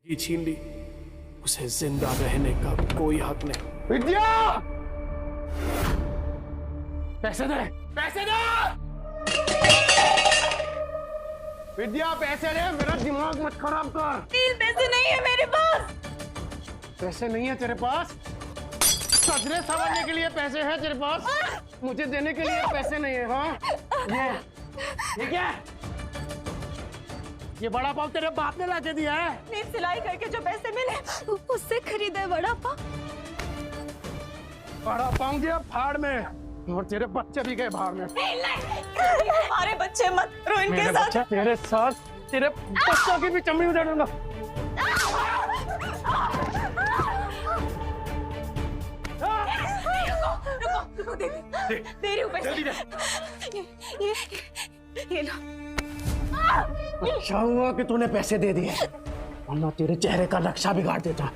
ये छीन ली, उसे जिंदा रहने का कोई हक नहीं। विद्या, पैसे दे, पैसे दे, विद्या पैसे दे, मेरा दिमाग मत खराब कर। पैसे नहीं है मेरे पास। पैसे नहीं है तेरे पास? सजने संवरने के लिए पैसे हैं तेरे पास, मुझे देने के लिए पैसे नहीं है। हाँ, ये क्या? ये बड़ा पाव तेरे बाप ने लाके दिया है? नहीं, सिलाई करके जो पैसे मिले उससे खरीदा है बड़ा पाव। बड़ा पाव गया फाड़ में, और तेरे बच्चे भी गए भाड़ में। हमारे बच्चे मत रो, इनके मेरे साथ बच्चे तेरे साथ, तेरे बच्चों की भी चमड़ी उतार दूंगा। रुको, दे रही हूँ पैसे। ये लो। अच्छा हुआ कि तूने पैसे दे दिए, वरना तेरे चेहरे का नक्शा बिगाड़ देता।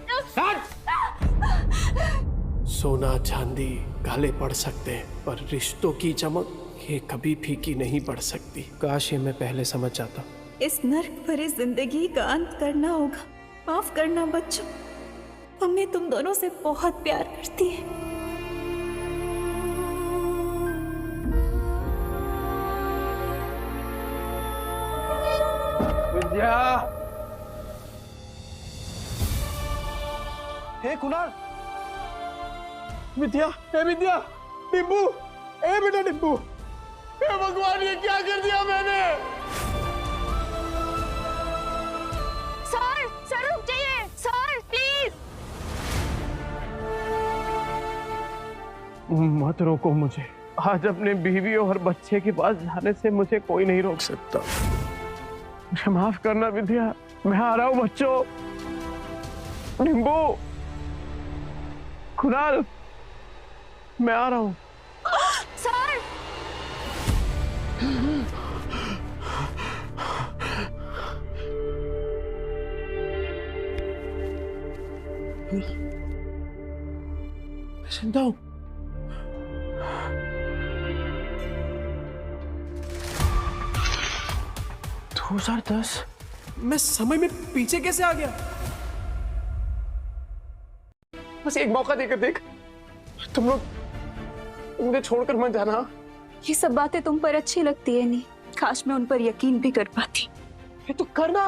सोना चांदी काले पड़ सकते हैं, पर रिश्तों की चमक ये कभी फीकी नहीं पड़ सकती। काश ये मैं पहले समझ जाता। इस नर्क भरी जिंदगी का अंत करना होगा। माफ करना बच्चों, मम्मी तुम दोनों से बहुत प्यार करती है। विद्या, हे कुणाल, विद्या, हे विद्या, डिब्बू, ए बेटा डिब्बू, हे भगवान ये क्या कर दिया मैंने? सर रुक जाइए, सर प्लीज। मत रोको मुझे, आज अपने बीवी और बच्चे के पास जाने से मुझे कोई नहीं रोक सकता। मुझे माफ करना विद्या, मैं आ रहा हूँ बच्चों। निम्बू, कुणाल, मैं आ रहा हूँ। सर जिंदा हूँ। मैं समय में पीछे कैसे आ गया? बस एक मौका देकर देख, तुम लोग मुझे छोड़कर मत जाना। ये सब बातें तुम पर अच्छी लगती है नहीं, काश मैं उन पर यकीन भी कर पाती। तू करना,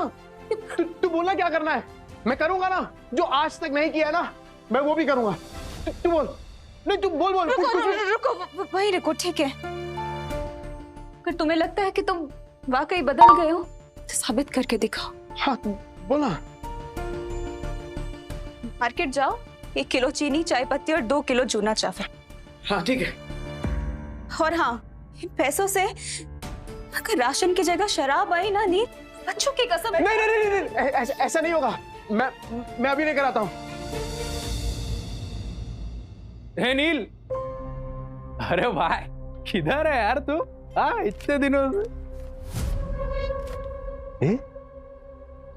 तू बोलना क्या करना है, मैं करूंगा ना। जो आज तक नहीं किया ना, मैं वो भी करूंगा। तू बोल, नहीं तू बोल। रुको, वहीं रुको, ठीक है। अगर तुम्हें लगता है कि तुम वाकई बदल गए हो तो साबित करके दिखाओ। हाँ बोला। मार्केट जाओ, 1 किलो चीनी, चाय पत्ती और 2 किलो चूना चावल। हाँ ठीक है। और हाँ, इन पैसों से अगर राशन की जगह शराब आई ना नील, बच्चों की कसम। नहीं, ऐसा नहीं होगा। मैं अभी नहीं कराता हूँ। हे नील, अरे भाई किधर है यार तू? इतने दिनों से।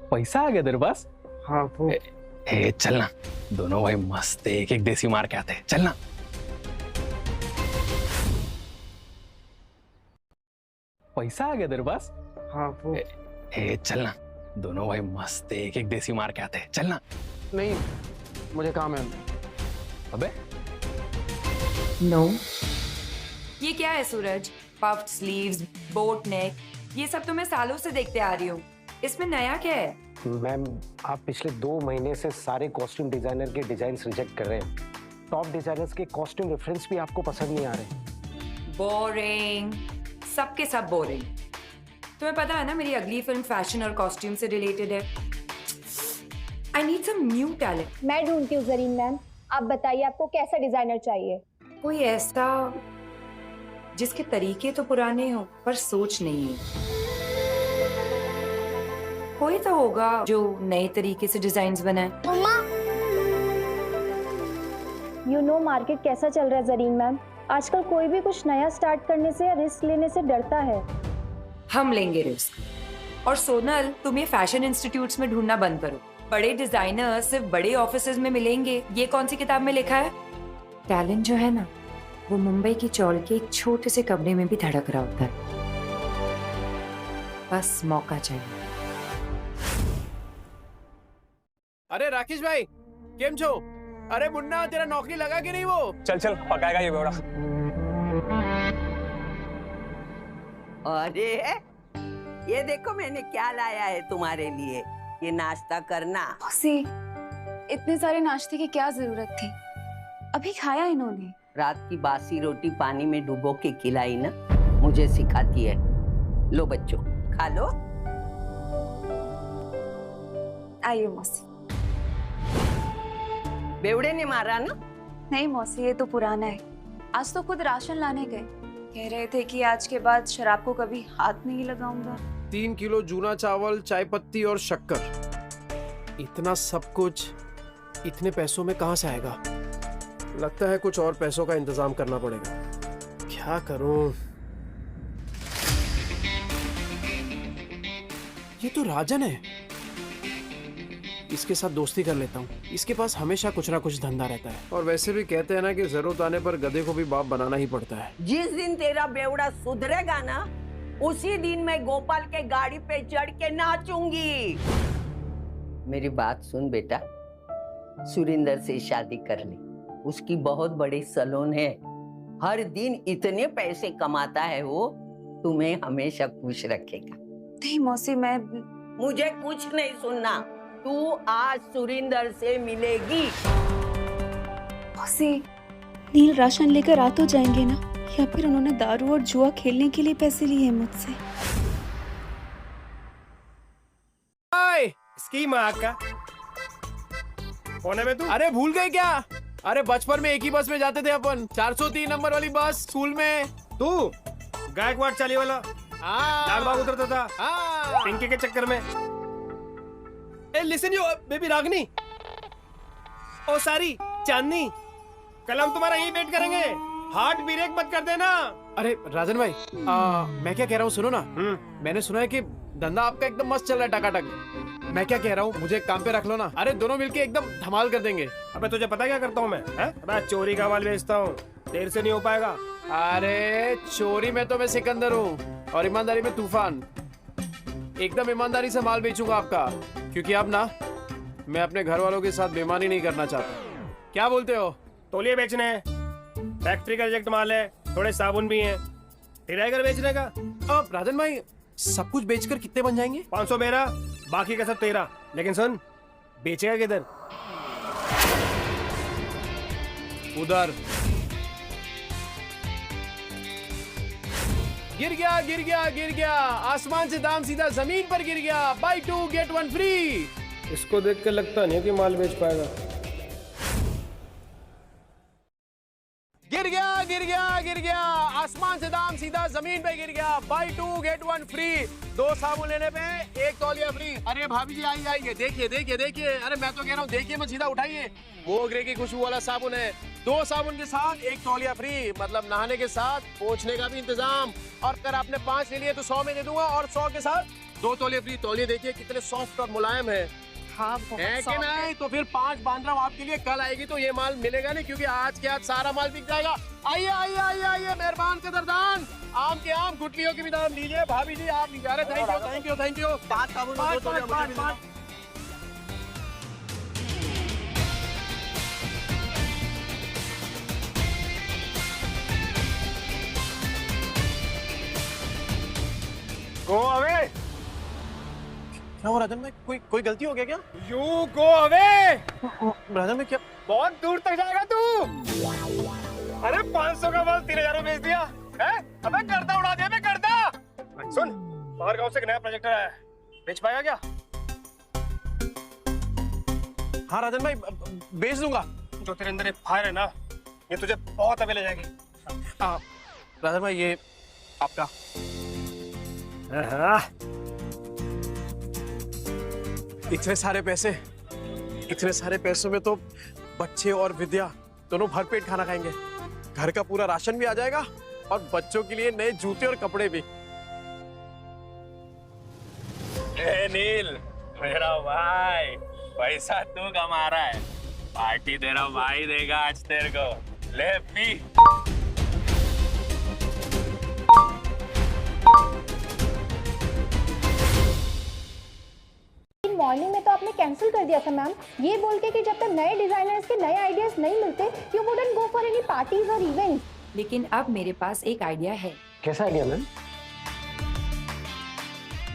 पैसा आ गया तेरे पास? हाँ वो चलना, दोनों भाई मस्त एक एक देसी मार के आते हैं, चलना। पैसा आ गया तेरे पास? हाँ वो चलना, दोनों भाई मस्त एक एक देसी मार के आते हैं, चलना। नहीं, मुझे काम है। अबे नो ये क्या है सूरज? पफ्ड स्लीव्स, बोट नेक, ये सब तो मैं सालों से देखते आ रही हूँ, इसमें नया क्या है? मैम, आप पिछले 2 महीने से सारे कॉस्ट्यूम डिजाइनर के डिजाइन रिजेक्ट कर रहे हैं। टॉप डिजाइनर्स के कॉस्ट्यूम रेफरेंस भी आपको पसंद नहीं आ रहे। बोरिंग, सबके सब बोरिंग। तुम्हें पता है ना मेरी अगली फिल्म फैशन और कॉस्ट्यूम से रिलेटेड है। I need some new talent. मैं ढूंढती हूँ जरीन मैम, आप बताइए आपको कैसा डिजाइनर चाहिए? कोई ऐसा जिसके तरीके तो पुराने हो पर सोच नहीं है। कोई तो होगा जो नए तरीके से डिजाइन्स बनाए। यू नो मार्केट कैसा चल रहा है जरीन मैम, आजकल कोई भी कुछ नया स्टार्ट करने से या रिस्क लेने से डरता है। हम लेंगे रिस्क। और सोनल, तुम ये फैशन इंस्टीट्यूट्स में ढूंढना बंद करो। बड़े डिजाइनर सिर्फ बड़े ऑफिसेज में मिलेंगे, ये कौन सी किताब में लिखा है? टैलेंट जो है ना, वो मुंबई की चौल के एक छोटे से कमरे में भी धड़क रहा होता है। बस मौका चाहिए। अरे राकेश भाई केम छो? अरे मुन्ना तेरा नौकरी लगा कि नहीं वो? चल चल पकाएगा ये बेवड़ा। अरे ये देखो मैंने क्या लाया है तुम्हारे लिए, ये नाश्ता करना। मौसी, इतने सारे नाश्ते की क्या जरूरत थी? अभी खाया इन्होंने। रात की बासी रोटी पानी में डुबो के खिलाई ना, मुझे सिखाती है। लो बच्चों खा लो। आइए मौसी। बेवड़े ने मारा ना? नहीं मौसी, ये तो पुराना है। आज तो खुद राशन लाने गए, कह रहे थे कि आज के बाद शराब को कभी हाथ नहीं लगाऊंगा। 3 किलो जूना चावल, चाय पत्ती और शक्कर, इतना सब कुछ इतने पैसों में कहां से आएगा? लगता है कुछ और पैसों का इंतजाम करना पड़ेगा। क्या करूं? ये तो राजन है, इसके साथ दोस्ती कर लेता हूँ। इसके पास हमेशा कुछ ना कुछ धंधा रहता है, और वैसे भी कहते हैं ना कि जरूरत आने पर गधे को भी बाप बनाना ही पड़ता है। जिस दिन तेरा बेवड़ा सुधरेगा ना, उसी दिन मैं गोपाल के गाड़ी पे चढ़ के नाचूंगी। मेरी बात सुन बेटा, सुरिंदर से शादी कर ले। उसकी बहुत बड़ी सैलून है, हर दिन इतने पैसे कमाता है वो, तुम्हें हमेशा खुश रखेगा। नहीं मौसी, मैं मुझे कुछ नहीं सुनना, तू आज सुरिंदर से मिलेगी। मौसी, नील राशन लेकर आ तो जाएंगे ना, या फिर उन्होंने दारू और जुआ खेलने के लिए पैसे लिए हैं मुझसे? इसकी माँ का कौन है बे तू? अरे भूल गए क्या? अरे बचपन में एक ही बस में जाते थे अपन, 403 नंबर वाली बस स्कूल में। तू गायकवाड़ चाली वाला लाल बाग उतरता था पिंकी के चक्कर में। ए लिसन यू बेबी रागनी, ओ सारी चांदनी, कल हम तुम्हारा यही वेट करेंगे, हार्ट ब्रेक मत कर देना। अरे राजन भाई, मैं क्या कह रहा हूँ सुनो ना। मैंने सुना है कि धंधा आपका एकदम मस्त चल रहा है, टकाटक। मैं क्या कह रहा हूँ, मुझे काम पे रख लो ना। अरे दोनों मिलके एकदम धमाल कर देंगे। अबे तुझे पता क्या करता हूँ मैं? अबे चोरी का माल बेचता हूँ, देर से नहीं हो पाएगा। अरे चोरी में तो मैं सिकंदर हूँ, और ईमानदारी में तूफान। एकदम ईमानदारी से माल बेचूंगा आपका, क्योंकि अब ना मैं अपने घर वालों के साथ बेईमानी नहीं करना चाहता। क्या बोलते हो? तौलिए बेचने हैं, फैक्ट्री का रिजेक्ट माल है, थोड़े साबुन भी हैं, तेरा घर बेचने का। अब राजन भाई, सब कुछ बेचकर कितने बन जाएंगे? 500 मेरा, बाकी का सब तेरा। लेकिन सुन, बेचेगा किधर? उधर। गिर गया गिर गया गिर गया, आसमान से दाम सीधा जमीन पर गिर गया। Buy 2 get 1 free. इसको देख के लगता नहीं कि माल बेच पाएगा। गिर गया गिर गया गिर गया, आसमान से दाम सीधा जमीन पे गिर गया। Buy 2 get 1 free. 2 साबुन लेने पे 1 तौलिया फ्री। अरे भाभी जी आइए आइए, देखिए देखिए देखिए। अरे मैं तो कह रहा हूँ देखिए मत, सीधा उठाइए। मोगरे की खुशबू वाला साबुन है। 2 साबुन के साथ 1 तौलिया फ्री, मतलब नहाने के साथ पोंछने का भी इंतजाम। और अगर आपने 5 ले लिए तो 100 में दे दूंगा, और 100 के साथ 2 तौलिया फ्री। तौलिए देखिए कितने सॉफ्ट और मुलायम है। हाँ, है कि नहीं? तो फिर 5 बांध रहा हूँ आपके लिए। कल आएगी तो ये माल मिलेगा नहीं, क्योंकि आज के आज सारा माल बिक जाएगा। आइए आइए आइए आइए, मेहरबान कदरदान। आम के आम, गुटलियों के भी दाम लीजिए। भाभी जी आप लीजिए। अरे thank you thank you thank you. 5 साबुन में 2 तौलिया मुझे भी देना। Go away. क्या हो राजन भाई, कोई गलती हो गया क्या? You go away. राजन भाई क्या? बहुत दूर तक जाएगा तू। अरे 500 का माल 3000 में बेच दिया है? अबे गर्दा उड़ा दिया। मैं गर्दा। सुन, बाहर गांव से एक नया प्रोजेक्टर आया है, बेच पाएगा क्या? हाँ राजन भाई, बेच दूंगा। जो तेरे अंदर फायर है ना, ये तुझे बहुत अबे ले जाएगी। राजन भाई ये आपका। इतने सारे पैसों में तो बच्चे और विद्या दोनों भरपेट खाना खाएंगे। घर का पूरा राशन भी आ जाएगा, और बच्चों के लिए नए जूते और कपड़े भी। ए नील, मेरा भाई, पैसा तू कमा रहा है, पार्टी तेरा भाई देगा आज तेरे को। ले पी। मॉर्निंग में तो आपने कैंसिल कर दिया था मैम, ये बोल के कि जब तक नए डिजाइनर्स के नए आइडियाज नहीं मिलते you wouldn't go for any parties और इवेंट्स। लेकिन अब मेरे पास एक आइडिया है। कैसा आइडिया मैम?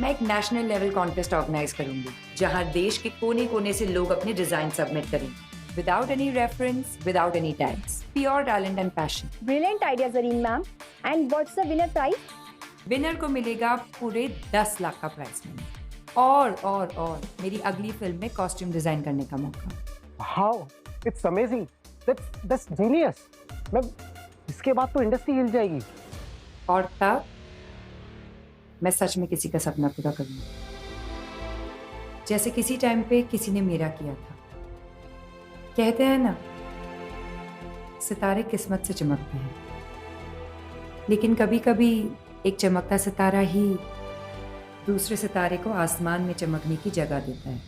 मैं एक नेशनल लेवल कॉन्टेस्ट ऑर्गेनाइज करूंगी जहां देश के कोने कोने से लोग अपने डिजाइन सबमिट करेंगे without any reference, without any tags, pure talent and passion. Brilliant idea Zareen ma'am. And what's the winner prize? Winner को मिलेगा पूरे 10 लाख का प्राइज मनी और मेरी अगली फिल्म में कॉस्ट्यूम डिजाइन करने का मौका। How, it's amazing, that's genius ma'am. इसके बाद तो इंडस्ट्री हिल जाएगी। और तब मैं सच में किसी का सपना पूरा करूंगी, जैसे किसी टाइम पे किसी ने मेरा किया था। कहते हैं ना, सितारे किस्मत से चमकते हैं, लेकिन कभी कभी एक चमकता सितारा ही दूसरे सितारे को आसमान में चमकने की जगह देता है।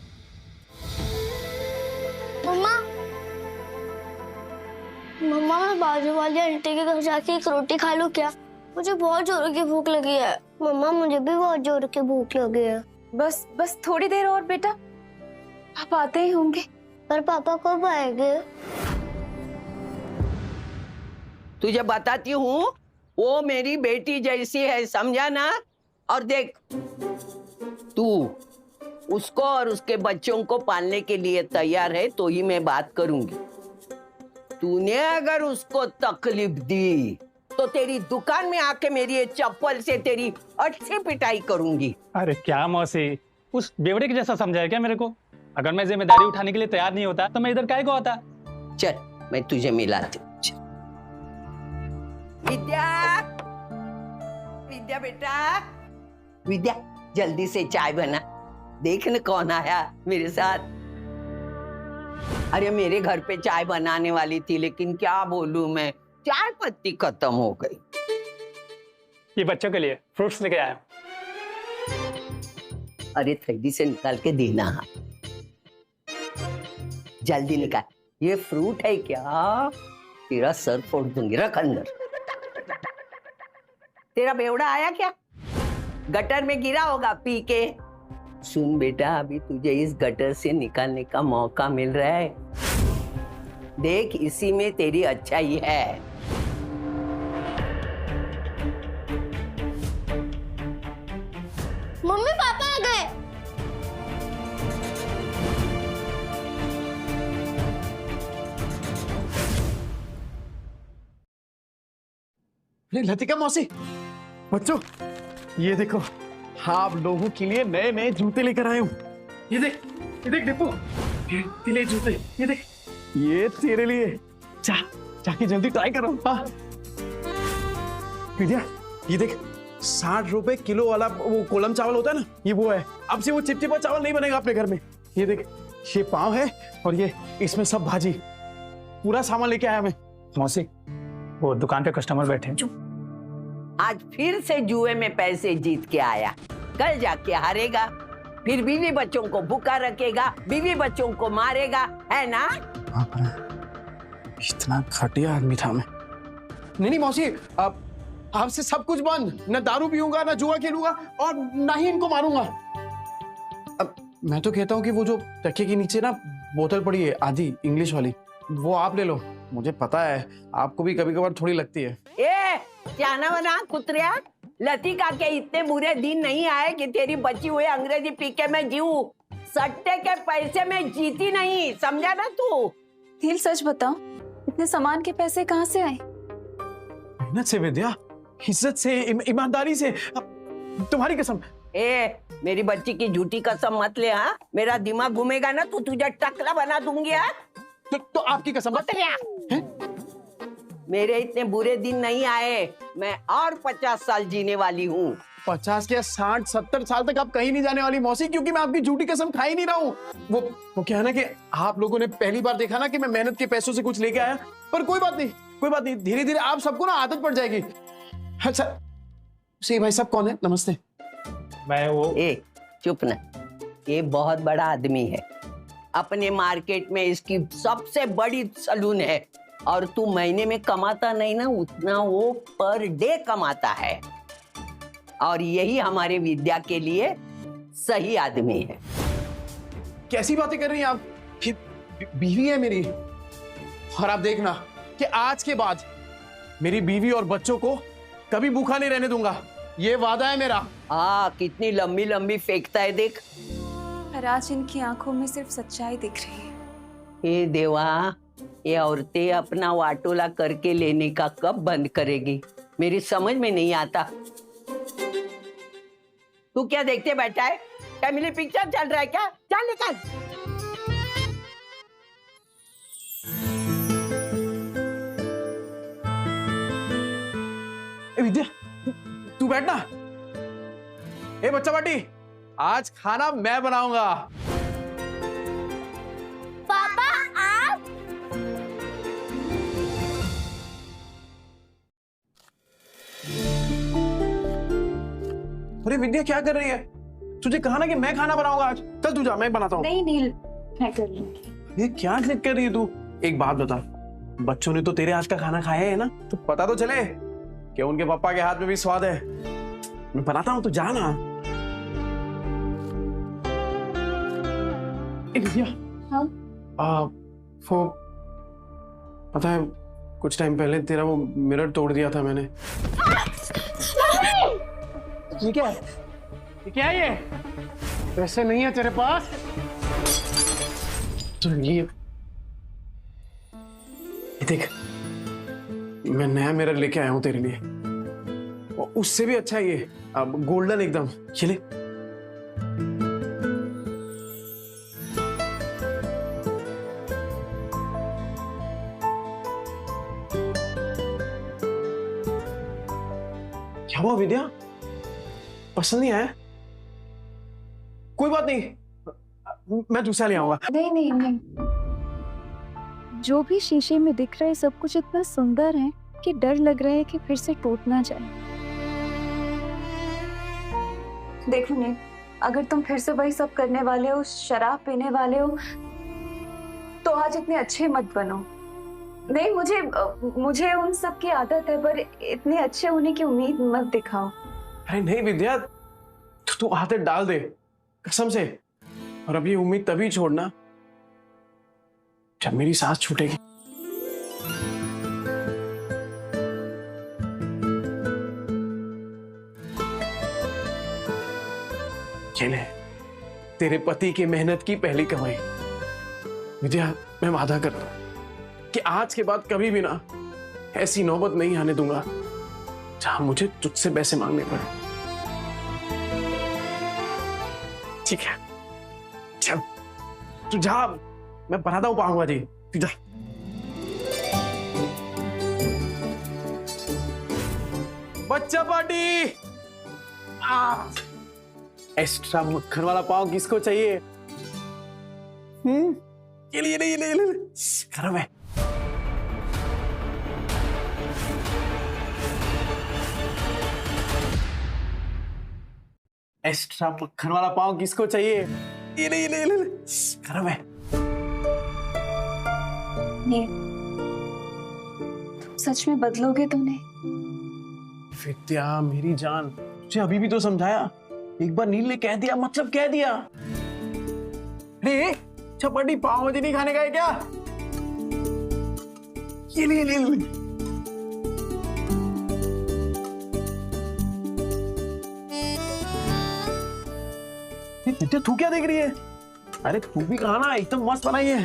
मम्मा, मैं बाजू वाली आंटी के घर जाके एक रोटी खा लूं क्या? मुझे बहुत जोरों की भूख लगी है। मम्मा, मुझे भी बहुत जोरों की भूख लगी है। बस थोड़ी देर और बेटा, पापा आते ही होंगे। पर पापा कब आएंगे? तुझे बताती हूँ, वो मेरी बेटी जैसी है, समझा ना? और देख, तू उसको और उसके बच्चों को पालने के लिए तैयार है तो ही मैं बात करूंगी। तूने अगर उसको तकलीफ दी तो तेरी दुकान में आके मेरी ये चप्पल से तेरी अच्छी पिटाई करूंगी। अरे क्या मौसी, उस बेवड़े के जैसा समझाया क्या मेरे को? अगर मैं जिम्मेदारी उठाने के लिए तैयार नहीं होता तो मैं इधर काहे को आता? चल, मैं तुझे मिलाती हूँ। विद्या, विद्या बेटा, विद्या जल्दी से चाय बना। देख न कौन आया मेरे साथ। अरे मेरे घर पे चाय बनाने वाली थी, लेकिन क्या बोलूं मैं, चाय पत्ती खत्म हो गई। ये बच्चों के लिए फ्रूट्स लेके आया। अरे थैली से निकाल के देना, जल्दी निकाल। ये फ्रूट है क्या? तेरा सर फोड़ दूंगी, रख अंदर। तेरा बेवड़ा आया क्या? गटर में गिरा होगा पी के। सुन बेटा, अभी तुझे इस गटर से निकालने का मौका मिल रहा है। देख, इसी में तेरी अच्छाई है। मम्मी, पापा आ गए। लतिका मौसी, बच्चों ये देखो, आप लोगों के लिए नए नए जूते लेकर आए हूँ। ये देख डिप्पू, ये ले जूते, ये देख, ये तेरे लिए। जाके जल्दी ट्राई करो। हाँ विद्या, ये देख, 60 रुपए किलो वाला वो कोलम चावल होता है ना, ये वो है। अब से वो चिपचिपा चावल नहीं बनेगा अपने घर में। ये देख, ये पाव है और ये इसमें सब भाजी, पूरा सामान लेके आया मैं। मौसी, वो दुकान पे कस्टमर बैठे हैं। आज फिर से जुए में पैसे जीत के आया, कल जाके हारेगा, फिर बीवी बच्चों को भूखा रखेगा, बीवी बच्चों को मारेगा, है ना? इतना घटिया आदमी था मैं। नहीं मौसी, अब आपसे सब कुछ बंद। न दारू पीऊंगा, न जुआ खेलूंगा और न ही इनको मारूंगा। अब मैं तो कहता हूँ कि वो जो तकिए के नीचे ना बोतल पड़ी है आधी इंग्लिश वाली, वो आप ले लो। मुझे पता है आपको भी कभी कभार थोड़ी लगती है। ए, जाना वना कुतरिया, लतिका के इतने बुरे दिन नहीं आए कि तेरी बची हुई अंग्रेजी पी के मैं जीऊं। सट्टे के पैसे में जीती नहीं, समझा ना तू? नील, सच बताओ, इतने सामान के पैसे कहाँ से आए? मेहनत से विद्या, इज्जत से, ईमानदारी से। तुम्हारी कसम। ए, मेरी बच्ची की झूठी कसम मत ले। हाँ, मेरा दिमाग घूमेगा ना तो तुझे टकला बना दूंगी। हाँ, तो आपकी कसम। मेरे इतने बुरे दिन नहीं आए। मैं और 50 साल जीने वाली हूँ। 50 या 60, 70 साल तक आप कहीं नहीं जाने वाली मौसी, क्योंकि मैं आपकी झूठी कसम खा ही नहीं रहा हूँ। वो क्या है ना कि आप लोगों ने पहली बार देखा ना कि मैं मेहनत के पैसों से कुछ लेके आया, पर कोई बात नहीं, धीरे धीरे आप सबको ना आदत पड़ जाएगी। अच्छा, सही भाई साहब कौन है? नमस्ते। मैं वो। ए, चुप ना, ये बहुत बड़ा आदमी है। अपने मार्केट में इसकी सबसे बड़ी सलून है, और तू महीने में कमाता नहीं ना उतना वो पर डे कमाता है। और यही हमारे विद्या के लिए सही आदमी है। कैसी बातें कर रही हैं आप? ये बीवी है मेरी, और आप देखना कि आज के बाद मेरी बीवी और बच्चों को कभी भूखा नहीं रहने दूंगा, ये वादा है मेरा। कितनी लंबी लंबी फेंकता है देख। पर आज इनकी आंखों में सिर्फ सच्चाई दिख रही है। हे देवा, ये औरतें अपना वाटोला करके लेने का कब बंद करेगी, मेरी समझ में नहीं आता। तू क्या देखते बैठा है? फैमिली पिक्चर चल रहा है क्या? चल निकल। ए विद्या, तू बैठना। ए बच्चा पार्टी, आज खाना मैं बनाऊंगा। पापा आप? अरे विद्या क्या कर रही है? तुझे कहा ना कि मैं खाना बनाऊंगा आज। चल तू जा, मैं बनाता हूँ। नहीं नील, मैं कर लूंगी। ये क्या जिद कर रही है तू? एक बात बता, बच्चों ने तो तेरे हाथ का खाना खाया है ना, तो पता तो चले कि उनके पापा के हाथ में भी स्वाद है। मैं बनाता हूँ, तो जा ना। विद्या, हाँ? वो पता है कुछ टाइम पहले तेरा वो मिरर तोड़ दिया था मैंने। ये क्या है? ये क्या है? ये पैसे नहीं है तेरे पास? तो ये देख, मैं नया मिरर लेके आया हूं तेरे लिए, और उससे भी अच्छा ये अब गोल्डन एकदम। ये ले। क्या हुआ विद्या, पसंद नहीं आया? कोई बात नहीं, मैं दूसरा ले आऊंगा। नहीं नहीं नहीं, जो भी शीशे में दिख रहा है सब कुछ इतना सुंदर है कि डर लग रहा है कि फिर से टूट ना जाए। देखो नहीं, अगर तुम फिर से वही सब करने वाले हो, शराब पीने वाले हो, तो आज इतने अच्छे मत बनो। नहीं, मुझे उन सब की आदत है, पर इतने अच्छे होने की उम्मीद मत दिखाओ। अरे नहीं विद्या, तू आदत डाल दे कसम से, और अब ये उम्मीद तभी छोड़ना जब मेरी सांस छूटेगी। ये ले, तेरे पति की मेहनत की पहली कमाई। विद्या, मैं वादा करता हूं कि आज के बाद कभी भी ना ऐसी नौबत नहीं आने दूंगा जहां मुझे तुझसे पैसे मांगने पड़े। ठीक है, चल तू जा, मैं बनाता हूं पाऊंगा जी, तू जा। बच्चा पार्टी, एक्स्ट्रा मक्खन वाला पाव किसको चाहिए? ये ले, ये ले, ये ले, ये ले। गरम है। एक्स्ट्रा मक्खन वाला पाव किसको चाहिए? ये ले, ये ले, ये ले। गरम है। तुम सच में बदलोगे तो नहीं? विद्या मेरी जान, तुझे अभी भी तो समझाया। एक बार नील ने कह दिया मतलब कह दिया। अरे चपाटी पाव भाजी नहीं खाने का है क्या? ये ले, ले, ले। तू क्या देख रही है? अरे तू भी खाना, एकदम मस्त बनाई है।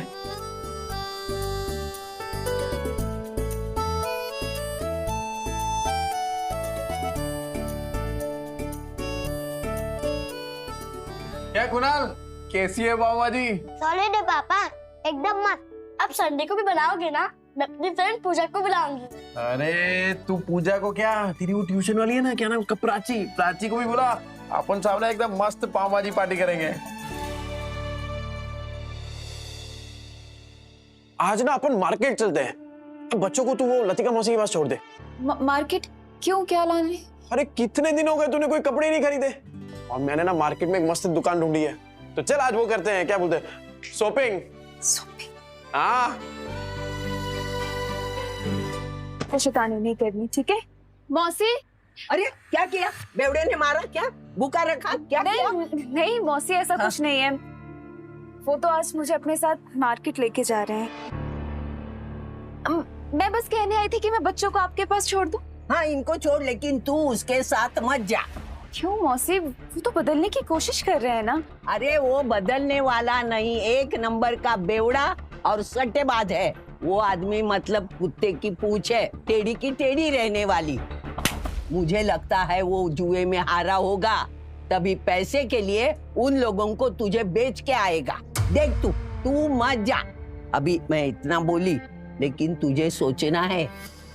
क्या कुणाल, कैसी है पाव भाजी? सॉलिड है पापा, एकदम मस्त। अब संडे को भी बनाओगे ना? मैं अपनी फ्रेंड पूजा को बुलाऊंगी। अरे तू पूजा को क्या, तेरी वो ट्यूशन वाली है ना, क्या नाम उसका, प्राची, प्राची को भी बुला। अपन सामने एकदम मस्त पाव भाजी पार्टी करेंगे। आज ना अपन मार्केट चलते हैं। अब बच्चों को तू वो लतिका मौसी के पास छोड़ दे। मार्केट क्यों, क्या लाने? अरे कितने दिन हो गए तूने कोई कपड़े नहीं खरीदे, और मैंने ना मार्केट में एक मस्त दुकान ढूंढी है, तो चल आज वो करते हैं, क्या बोलते हैं, शॉपिंग। हाँ, शैतानी नहीं करनी, ठीक है? मौसी, अरे क्या किया? बेवड़े ने मारा क्या? भूखा रखा क्या? नहीं, किया? नहीं मौसी, ऐसा कुछ नहीं है। वो तो आज मुझे अपने साथ मार्केट लेके जा रहे हैं। मैं बस कहने आई थी कि मैं बच्चों को आपके पास छोड़ दूं। हाँ, इनको छोड़, लेकिन तू उसके साथ मत जा। क्यों मौसी, वो तो बदलने की कोशिश कर रहे हैं ना। अरे वो बदलने वाला नहीं, एक नंबर का बेवड़ा और सट्टेबाज है वो आदमी। मतलब कुत्ते की पूंछ है, टेढ़ी की टेढ़ी रहने वाली। मुझे लगता है वो जुए में हारा होगा, तभी पैसे के लिए उन लोगों को तुझे बेच के आएगा। देख तू मत जा। अभी मैं इतना बोली, लेकिन तुझे सोचना है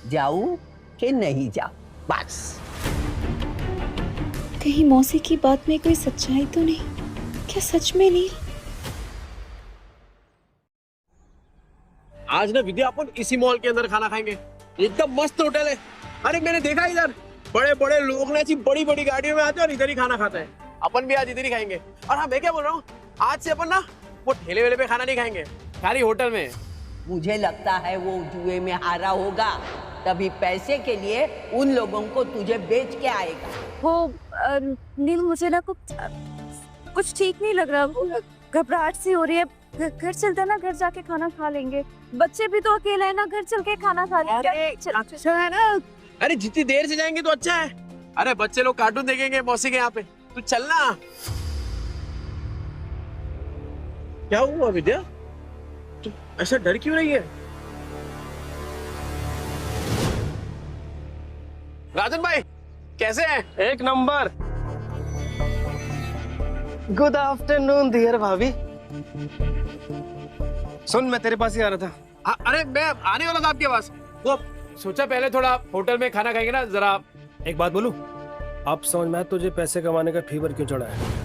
जाऊं कि नहीं जाऊं, बस। कहीं मौसी की बात में कोई सच्चाई तो नहीं? क्या सच में नील? आज ना विद्या अपन इसी मॉल के अंदर खाना खाएंगे, एकदम मस्त होटल है। अरे मैंने देखा इधर बड़े बड़े लोग ना बड़ी बड़ी गाड़ियों में आते हैं और इधर ही खाना खाते हैं। अपन भी आज इधर ही खाएंगे। और हाँ, मैं क्या बोल रहा हूँ, आज से अपन ना वो ठेले वेले पे खाना नहीं खाएंगे, खाली होटल में। मुझे लगता है वो जुए में हारा होगा, तभी पैसे के लिए उन लोगों को तुझे बेच के आएगा। वो नील, मुझे ना कुछ ठीक नहीं लग रहा, घबराहट सी हो रही है। घर चलते ना, घर जाके खाना खा लेंगे। बच्चे भी तो अकेले हैं ना, घर चल के खाना खा लेंगे। अच्छा है ना? अरे जितनी देर से जाएंगे तो अच्छा है। अरे बच्चे लोग कार्टून देखेंगे मौसी के यहाँ पे, तू चलना। क्या हुआ विद्या, तू ऐसा डर क्यों रही है? राजन भाई कैसे हैं? एक नंबर। गुड आफ्टरनून डियर भाभी। सुन, मैं तेरे पास ही आ रहा था। अरे मैं आने वाला था आपके पास, वो सोचा पहले थोड़ा होटल में खाना खाएंगे ना जरा। एक बात बोलूं, अब समझ में तुझे पैसे कमाने का फीवर क्यों चढ़ा है।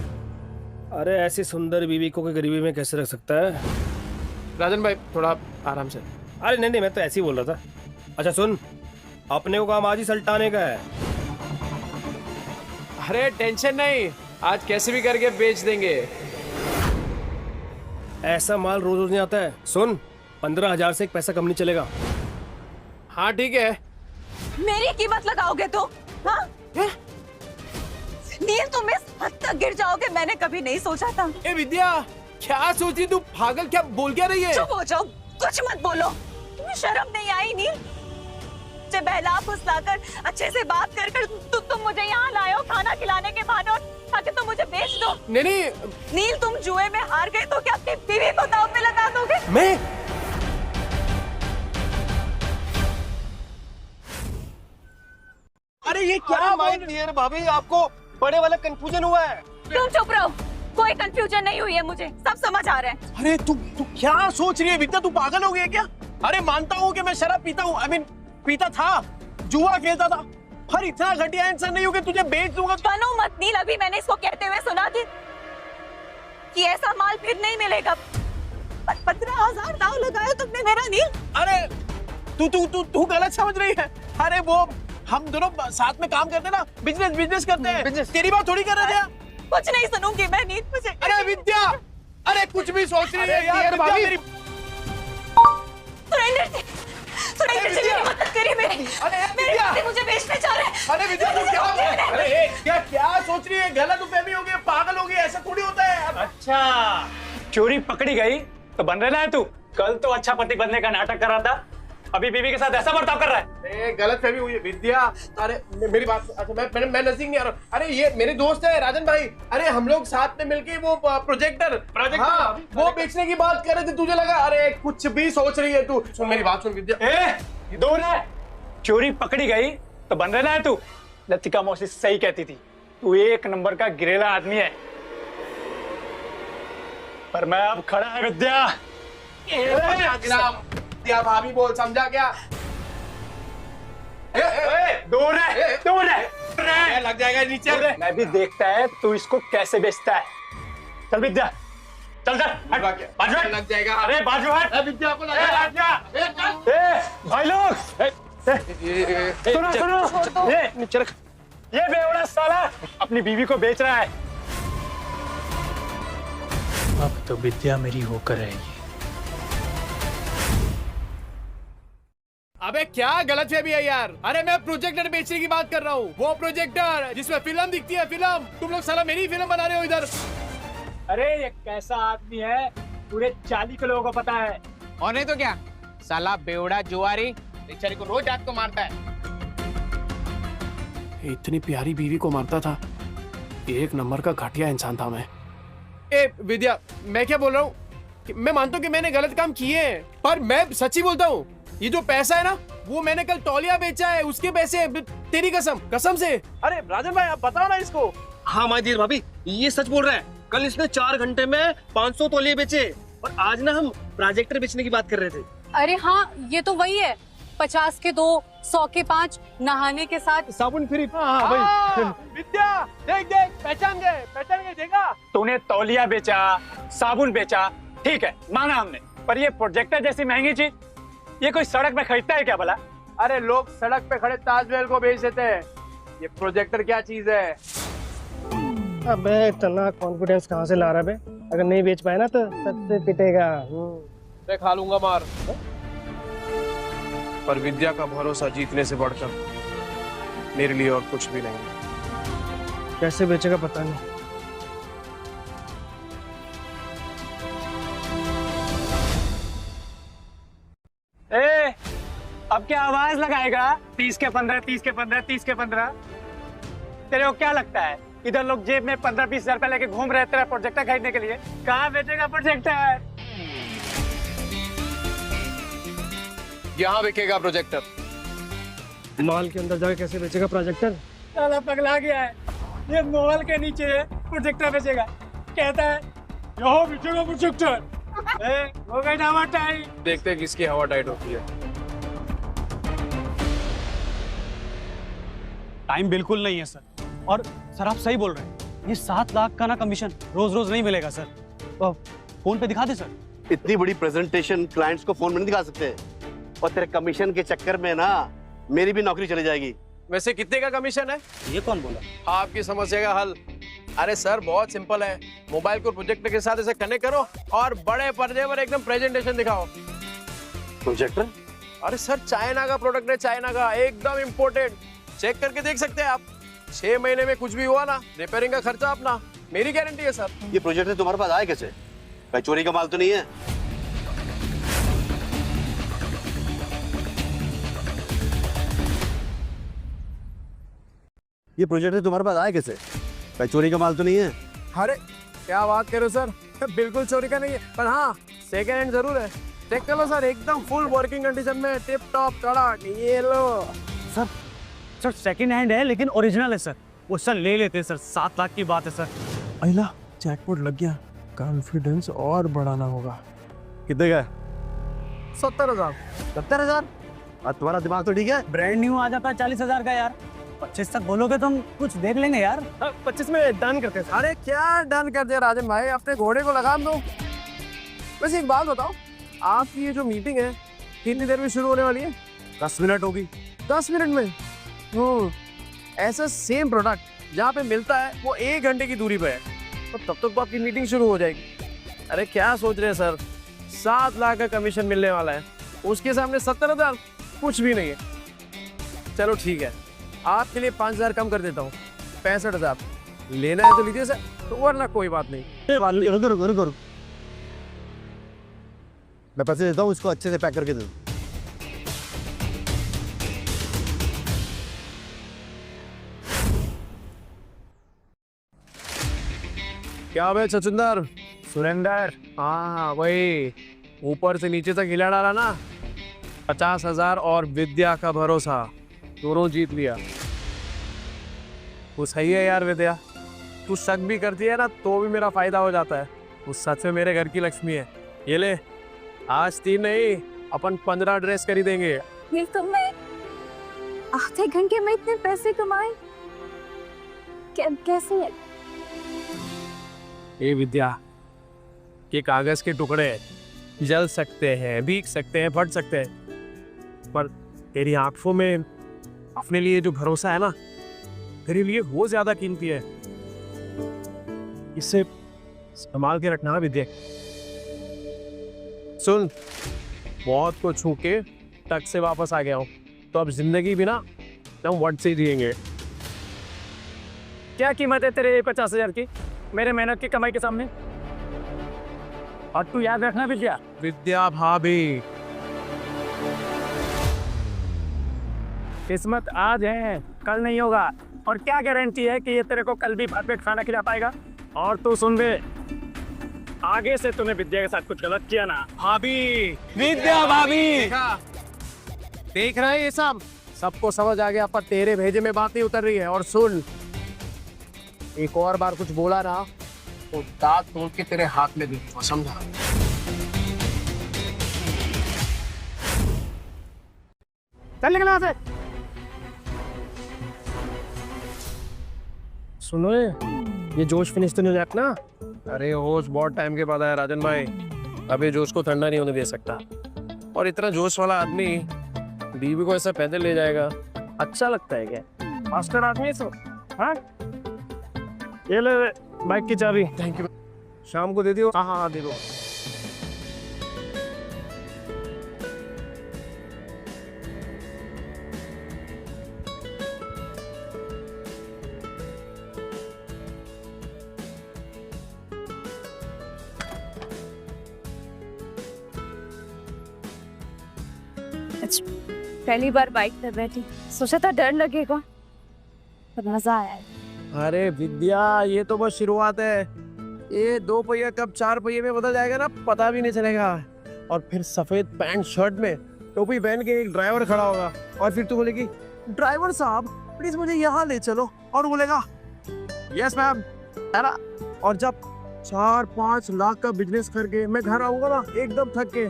अरे ऐसी सुंदर बीवी को कोई गरीबी में कैसे रख सकता है? राजन भाई थोड़ा आराम से। अरे नहीं, मैं तो ऐसे ही बोल रहा था। अच्छा सुन, अपने को काम आज ही सल्टाने का है। अरे टेंशन नहीं, आज कैसे भी करके बेच देंगे। ऐसा माल रोज रोज नहीं आता है। सुन, 15,000 से एक पैसा कम नहीं चलेगा। हाँ ठीक है। मेरी कीमत लगाओगे तो? हाँ? नील, तुम इस हद तक गिर जाओगे मैंने कभी नहीं सोचा था। ए विद्या, क्या सोची तू? पागल, क्या बोल क्या रही है? चुप हो जाओ, कुछ मत बोलो। तुम्हें शर्म नहीं आई नील? मुझे बहला फुसलाकर अच्छे से बात कर तुम मुझे यहाँ लाए हो खाना खिलाने के बहाने, और ताकि तुम मुझे बेच दो। नहीं नील, तुम जुए में हार गए तो क्या अपनी बीवी को दांव पे लगा दोगे? मैं? अरे ये क्या माय डियर भाभी, आपको बड़े वाला कंफ्यूजन हुआ है। तुम चुप रहो, कोई कंफ्यूजन नहीं हुई है, मुझे सब समझ आ रहा है। अरे तू क्या सोच रही है विद्या, तू पागल हो गई है क्या? अरे मानता हूँ कि मैं शराब पीता हूँ, पीता था, जुआ खेलता था, पर इतना घटिया इंसान नहीं हो कि तुझे बेच दूंगा। बनो मत नील, अभी मैंने इसको कहते हुए सुना कि ऐसा माल फिर नहीं मिलेगा। 15,000 दांव लगाया तुमने मेरा नील। अरे तू गलत समझ रही है। अरे वो हम दोनों साथ में काम करते ना, बिजनेस करते हैं। तेरी बात थोड़ी कर रहे थे। कुछ नहीं सुनूंगी मैं नील, मुझे। अरे विद्या, अरे कुछ भी सोच रही है यार विद्या मेरी। सुरेंद्र जी मेरी मदद करिए, मेरी पति मुझे बेचने जा रहे हैं। अरे विद्या तू क्या सोच रही है? गलतफहमी हो गई, पागल हो गई, ऐसा थोड़ी होता है। अच्छा, चोरी पकड़ी गई तो बन रहा है तू? कल तो अच्छा पति बनने का नाटक कर रहा था, अभी बीवी के साथ ऐसा बर्ताव कर रहा है। गलतफहमी हुई है विद्या। अरे मेरी बात, अच्छा मैं नजदीक नहीं आ रहा। अरे ये मेरे दोस्त है राजन भाई। अरे हम लोग साथ में मिलके वो प्रोजेक्टर हाँ, वो बेचने की बात कर रहे थे। तुझे लगा अरे कुछ भी सोच रही है तू। सुन मेरी बात सुन विद्या। दूर है, चोरी पकड़ी गई तो बन रहा है तू। लतिका मौसी सही कहती थी, तू एक नंबर का गिरेला आदमी है। पर मैं अब खड़ा है विद्या। विद्या भाभी बोल, समझा क्या? दूर है, लग जाएगा नीचे। मैं भी देखता है तू इसको कैसे बेचता है। चल विद्या, चल बाजू हट। लग जाएगा। अरे बाजू हट। विद्या को लगा। भाई लोग सुनो, ये नीचे रख। ये बेवड़ा साला अपनी बीवी को बेच रहा है। अब तो विद्या मेरी होकर रहेगी। अबे क्या गलतफहमी है यार? अरे मैं प्रोजेक्टर बेचने की बात कर रहा हूँ, वो प्रोजेक्टर जिसमें फिल्म दिखती है। फिल्म तुम लोग साला मेरी फिल्म बना रहे हो इधर। अरे ये कैसा आदमी है पूरे 40 के लोगों को पता है। और नहीं तो क्या, साला बेवड़ा जुआरी बेचारी को रोज रात को मारता है। इतनी प्यारी बीवी को मारता था, एक नंबर का घटिया इंसान था मैं। ए विद्या, मैं क्या बोल रहा हूँ, मैं मानता हूँ कि मैंने गलत काम किए हैं, पर मैं सच्ची बोलता हूँ, ये जो पैसा है ना, वो मैंने कल तौलिया बेचा है, उसके पैसे हैं, तेरी कसम, कसम से। अरे राजन भाई, आप बताओ ना इसको। हाँ माय डियर भाभी, ये सच बोल रहा है। कल इसने 4 घंटे में 500 तौलिए बेचे, और आज ना हम प्रोजेक्टर बेचने की बात कर रहे थे। अरे हाँ, ये तो वही है, 50 के 2, 100 के 5, नहाने के साथ साबुन फ्री। हाँ भाई। विद्या, देख देख, पहचान गए, देखा? तूने तौलिया बेचा, साबुन बेचा, ठीक है, माना हमने, पर ये प्रोजेक्टर जैसी महंगी चीज, ये कोई सड़क में खरीदता है क्या भला? अरे लोग सड़क पे खड़े ताजमहल को बेच देते हैं, ये प्रोजेक्टर क्या चीज है? अबे इतना कॉन्फिडेंस कहाँ से ला रहा है? अगर नहीं बेच पाए ना तो सबसे पिटेगा। मैं खा लूंगा मार, पर विद्या का भरोसा जीतने से बढ़कर मेरे लिए और कुछ भी नहीं। कैसे बेचेगा पता नहीं। ए, अब क्या आवाज लगाएगा? 30 के 15, 30 के 15, 30 के 15। तेरे को क्या लगता है इधर लोग जेब में 15-20 हजार रुपए लेके घूम रहे तेरा प्रोजेक्टर खरीदने के लिए? कहाँ बेचेगा प्रोजेक्टर? यहाँ बिकेगा प्रोजेक्टर। मॉल के अंदर जाके कैसे बेचेगा प्रोजेक्टर? साला पगला गया है, ये मॉल के नीचे प्रोजेक्टर बेचेगा, कहता है यहाँ बेचेगा प्रोजेक्टर। हो गई ना हवा टाइट। देखते हैं किसकी हवा टाइट होती है। टाइम बिल्कुल नहीं है सर, और सर आप सही बोल रहे हैं, ये 7 लाख का ना कमीशन रोज रोज नहीं मिलेगा सर। फोन पे दिखा दे सर। इतनी बड़ी प्रेजेंटेशन क्लाइंट्स को फोन में नहीं दिखा सकते, और तेरे कमीशन के चक्कर में ना मेरी भी नौकरी चली जाएगी। वैसे कितने का कमीशन है? ये कौन बोला? आपकी समस्या का हल। अरे सर बहुत सिंपल है, मोबाइल को प्रोजेक्टर के साथ ऐसे कनेक्ट करो और बड़े पर्दे पर एकदम प्रेजेंटेशन दिखाओ। प्रोजेक्टर? अरे सर चाइना का प्रोडक्ट है, चाइना का, एकदम इम्पोर्टेंट। चेक करके देख सकते हैं आप, 6 महीने में कुछ भी हुआ ना, रिपेयरिंग का खर्चा अपना, मेरी गारंटी है सर। ये प्रोजेक्टर तुम्हारे पास आया कैसे? भाई चोरी का माल तो नहीं है? ये प्रोजेक्टर तुम्हारे पास आया कैसे? भाई चोरी का माल तो नहीं है? अरे क्या बात करो सर, बिल्कुल चोरी का नहीं है, पर हाँ सेकेंड हैंड जरूर है। चेक कर लो सर, एकदम फुल वर्किंग कंडीशन में, टिप टॉप कड़क। ये लो सर, सर सेकंड हैंड है लेकिन ओरिजिनल है सर, वो सर ले लेते हैं सर, 7 लाख की बात है सर। अहिला जैकपॉट लग गया, कॉन्फिडेंस और बढ़ाना होगा। कितने का? 70,000। 70,000? तुम्हारा दिमाग तो ठीक है? ब्रांड न्यू आ जाता है 40,000 का यार। 25 तक बोलोगे तो हम कुछ देख लेंगे यार। 25 में डन करते हैं। अरे क्या डन कर दिया राजन भाई, अपने घोड़े को लगाम दो। वैसे एक बात बताओ, आपकी ये जो मीटिंग है कितनी देर में शुरू होने वाली है? 10 मिनट होगी। 10 मिनट में? ऐसा सेम प्रोडक्ट जहाँ पे मिलता है वो 1 घंटे की दूरी पे है, तो तब तक तो आपकी मीटिंग शुरू हो जाएगी। अरे क्या सोच रहे हैं सर, 7 लाख का कमीशन मिलने वाला है, उसके सामने 70,000 कुछ भी नहीं है। चलो ठीक है, आपके लिए 5,000 कम कर देता हूँ, 65,000। लेना है तो लीजिए सर, तो वरना कोई बात नहीं। रुको, मैं पैसे देता हूँ, इसको अच्छे से पैक करके दे दो। क्या भाई छछुंदर? सुरेंदर? हाँ वही, ऊपर से नीचे तक हिला डाला ना। 50,000 और विद्या का भरोसा, दोनों जीत लिया। वो सही है यार विद्या, तू शक भी करती है ना तो भी मेरा फायदा हो जाता है। वो सच में मेरे घर की लक्ष्मी है। ये ले, आज 3 नहीं, अपन 15 ड्रेस खरीदेंगे। ये तुमने आधे घंटे में इतने पैसे कमाए? कैसे? ये विद्या, ये कागज के टुकड़े जल सकते हैं, भीग सकते हैं, फट सकते हैं, पर तेरी आंखों में अपने लिए जो भरोसा है ना, तेरे लिए वो ज्यादा कीमती है। इसे संभाल के रखना विद्या। सुन, मौत को छू के टक से वापस आ गया हूँ, तो अब जिंदगी भी ना हम वट से जिएंगे। क्या कीमत है तेरे 50,000 की मेरे मेहनत की कमाई के सामने? और तू याद रखना विद्या, विद्या भाभी। किस्मत आज है कल नहीं होगा, और क्या गारंटी है कि ये तेरे को कल भी परफेक्ट खाना खिला पाएगा। और तू सुन बे, आगे से तूने विद्या के साथ कुछ गलत किया ना, भाभी, विद्या भाभी। देखा, देख रहे हैं ये सबको समझ आ गया, पर तेरे भेजे में बात नहीं उतर रही है। और सुन, एक और बार कुछ बोला ना तो दांत तोड़ के तेरे हाथ में दे दूंगा, समझा? चल निकल यहाँ से। सुनो ये जोश फिनिश तो नहीं रखना। अरे होश बहुत टाइम के बाद आया राजन भाई, अभी जोश को ठंडा नहीं होने दे सकता। और इतना जोश वाला आदमी बीवी को ऐसा पैदल ले जाएगा, अच्छा लगता है क्या? मास्टर आदमी है सो। हाँ, ये ले बाइक की चाबी। Thank you. शाम को दे दियो। हाँ हाँ दे दो। पहली बार बाइक पे बैठी, सोचा था डर लगेगा, पर मजा आया। अरे विद्या, ये तो बस शुरुआत है। ये 2 पहिया कब 4 पहिए में बदल जाएगा ना, पता भी नहीं चलेगा। और फिर सफेद पैंट शर्ट में टोपी पहन के एक ड्राइवर खड़ा होगा, और फिर तू बोलेगी ड्राइवर साहब प्लीज मुझे यहाँ ले चलो, और बोलेगा यस मैम, है ना? और जब 4-5 लाख का बिजनेस करके मैं घर आऊंगा ना एकदम थक के,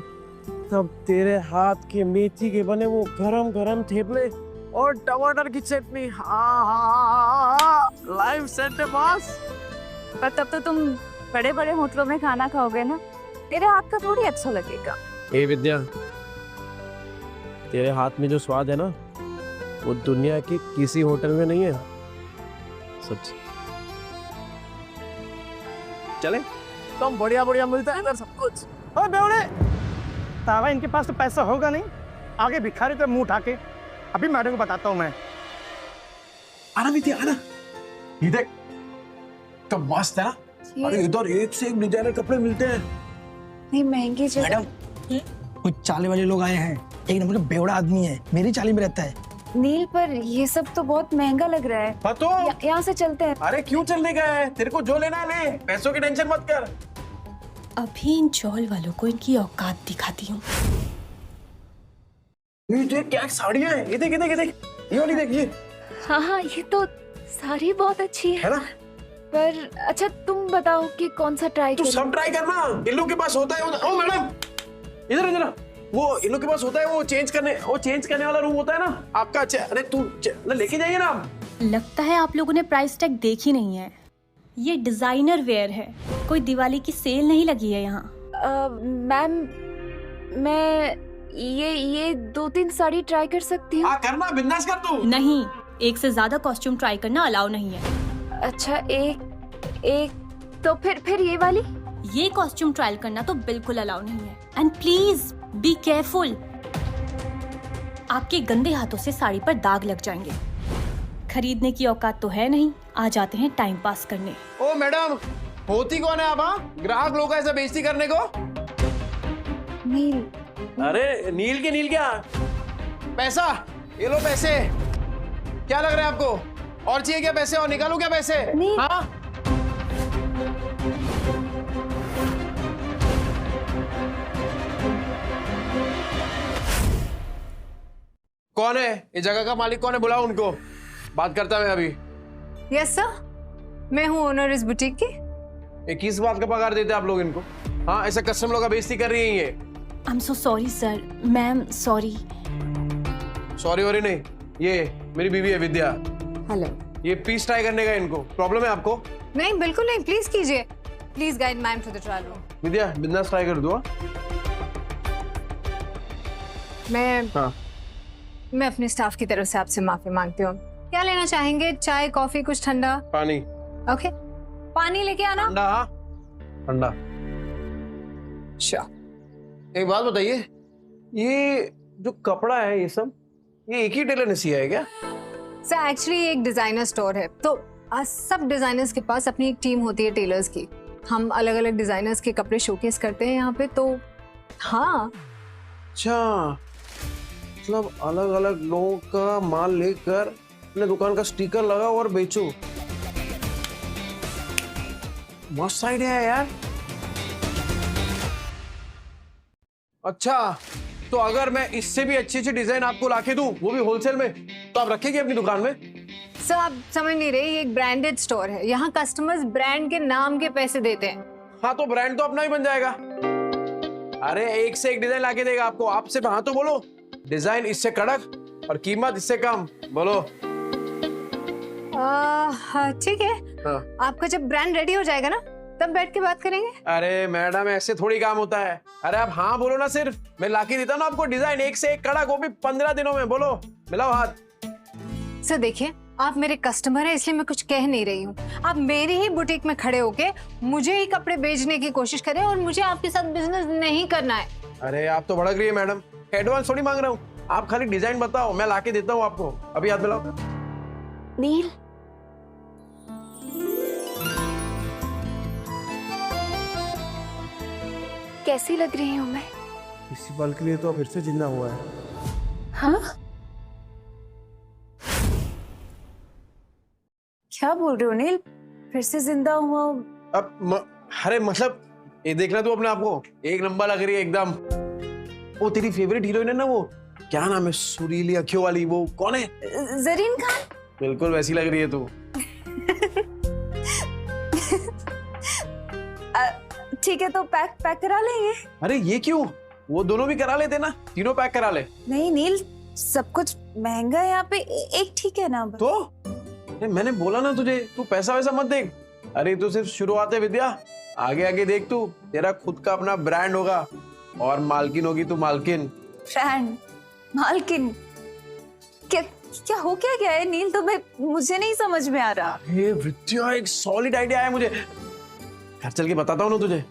तब तेरे हाथ के मेथी के बने वो गरम गरम थेपले और टमाटर की चटनी, लाइव सेट है बॉस। पर तब तो तुम बड़े बड़े होटलों में खाना खाओगे ना, तेरे हाथ का थोड़ी अच्छा लगेगा। ए विद्या, तेरे हाथ में जो स्वाद है ना, वो दुनिया की किसी होटल में नहीं है, सच। चले तुम, बढ़िया बढ़िया मिलता है इधर सब कुछ। ओ बेवड़े, तावा इनके पास तो पैसा होगा नहीं, आगे भिखारी तो मुंह उठा के। अभी मैडम को बताता हूँ मैं। आना विद्या, आना, ये देख तो मस्त है ना। अरे इधर एक से एक डिजाइनर कपड़े मिलते हैं। नहीं महंगे जो मैडम, कुछ चाले वाले लोग आए हैं, एक नंबर का बेवड़ा आदमी है, मेरी चाली में रहता है। नील, पर ये सब तो बहुत महंगा लग रहा है। हाँ तो यहाँ से चलते हैं। अरे क्यों चलने का है, तेरे को जो लेना है ले, पैसों की टेंशन मत कर। अभी इन चौल वालों को इनकी औकात दिखाती हूँ। ये देख क्या साड़ियाँ हैं, ये देख ये देख ये देख, ये वाली देख ये। हाँ, ये तो साड़ी बहुत अच्छी है ना? पर अच्छा तुम बताओ कि कौन सा ट्राई तू सब ट्राई करना, इन लोग के पास होता है। ओ मैडम, इधर इधर, वो इन लोग के पास होता है, वो चेंज करने वाला रूम होता है ना आपका। अरे तू लेके जाइए ना। लगता है आप लोगों ने प्राइस टैग देखी नहीं है। ये डिजाइनर वेयर है, कोई दिवाली की सेल नहीं लगी है यहाँ। मैम, मैं ये 2-3 साड़ी ट्राई कर सकती हूँ? करना, बिंदास कर तू। नहीं, एक से ज्यादा कॉस्ट्यूम ट्राई करना अलाउ नहीं है। अच्छा, एक तो फिर ये वाली? ये कॉस्ट्यूम ट्रायल करना तो बिल्कुल अलाउ नहीं है। एंड प्लीज बी केयरफुल, आपके गंदे हाथों से साड़ी पर दाग लग जाएंगे। खरीदने की औकात तो है नहीं, आ जाते हैं टाइम पास करने। ओ मैडम, होती कौन है आप? ग्राहक लोग ऐसा बेइज्जती करने को? नील। अरे नील के नील क्या? पैसा, ये लो पैसे। क्या लग रहा है आपको? और चाहिए क्या पैसे? और निकालो क्या पैसे? हाँ? कौन है ये जगह का मालिक? कौन है? बुलाओ उनको, बात करता मैं अभी। यस सर, मैं हूँ ओनर इस बुटीक की। ये किस बात का पगार देते आप लोग इनको? हाँ, ऐसा कस्टमर लोग का बेइज्जती कर रही है ये। I am so sorry sir. Ma'am sorry. Sorry worry नहीं, ये मेरी बीवी है विद्या। हेलो। ये पीस ट्राई करने का इनको प्रॉब्लम है आपको? नहीं बिल्कुल नहीं, प्लीज कीजिए। Please guide ma'am to the trial room. Vidya, बिंदास ट्राई कर दो। मैं अपने स्टाफ की तरफ से आपसे माफी मांगती हूँ। क्या लेना चाहेंगे? चाय, कॉफी, कुछ ठंडा? पानी। ओके, पानी लेके आना। ठंडा। ठंडा। एक बात बताइए, ये जो कपड़ा है ये सब, ये एक ही टेलर ने सिया है क्या? सर एक्चुअली एक डिजाइनर स्टोर है, तो सब डिजाइनर्स के पास अपनी एक टीम होती है टेलर्स की। हम अलग अलग डिजाइनर्स के कपड़े शोकेस करते हैं यहाँ पे, तो हाँ। अच्छा, मतलब अलग अलग लोगों का माल लेकर अपने दुकान का स्टिकर लगाओ और बेचो। मस्त आइडिया है यार। अच्छा, तो अगर मैं इससे भी अच्छी अच्छी डिजाइन आपको लाके दूं, वो भी होलसेल में, तो आप रखेंगे अपनी दुकान में? सर आप समझ नहीं रहे, ये एक ब्रांडेड स्टोर है, यहाँ कस्टमर्स ब्रांड के नाम के पैसे देते हैं। हाँ तो ब्रांड तो अपना ही बन जाएगा। अरे एक से एक डिजाइन लाके देगा आपको। आप सिर्फ हाँ तो बोलो, डिजाइन इससे कड़क और कीमत इससे कम, बोलो। ठीक है। हाँ। आपका जब ब्रांड रेडी हो जाएगा ना, तब बैठ के बात करेंगे। अरे मैडम, ऐसे थोड़ी काम होता है। अरे आप हाँ बोलो ना, सिर्फ मैं लाके देता ना आपको डिजाइन एक से एक कड़क, वो भी 15 दिनों में। बोलो, मिलाओ हाथ। सर देखिए, आप मेरे कस्टमर हैं, इसलिए मैं कुछ कह नहीं रही हूँ। आप मेरी ही बुटीक में खड़े होके मुझे ही कपड़े बेचने की कोशिश करें और मुझे आपके साथ बिजनेस नहीं करना है। अरे आप तो भड़क रही है मैडम, एडवांस थोड़ी मांग रहा हूँ। आप खाली डिजाइन बताओ, मैं लाके देता हूँ आपको। अभी हाथ मिलाओ। नील, कैसी लग रही हूँ मैं? इसी पल के लिए तो फिर से जिंदा हुआ है। हाँ? क्या बोल रहे हो नील? फिर से जिंदा हुआ? अरे मतलब ये देखना तू अपने आप को, एक नंबर लग रही है एकदम। वो तेरी फेवरेट हीरोइन है ना, वो क्या नाम है, सुरीली अखियों वाली, वो कौन है? जरीन खान। बिल्कुल वैसी लग रही है तू। ठीक है, तो पैक करा लेंगे। अरे ये क्यों, वो दोनों भी करा लेते ना, तीनों पैक करा ले। नहीं नील, सब कुछ महंगा है यहाँ पे, एक ठीक है ना? तो मैंने बोला ना तुझे, तू पैसा वैसा मत देख। अरे तू सिर्फ शुरुआत है विद्या, आगे आगे देख तू, तेरा खुद का अपना ब्रांड होगा और मालकिन होगी तू, मालकिन। ब्रांड, मालकिन, क्या हो क्या गया है नील? तो मुझे नहीं समझ में आ रहा। अरे विद्या, एक सॉलिड आइडिया है मुझे, घर चल के बताता हूँ ना तुझे।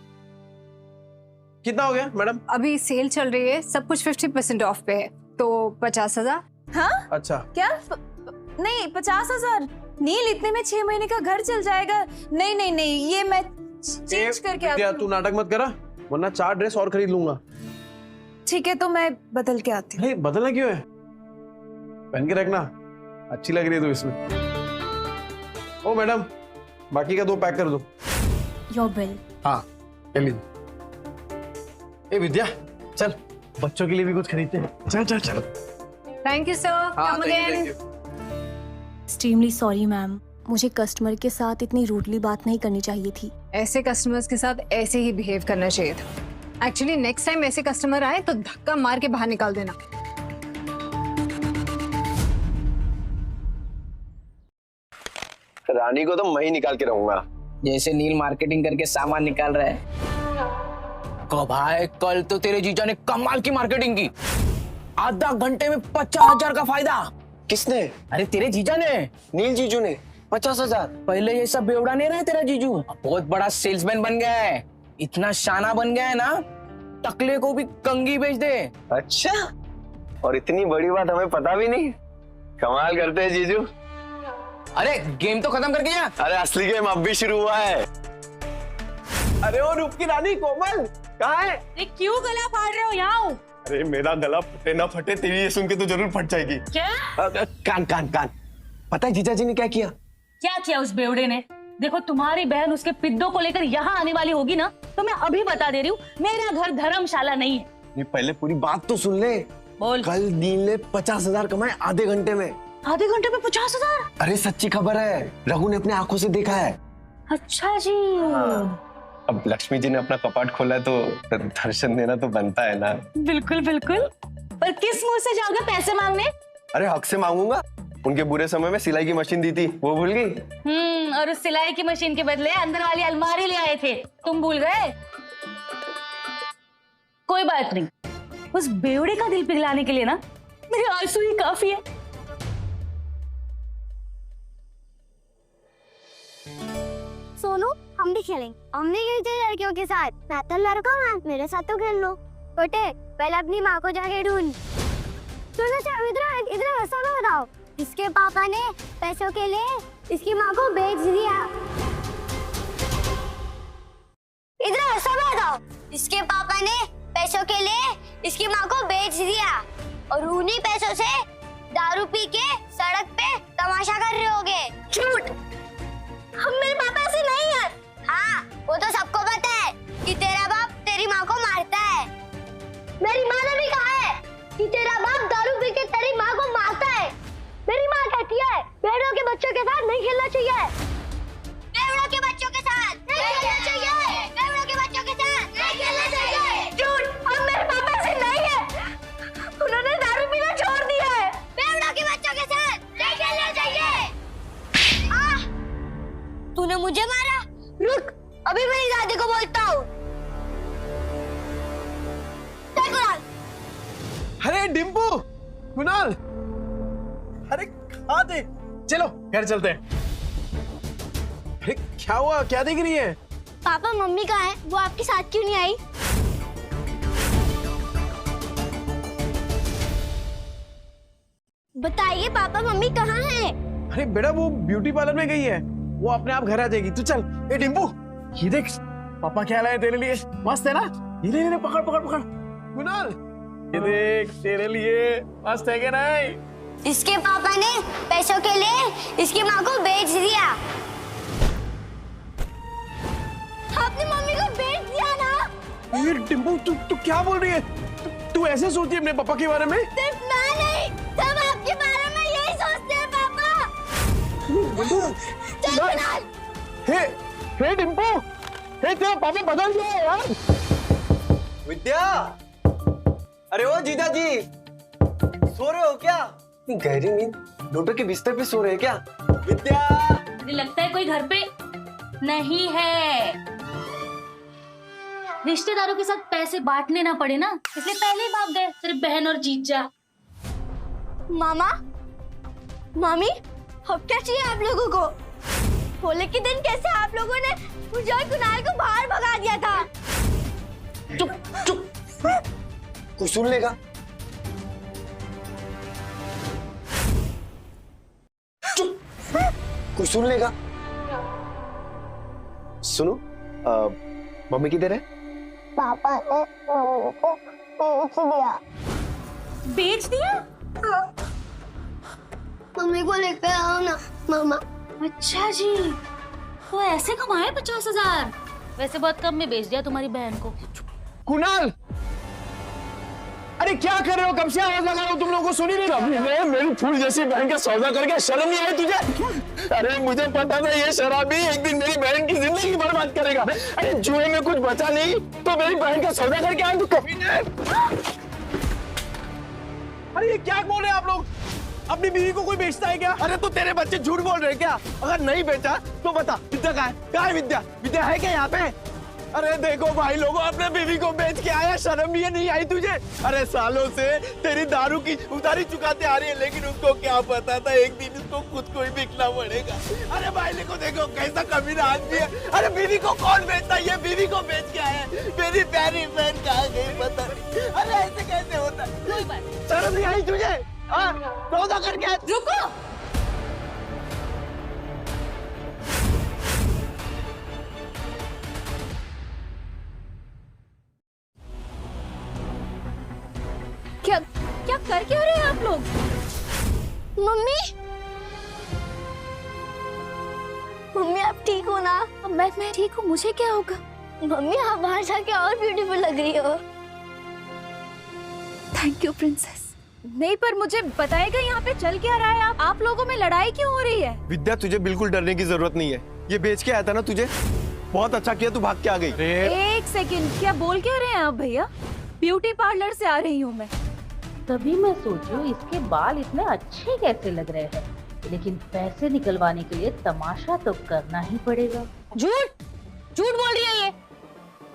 कितना हो गया मैडम? अभी सेल चल रही है, सब कुछ 50% ऑफ पे है, तो 50,000। हाँ? अच्छा। क्या? नहीं 50,000 नील, इतने में 6 महीने का घर चल जाएगा। नहीं नहीं नहीं, ये मैं चेंज करके आती हूँ। तू नाटक मत करा, वरना 4 ड्रेस और खरीद लूंगा। ठीक है, तो मैं बदल के आती हूँ। बदलना क्यों है, पहन के रखना, अच्छी लग रही है तू इसमें। ओ मैडम, बाकी का 2 पैक कर दो। Your bill. हाँ चलिए। ए विद्या, चल बच्चों के लिए भी कुछ खरीदते हैं। चल चल चल। Thank you sir, come again. Extremely sorry ma'am, मुझे कस्टमर के साथ इतनी रूडली बात नहीं करनी चाहिए थी। ऐसे कस्टमर्स के साथ ऐसे ही बिहेव करना चाहिए था। एक्चुअली नेक्स्ट टाइम ऐसे कस्टमर आए तो धक्का मार के बाहर निकाल देना। रानी को तो मैं ही निकाल के रहूंगा। जैसे नील मार्केटिंग करके सामान निकाल रहा है। भाई कल तो तेरे जीजा ने कमाल की मार्केटिंग की, आधा घंटे में 50,000 का फायदा। किसने? अरे तेरे जीजा ने। नील जीजू ने 50,000? पहले ये सब बेवड़ा नहीं रहा तेरा जीजू, बहुत बड़ा सेल्समैन बन गया है, इतना शाना बन गया है ना, टकले को भी कंगी बेच दे। अच्छा, और इतनी बड़ी बात हमें पता भी नहीं। कमाल करते हैं जीजू। अरे गेम तो खत्म करके जा। अरे असली गेम अब भी शुरू हुआ है। अरे ओ रूप की रानी कोमल कहाँ है? अरे क्यों गला फाड़ रहे हो? यहाँ हूँ। अरे मेरा गला फटे ना फटे, तेरी ये सुन के तो जरूर फट जाएगी। क्या? कान कान कान। पता है जीजा जी ने क्या किया? क्या किया उस बेवड़े ने? देखो तुम्हारी बहन उसके पिद्दों को लेकर यहाँ आने वाली होगी ना, तो मैं अभी बता दे रही हूँ, मेरा घर धर्मशाला नहीं है। ये पहले पूरी बात तो सुन ले। बोल। कल नील ने 50,000 कमाए आधे घंटे में। आधे घंटे में 50,000? अरे सच्ची खबर है, रघु ने अपने आंखों से देखा है। अच्छा जी। अब लक्ष्मी जी ने अपना कपाट खोला है तो दर्शन देना तो बनता है ना। बिल्कुल बिल्कुल, पर किस मुंह से जाओगे पैसे मांगने? अरे हक से मांगूंगा, उनके बुरे समय में सिलाई की मशीन दी थी, वो भूल गई? और उस सिलाई की मशीन के बदले अंदर वाली अलमारी ले आए थे, तुम भूल गए? कोई बात नहीं, उस बेवड़े का दिल पिघलाने के लिए ना मेरे आंसू ही काफी है। सोनू, हम भी खेलेंगे। हम नहीं खेलते लड़कियों के साथ। मैं तो लड़का हूँ, मेरे साथ तो खेल लो। छोटे, पहले अपनी माँ को जाके ढूंढ। इधर ऐसा ना बताओ, इसके पापा ने पैसों के लिए इसकी माँ को बेच दिया। इधर सब बताओ। इसके पापा ने पैसों के लिए इसकी माँ को बेच दिया और उन्हीं पैसों से दारू पी के सड़क पे तमाशा कर रहे होगे। झूठ। हम मेरे पापा ऐसे नहीं है। हाँ, वो तो सबको पता है कि तेरा बाप तेरी माँ को मारता है। मेरी माँ ने भी कहा है कि तेरा बाप दारू पी के तेरी माँ को मारता है। मेरी माँ कहती है भेड़ों के बच्चों के साथ नहीं खेलना चाहिए। भेड़ों के बच्चों के साथ नहीं खेलना चाहिए। भेड़ों के बच्चों के साथ नहीं खेलना चाहिए। झूठ। हम मेरे पापा ऐसे नहीं है। उन्होंने दारू पीना छोड़ दिया है। भेड़ों के बच्चों के साथ नहीं खेलना चाहिए। तूने मुझे मारा? रुक, अभी मेरी दादी को बोलता हूँ। अरे डिम्पू, कुणाल, अरे कहाँ थे? चलो घर चलते हैं। अरे क्या हुआ, क्या देख रही है? पापा मम्मी कहाँ है? वो आपके साथ क्यों नहीं आई? बताइए पापा मम्मी कहाँ हैं? अरे बेटा वो ब्यूटी पार्लर में गई है, वो अपने आप घर आ जाएगी। तू चल। ए डिम्पू, ये देख पापा क्या लाए तेरे लिए, मस्त है ना? ये ले पकड़ पकड़ पकड़। कुणाल, ये देख तेरे लिए, मस्त है क्या नहीं? इसके पापा ने पैसों के लिए इसकी माँ को बेच दिया। आपने मम्मी को बेच दिया ना? ये डिम्पू तू क्या बोल रही है? तू ऐसे सोचती है अपने पापा के बारे में? सिर्फ मैं नहीं, सब आपके बारे में यही सोचते हैं पापा। चल कुणाल। हे डिम्पू, हे तेरा पापा बदल गया है यार। विद्या, अरे ओ जीजा जी, सो रहे हो क्या? गहरी नींद, डॉक्टर के बिस्तर पे सो रहे हैं क्या? विद्या, मुझे लगता है कोई घर पे नहीं है। रिश्तेदारों के साथ पैसे बांटने ना पड़े ना, इसलिए पहले ही भाग गए तेरे बहन और जीजा। मामा, मामी, अब क्या चाहिए आप लोगों को? होली के दिन कैसे आप लोगों ने मुझे और कुणाल को बाहर भगा दिया था? चुप चुप, कोई सुन लेगा। चुप, कोई सुन लेगा। सुनो, मम्मी किधर है? पापा ने मम्मी को बेच दिया। बेच दिया? मम्मी को लेकर आओ ना मामा। अच्छा जी, तो ऐसे कमाए 50,000? वैसे बहुत कम में बेच दिया तुम्हारी बहन को। कुणाल, अरे क्या कर रहे हो? कब से आवाज लगा रहा हूं, तुम लोगों को सुनी नहीं? मैं मेरी फूल जैसी बहन का सौदा करके शर्म नहीं आई तुझे? अरे मुझे पता था ये शराबी एक दिन मेरी बहन की जिंदगी बर्बाद करेगा। अरे जुए में कुछ बचा नहीं तो मेरी बहन का सौदा करके आए तू कभी नहीं। अरे ये क्या बोल रहे हैं आप लोग? अपनी बीवी को कोई बेचता है क्या? अरे तो तेरे बच्चे झूठ बोल रहे हैं क्या? अगर नहीं बेचा तो बता, विद्या कहाँ है? कहाँ है विद्या? विद्या है क्या यहाँ पे? अरे देखो भाई लोगों, अपने बीवी को बेच के आया, शर्म ये नहीं आई तुझे? अरे सालों से तेरी दारू की उधारी चुकाते आ रही है, लेकिन उसको क्या पता था एक दिन उसको खुद को ही बिकना पड़ेगा। अरे भाई को देखो कैसा कमीना आदमी है। अरे बीवी को कौन बेचता है? ये बीवी को बेच के आया, मेरी प्यारी बहन कहाँ गई पता नहीं। अरे ऐसे कैसे होता है? शर्म नहीं आई तुझे? सौदा करके रुको। क्या क्या कर क्यों रहे हैं आप लोग? मम्मी, मम्मी आप ठीक हो ना? मैं ठीक हूँ, मुझे क्या होगा? मम्मी आप बाहर जाके और ब्यूटीफुल लग रही हो। Thank you princess. नहीं पर मुझे बताएगा यहाँ पे चल क्या रहा है? आप लोगों में लड़ाई क्यों हो रही है? विद्या तुझे बिल्कुल डरने की जरूरत नहीं है, ये बेच के आया था ना तुझे, बहुत अच्छा किया तू भाग के आ गई। एक सेकंड, क्या बोल क्या रहे हैं आप भैया? ब्यूटी पार्लर से आ रही हूँ मैं। तभी मैं सोचूं इसके बाल इतने अच्छे कैसे लग रहे हैं, लेकिन पैसे निकलवाने के लिए तमाशा तो करना ही पड़ेगा। झूठ झूठ बोल रही है ये।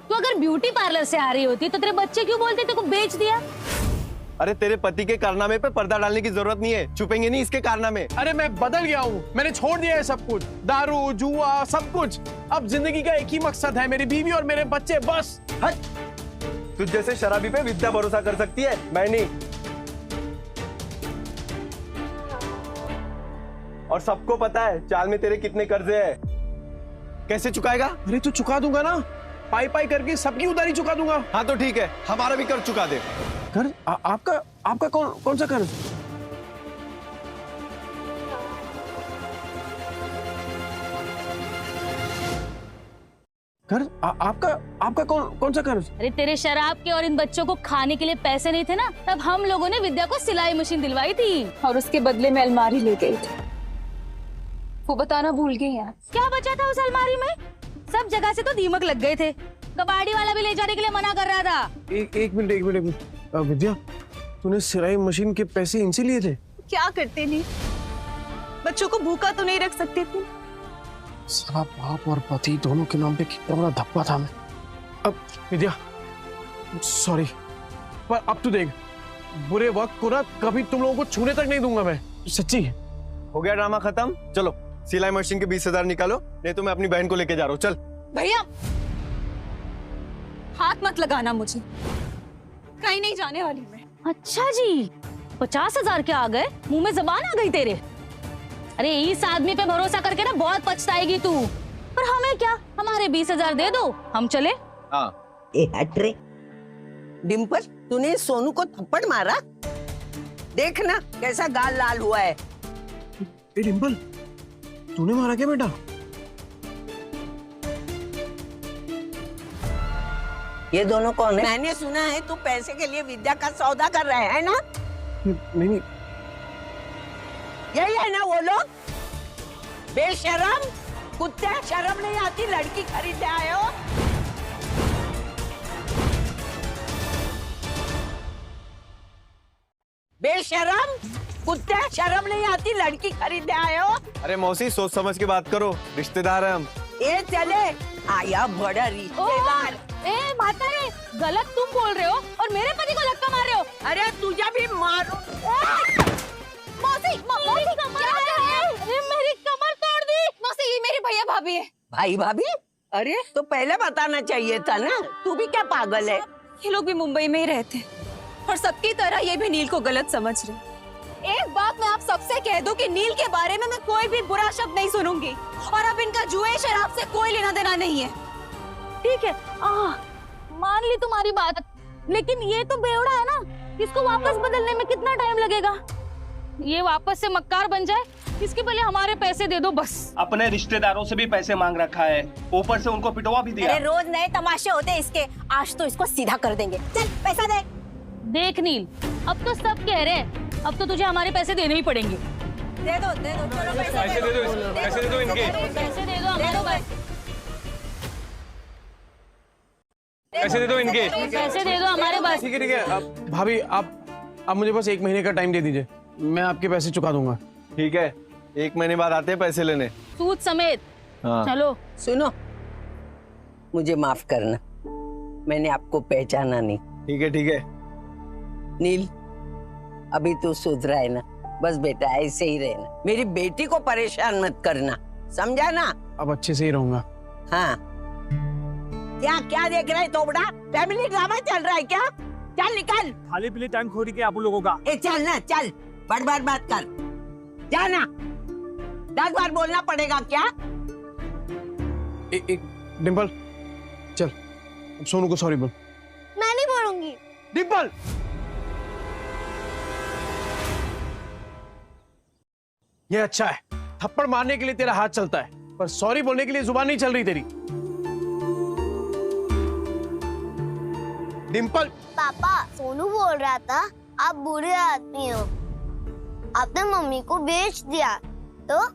तो अगर ब्यूटी पार्लर से आ रही होती तो तेरे बच्चे क्यों बोलते तेरे को बेच दिया? अरे तेरे पति के कारनामे पे पर्दा डालने की जरूरत नहीं है, छुपेंगे नहीं इसके कारनामे। अरे मैं बदल गया हूँ, मैंने छोड़ दिया है सब कुछ, दारू जुआ सब कुछ। अब जिंदगी का एक ही मकसद है, मेरी बीवी और मेरे बच्चे, बस। तुझ जैसे शराबी पे विद्या भरोसा कर सकती है, मैं नहीं। और सबको पता है चाल में तेरे कितने कर्जे हैं, कैसे चुकाएगा? अरे तो चुका दूंगा ना, पाई पाई करके सबकी उधारी चुका दूंगा। हाँ तो ठीक है, हमारा भी कर्ज चुका दे। कर्ज? आपका कौन सा कर्ज? कर्ज? आपका कौन सा कर्ज? अरे तेरे शराब के और इन बच्चों को खाने के लिए पैसे नहीं थे ना, तब हम लोगों ने विद्या को सिलाई मशीन दिलवाई थी और उसके बदले में अलमारी ले गई थी। वो बताना भूल गई यार। क्या बचा था उस अलमारी में? सब जगह से तो दीमक लग गए थे। कबाड़ी वाला भी ले जाने के लिए मना कर रहा था। एक मिनट विद्या, तूने सिलाई मशीन के पैसे इनसे लिए थे? क्या करते नहीं, बच्चों को भूखा तो नहीं रख सकते थे। साला बाप और पति दोनों के नाम पे कितना बड़ा धब्बा था मैं। अब विद्या सॉरी, पर अब तू देख, बुरे वक्त को ना कभी तुम लोगों को छूने तक नहीं दूंगा मैं, सच्ची। हो गया ड्रामा खत्म, चलो सिलाई मशीन के 20,000 निकालो, नहीं तो मैं अपनी बहन को लेके जा रहा हूँ। चल भैया हाथ मत लगाना मुझे, कहीं नहीं जाने वाली मैं। अच्छा जी, 50,000 के आ गए, मुंह में जबान आ गई तेरे। अरे इस आदमी पे भरोसा करके ना बहुत पछताएगी तू। पर हमें क्या, हमारे 20,000 दे दो, हम चले। हाँ। हट रे डिम्पल, तूने सोनू को थप्पड़ मारा? देखना कैसा गाल लाल हुआ है। डिम्पल, तूने मारा क्या बेटा? ये दोनों कौन है? मैंने सुना है तू पैसे के लिए विद्या का सौदा कर रहा है ना? नहीं। यही है ना वो लोग? बेशरम कुत्ते, शर्म नहीं आती? लड़की खरीदने आए हो? बेशरम कुत्ते, शर्म नहीं आती? लड़की खरीदने आए हो? अरे मौसी, सोच समझ के बात करो, रिश्तेदार है हम। ये चले आया बड़ा रिश्तेदार। ए माता रे, गलत तुम बोल रहे हो और मेरे पति को धक्का मार रहे हो। अरे तुझे भी मारो। मौसी, मेरी कमर तोड़ दी। मौसी, ये मेरे भैया भाभी है। भाई भाभी? अरे तो पहले बताना चाहिए था ना, तू भी क्या पागल है? ये लोग भी मुंबई में ही रहते और सबकी तरह ये भी नील को गलत समझ रहे। एक बात मैं आप सबसे कह दूं कि नील के बारे में मैं कोई भी बुरा शब्द नहीं सुनूंगी और अब इनका जुए शराब से कोई लेना देना नहीं है। ठीक है, मान ली तुम्हारी बात, लेकिन ये तो बेवड़ा है ना, इसको वापस बदलने में कितना टाइम लगेगा? ये वापस से मक्कार बन जाए, इसके पहले हमारे पैसे दे दो बस। अपने रिश्तेदारों से भी पैसे मांग रखा है, ऊपर से उनको पिटवा भी दिया। अरे रोज नए तमाशे होते हैं इसके, आज तो इसको सीधा कर देंगे। चल पैसा दे। देख नील, अब तो सब कह रहे हैं, अब तो तुझे हमारे पैसे देने ही पड़ेंगे। दे दो पैसे दे दो इनके, पैसे दे दो हमारे पास। पैसे दे दो इनके, पैसे दे दो हमारे पास। ठीक है। अब भाभी, आप मुझे बस 1 महीने का टाइम दे दीजिए, मैं आपके पैसे चुका दूंगा। ठीक है, 1 महीने बाद आते हैं पैसे लेने, सूद समेत। हाँ। चलो। सुनो, मुझे माफ करना, मैंने आपको पहचाना नहीं। ठीक है। नील, अभी तू सुधरा है ना? बस बेटा ऐसे ही रहना, मेरी बेटी को परेशान मत करना, समझा ना? अब अच्छे से ही रहूंगा। हाँ। क्या देख रहा है तोबड़ा? फैमिली ड्रामा चल रहा है क्या? चल निकल। खाली पीली टाइम खोरी के आप लोगों का। ए चल ना, चल, बार बात कर, जाना। 10 बार बोलना पड़ेगा क्या? एक डिम्पल, चल सोनू को सॉरी बोल। मैं नहीं बोलूंगी। डिम्पल, ये अच्छा है, थप्पड़ मारने के लिए तेरा हाथ चलता है, पर सॉरी बोलने के लिए जुबान नहीं चल रही तेरी। डिम्पल। पापा, सोनू बोल रहा था आप बुरे आदमी हो, आपने मम्मी को बेच दिया, तो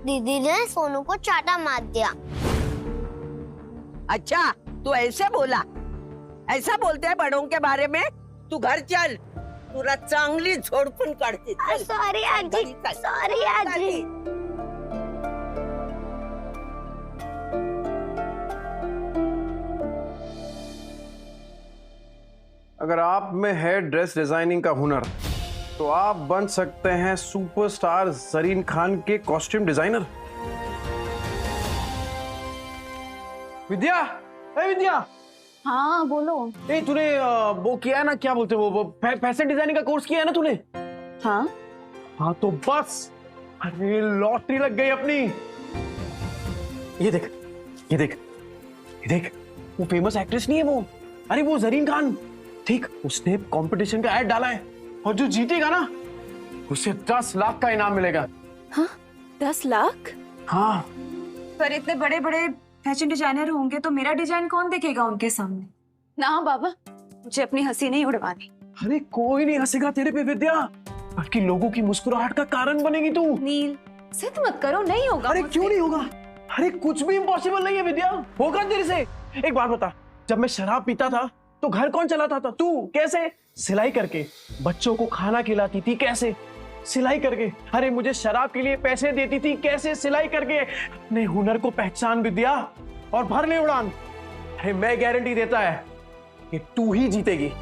दीदी ने सोनू को चाटा मार दिया। अच्छा, तू ऐसे बोला? ऐसा बोलते हैं बड़ों के बारे में? तू घर चल, तुला चांगली झोडपून काढते। सॉरी आजी, सॉरी आजी। अगर आप में है ड्रेस डिजाइनिंग का हुनर, तो आप बन सकते हैं सुपरस्टार जरीन खान के कॉस्ट्यूम डिजाइनर। विद्या, विद्या। हाँ बोलो। तूने वो किया है ना, क्या बोलते हैं वो फैशन डिजाइनिंग का कोर्स किया है ना तूने? हाँ तो बस, अरे लॉटरी लग गई अपनी। ये देख, वो फेमस एक्ट्रेस नहीं है वो, अरे वो जरीन खान। ठीक, उसने कंपटीशन का ऐड डाला है और जो जीतेगा ना उसे 10 लाख का इनाम मिलेगा। हाँ, 10 लाख? हाँ। पर इतने बड़े बड़े फैशन डिजाइनर होंगे तो मेरा डिजाइन कौन देखेगा उनके सामने? ना बाबा, मुझे अपनी हंसी नहीं उड़वानी। अरे कोई नहीं हंसेगा तेरे पे विद्या, बल्कि लोगों की मुस्कुराहट का कारण बनेगी तू। नील, जिद मत करो, नहीं होगा। अरे क्यों नहीं होगा? अरे कुछ भी इम्पॉसिबल नहीं है विद्या, होगा तेरे से। एक बात बता, जब मैं शराब पीता था तो घर कौन चलाता था? तू। कैसे? सिलाई करके। बच्चों को खाना खिलाती थी, कैसे? सिलाई करके। अरे मुझे शराब के लिए पैसे देती थी, कैसे? सिलाई करके। अपने हुनर को पहचान विद्या और भर ले उड़ान। अरे मैं गारंटी देता है कि तू ही जीतेगी।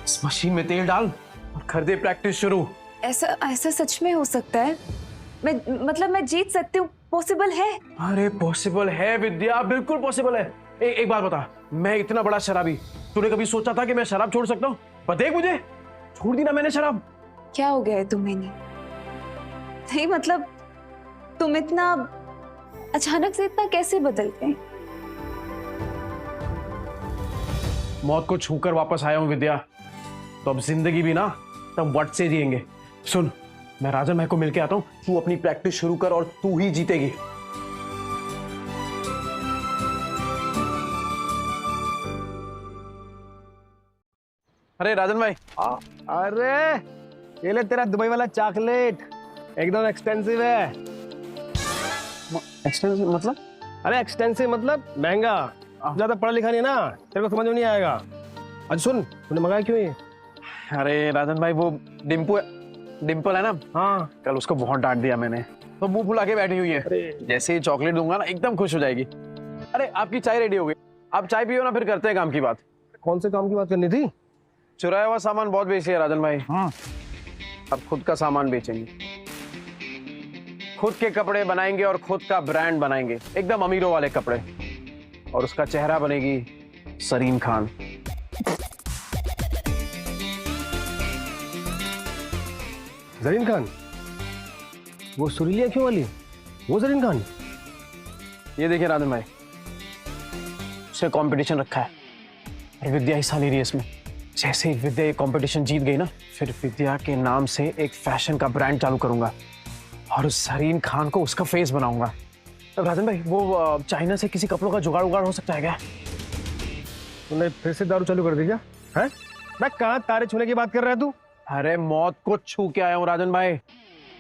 इस मशीन में तेल डाल और कर दे प्रैक्टिस शुरू। ऐसा सच में हो सकता है? मैं जीत सकती हूँ? पॉसिबल है? अरे पॉसिबल है विद्या, बिल्कुल पॉसिबल है। एक बात बता, मैं इतना बड़ा शराबी, तूने कभी सोचा था कि मैं शराब छोड़ सकता हूँ? पर देख मुझे, छोड़ दी ना मैंने शराब। क्या हो गया है तुम्हें? नहीं मतलब तुम इतना अचानक से इतना कैसे बदल गए? मौत को छूकर वापस आया हूँ विद्या, तो अब जिंदगी भी ना तब वट से जिएंगे। सुन, मैं राजन भाई को मिलके आता हूँ, तू अपनी प्रैक्टिस शुरू कर और तू ही जीतेगी। अरे राजन भाई। अरे ये ले तेरा दुबई वाला चॉकलेट, एकदम एक्सपेंसिव है। एक्सपेंसिव मतलब? अरे एक्सपेंसिव मतलब महंगा। ज्यादा पढ़ा लिखा नहीं ना, तेरे को समझ में नहीं आएगा। अच्छा सुन, तूने मंगाया क्यों ये? अरे राजन भाई, वो डिम्पल है ना, हाँ, कल उसको बहुत डांट दिया मैंने, तो मुंह फुला के बैठी हुई है। जैसे ही चॉकलेट दूंगा ना एकदम खुश हो जाएगी। अरे आपकी चाय रेडी हो गई, आप चाय पियो ना, फिर करते हैं काम की बात। कौन से काम की बात करनी थी? चुराया हुआ सामान बहुत बेच लिया राजन भाई। हाँ। अब खुद का सामान बेचेंगे, खुद के कपड़े बनाएंगे और खुद का ब्रांड बनाएंगे, एकदम अमीरों वाले कपड़े। और उसका चेहरा बनेगी जरीन खान। जरीन खान? वो सुरीली आंखों वाली, वो जरीन खान? ये देखिए राजन भाई, उसने कंपटीशन रखा है और विद्या हिस्सा ले रही है इसमें। जैसे ही विद्या ये कंपटीशन जीत गई ना, फिर विद्या के नाम से एक फैशन का ब्रांड चालू करूंगा और उस जरीन खान को उसका फेस बनाऊंगा। तो राजन भाई, वो चाइना से किसी कपड़ों का जुगाड़ उगाड़ हो सकता है क्या? तूने फिर से दारू चालू कर दी क्या? है? मैं कहाँ तारे छूने की बात कर रहा है तू? अरे मौत को छू के आया हूँ राजन भाई,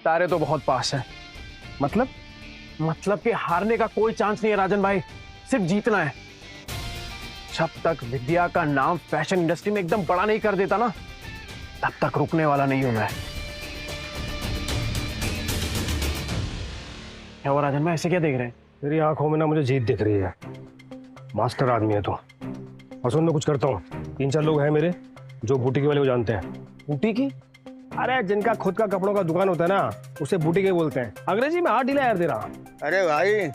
तारे तो बहुत पास है। मतलब कि हारने का कोई चांस नहीं है राजन भाई, सिर्फ जीतना है। जब तक विद्या का नाम फैशन इंडस्ट्री में एकदम बड़ा नहीं कर देता ना, तब तक रुकने वाला नहीं हूं मैं। क्या हुआ राजन भाई, ऐसे क्या देख रहे हैं? तेरी आंखों में ना मुझे जीत दिख रही है। मास्टर आदमी है तू। और सुन, मैं कुछ करता हूँ, 3-4 लोग हैं मेरे जो बुटीक वाले को जानते हैं। बुटीक? अरे जिनका खुद का कपड़ों का दुकान होता है ना, उसे बुटीक बोलते हैं। अंग्रेजी में हाथ ढीला यार तेरा। अरे भाई,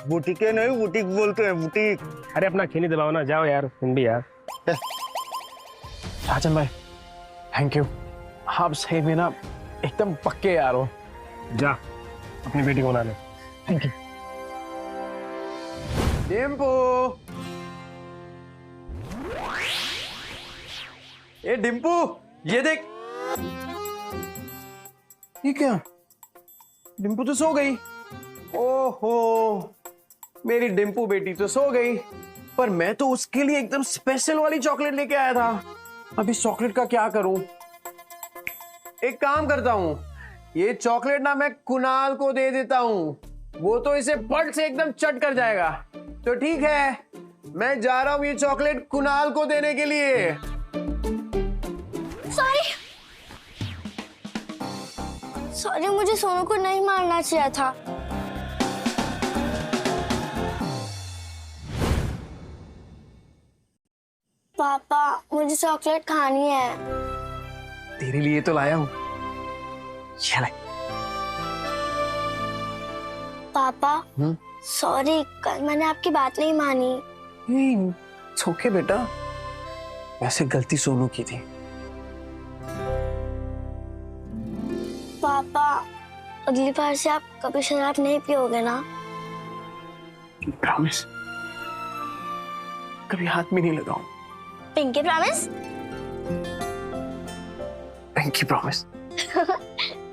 बुटीके नहीं बुटीक बोलते हैं, बुटीक। अरे अपना खीनी दबाओ ना, जाओ यार तुम भी यार। राजन भाई थैंक यू, आप सही में ना एकदम पक्के यार हो। जा अपनी बेटी को बना ले। Thank you. डिम्पू, ये डिम्पू, ये देख। ये क्या? डिम्पू तो सो गई। ओहो, मेरी डिम्पू बेटी तो सो गई, पर मैं तो उसके लिए एकदम स्पेशल वाली चॉकलेट लेके आया था। अब इस चॉकलेट का क्या करूं? एक काम करता हूं, ये चॉकलेट ना मैं कुणाल को दे देता हूं, वो तो इसे पट से एकदम चट कर जाएगा। तो ठीक है, मैं जा रहा हूं ये चॉकलेट कुणाल को देने के लिए। सॉरी, मुझे सोनू को नहीं मारना चाहिए था। पापा, मुझे चॉकलेट खानी है। तेरे लिए तो लाया हूं। चल। पापा, सॉरी, कल मैंने आपकी बात नहीं मानी। ओके बेटा, वैसे गलती सोनू की थी। पापा, अगली बार से आप कभी शराब नहीं पियोगे ना? प्रॉमिस। कभी हाथ में नहीं लगाऊं। Pinky promise? Pinky promise.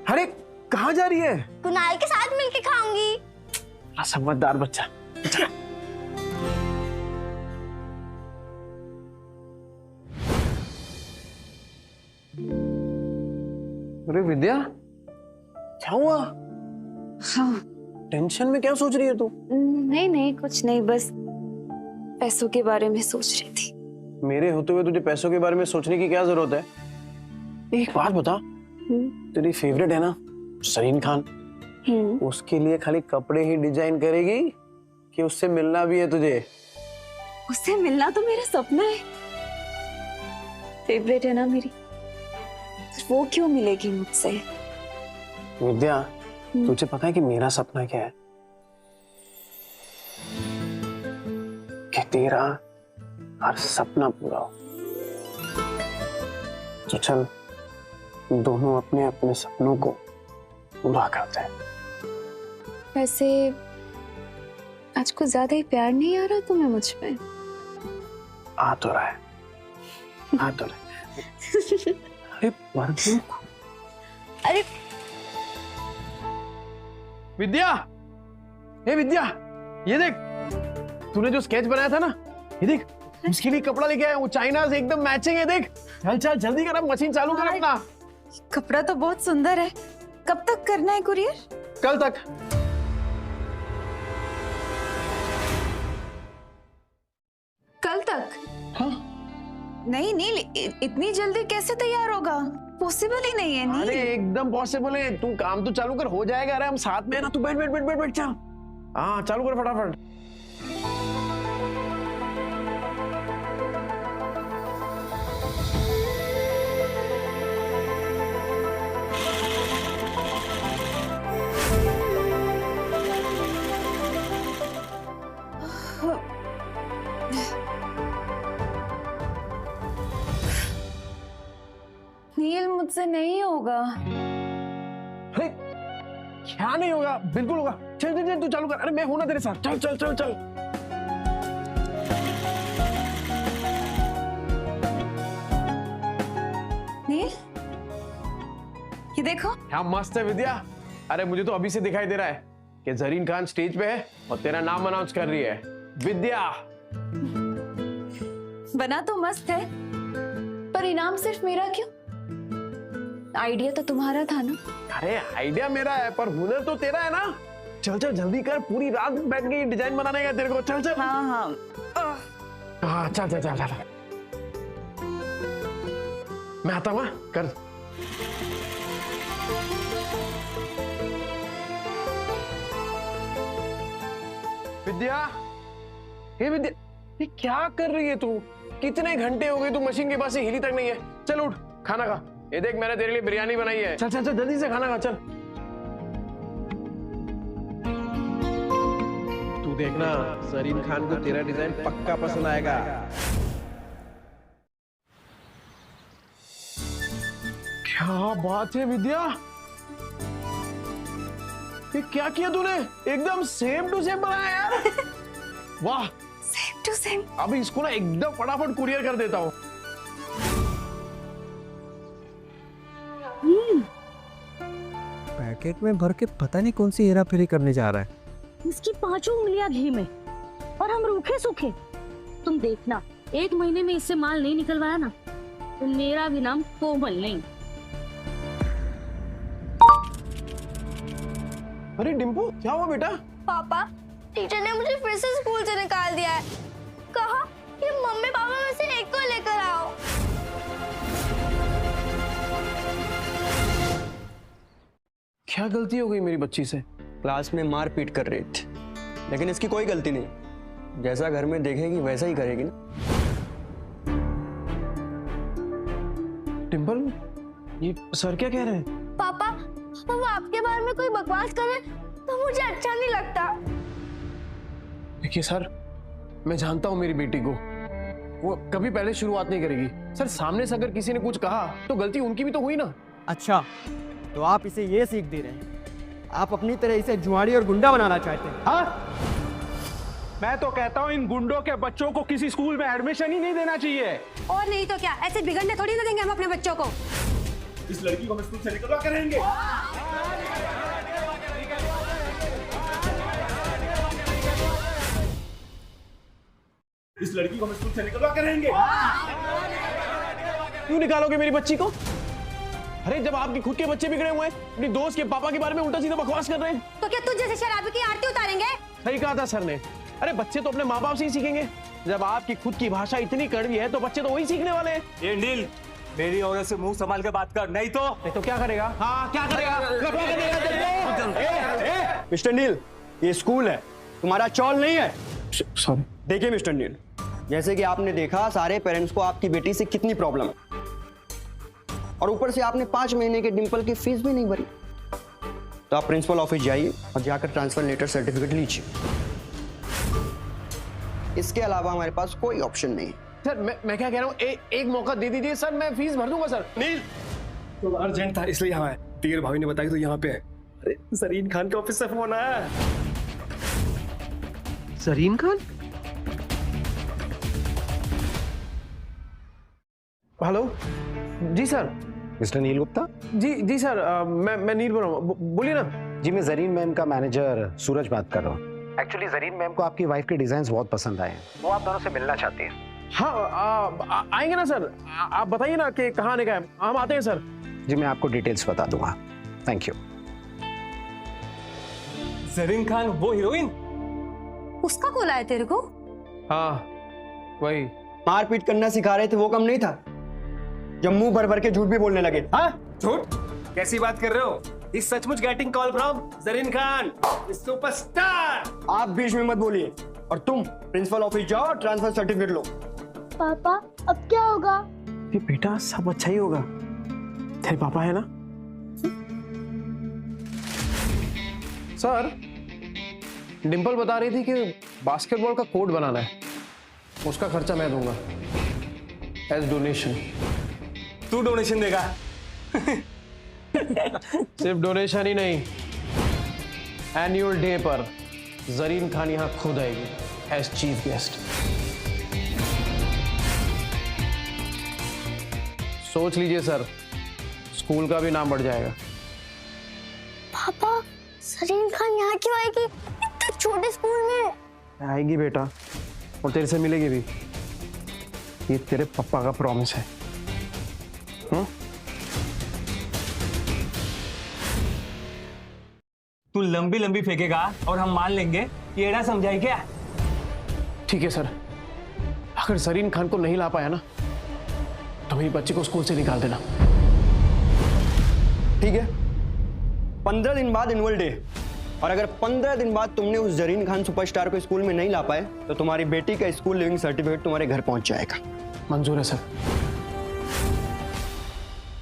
अरे कहाँ जा रही है? कुणाल के साथ मिलके खाऊंगी। समझदार बच्चा। अरे विद्या, क्या हुआ? हाँ। टेंशन में क्या सोच रही है तू? नहीं नहीं, कुछ नहीं, बस पैसों के बारे में सोच रही थी। मेरे होते हुए तुझे पैसों के बारे में सोचने की क्या जरूरत है? एक बात बता, तेरी फेवरेट है ना सरीन खान, उसके लिए खाली कपड़े ही डिजाइन करेगी कि उससे मिलना भी है तुझे? उससे मिलना तो मेरा सपना है। फेवरेट है ना मेरी, वो क्यों मिलेगी मुझसे? विद्या, तुझे पता है कि मेरा सपना क्या है? कि तेरा हर सपना पूरा हो। तो चल दोनों अपने अपने सपनों को पूरा करते हैं। वैसे आज कुछ ज्यादा ही प्यार नहीं आ रहा तुम्हें मुझ पे? आ तो रहा है, आ तो रहा है। अरे अरे विद्या, हे विद्या, ये देख, तूने जो स्केच बनाया था ना, ये देख, उसके लिए कपड़ा लेके आया हूँ। चाइना से एकदम मैचिंग है, देख। चल चल जल्दी कर, अब मशीन चालू कर अपना। कपड़ा तो बहुत सुंदर है। कब तक करना है कुरियर? कल तक। कल तक? हाँ। नहीं नील, इतनी जल्दी कैसे तैयार होगा? पॉसिबल ही नहीं है नील। अरे एकदम पॉसिबल है, तू काम तो चालू कर, हो जाएगा। अरे हम साथ में है ना, तू बैठ बैठ बैठ बैठ बैठ, चल। हाँ चालू कर फटाफट। नील मुझसे नहीं होगा। अरे क्या नहीं होगा? बिल्कुल होगा। चल चल चल, तू चालू कर। अरे मैं हूं ना तेरे साथ, चल चल चल चल। नील, ये देखो। क्या मस्त है विद्या। अरे मुझे तो अभी से दिखाई दे रहा है कि जरीन खान स्टेज पे है और तेरा नाम अनाउंस कर रही है, विद्या। बना तो मस्त है, पर इनाम सिर्फ मेरा क्यों? आइडिया तो तुम्हारा था ना? अरे आइडिया मेरा है, पर हुनर तो तेरा है ना। चल चल जल्दी कर, पूरी रात बैठ के डिजाइन बनाने का तेरे को। चल चल। हाँ हाँ हाँ चल चल चल चल। मैं आता हूँ, कर। विद्या, हे विद्या, ये क्या कर रही है तू? कितने घंटे हो गए तू मशीन के पास से हिली तक नहीं है। चल उठ, खाना खा। ये देख, मैंने तेरे लिए बिरयानी बनाई है। चल चल चल जल्दी से खाना खा, चल। तू देखना, सरीन खान को तेरा डिजाइन पक्का पसंद आएगा। क्या बात है विद्या, ये क्या किया तूने? एकदम सेम टू सेम बनाया यार। वाह, सेम टू सेम। अभी इसको ना एकदम फटाफट कुरियर कर देता हूँ। पैकेट में भर के पता नहीं कौन सी हेरा फेरी करने जा रहा है। इसकी 5 उंगलियां घी में और हम रूखे सूखे। तुम देखना, 1 महीने में इससे माल नहीं निकलवाया ना तो मेरा भी नाम कोमल नहीं। अरे डिम्पू, क्या हुआ बेटा? पापा, टीचर ने मुझे फिर से स्कूल से निकाल दिया है। कहा कि मम्मी पापा में से एक को लेकर आओ। क्या गलती हो गई मेरी बच्ची से? क्लास में मार पीट कर रही थी, लेकिन इसकी कोई गलती नहीं। जैसा घर में देखेगी वैसा ही करेगी ना। डिम्पल, ये सर क्या कह रहे हैं? पापा, वो आपके बारे में कोई बकवास करे तो मुझे अच्छा नहीं लगता। देखिए सर, मैं जानता हूँ मेरी बेटी को, वो कभी पहले शुरुआत नहीं करेगी। सर, सामने से अगर किसी ने कुछ कहा तो गलती उनकी भी तो हुई ना। अच्छा, तो आप इसे ये सीख दे रहे हैं, आप अपनी तरह इसे जुआड़ी और गुंडा बनाना चाहते हैं? हाँ? मैं तो कहता हूँ इन गुंडों के बच्चों को किसी स्कूल में एडमिशन ही नहीं देना चाहिए। और नहीं तो क्या, ऐसे बिगड़ने थोड़ी ना देंगे हम अपने बच्चों को। इस लड़की को हम स्कूल से निकलवा कर रहेंगे। इस लड़की को हम स्कूल से निकलवा कर रहेंगे। क्यों निकालोगे मेरी बच्ची को? अरे जब आपके खुद के बच्चे बिगड़े हुए हैं, अपनी दोस्त के पापा के बारे में उल्टा सीधा बकवास कर रहे हैं। तो क्या तुझ जैसे शराबी की आरती उतारेंगे? सही कहा था सर ने। अरे बच्चे तो अपने माँ बाप से ही सीखेंगे। जब आपकी खुद की भाषा इतनी कड़वी है तो बच्चे तो वही सीखने वाले हैं। ये नील, मेरी औरत से मुंह संभाल के बात कर, नहीं तो क्या करेगा? हाँ क्या करेगा? मिस्टर नील, ये स्कूल है, तुम्हारा चौल नहीं है। सॉरी। देखिए मिस्टर नील, जैसे कि आपने देखा सारे पेरेंट्स को आपकी बेटी से कितनी प्रॉब्लम है, और ऊपर से आपने 5 महीने के डिंपल की फीस भी नहीं भरी। तो आप प्रिंसिपल ऑफिस जाइए और जाकर ट्रांसफर लेटर सर्टिफिकेट लीजिए। इसके अलावा हमारे पास कोई ऑप्शन नहीं है। सर मैं क्या कह रहा हूँ, एक मौका दे दीजिए सर, मैं फीस भर दूंगा सर। नील, तो अर्जेंट था इसलिए यहाँ है। तीर भाभी ने बताया तो यहाँ पे है। अरे जरीन खान के ऑफिस से फोन आया। जरीन खान? हेलो जी सर। मिस्टर नील गुप्ता? जी सर, मैं नील बोल रहा हूँ, बोलिए ना। जी मैं जरीन मैम का मैनेजर सूरज बात कर रहा हूँ। एक्चुअली जरीन मैम को आपकी वाइफ के डिजाइन बहुत पसंद आए हैं, वो आप दोनों से मिलना चाहती हैं। हाँ आएंगे ना सर, आप बताइए ना कि कहाँ आने का है, हम आते हैं सर। जी मैं आपको डिटेल्स बता दूंगा। Thank you. जरीन खान वो हीरोइन? उसका कॉल आया तेरे को? हाँ वही। मारपीट करना सिखा रहे थे वो कम नहीं था, जब मुंह भर भर के झूठ भी बोलने लगे। हाँ झूठ? कैसी बात कर रहे हो? इस सचमुच getting call from Zareen Khan, superstar. आप बीच में मत बोलिए, और तुम प्रिंसिपल ऑफिस जाओ और ट्रांसफर सर्टिफिकेट लो। पापा अब क्या होगा? ये बेटा सब अच्छा ही होगा, तेरे पापा है ना। सर डिंपल बता रही थी कि बास्केटबॉल का कोर्ट बनाना है, उसका खर्चा मैं दूंगा एज डोनेशन। तू डोनेशन देगा? सिर्फ डोनेशन ही नहीं, एनुअल डे पर जरीन खान यहाँ खुद आएगी एज चीफ गेस्ट। सोच लीजिए सर, स्कूल का भी नाम बढ़ जाएगा। पापा जरीन खान यहाँ क्यों आएगी इतने छोटे स्कूल में? आएगी बेटा, और तेरे से मिलेगी भी। ये तेरे पापा का प्रॉमिस है। तू लंबी लंबी फेंकेगा और हम मान लेंगे, ये एड़ा समझाई क्या? ठीक है सर, अगर जरीन खान को नहीं ला पाया ना तो मेरी बच्ची को स्कूल से निकाल देना। ठीक है, 15 दिन बाद एनुअल डे, और अगर 15 दिन बाद तुमने उस जरीन खान सुपरस्टार को स्कूल में नहीं ला पाए तो तुम्हारी बेटी का स्कूल लिविंग सर्टिफिकेट तुम्हारे घर पहुंच जाएगा। मंजूर है सर।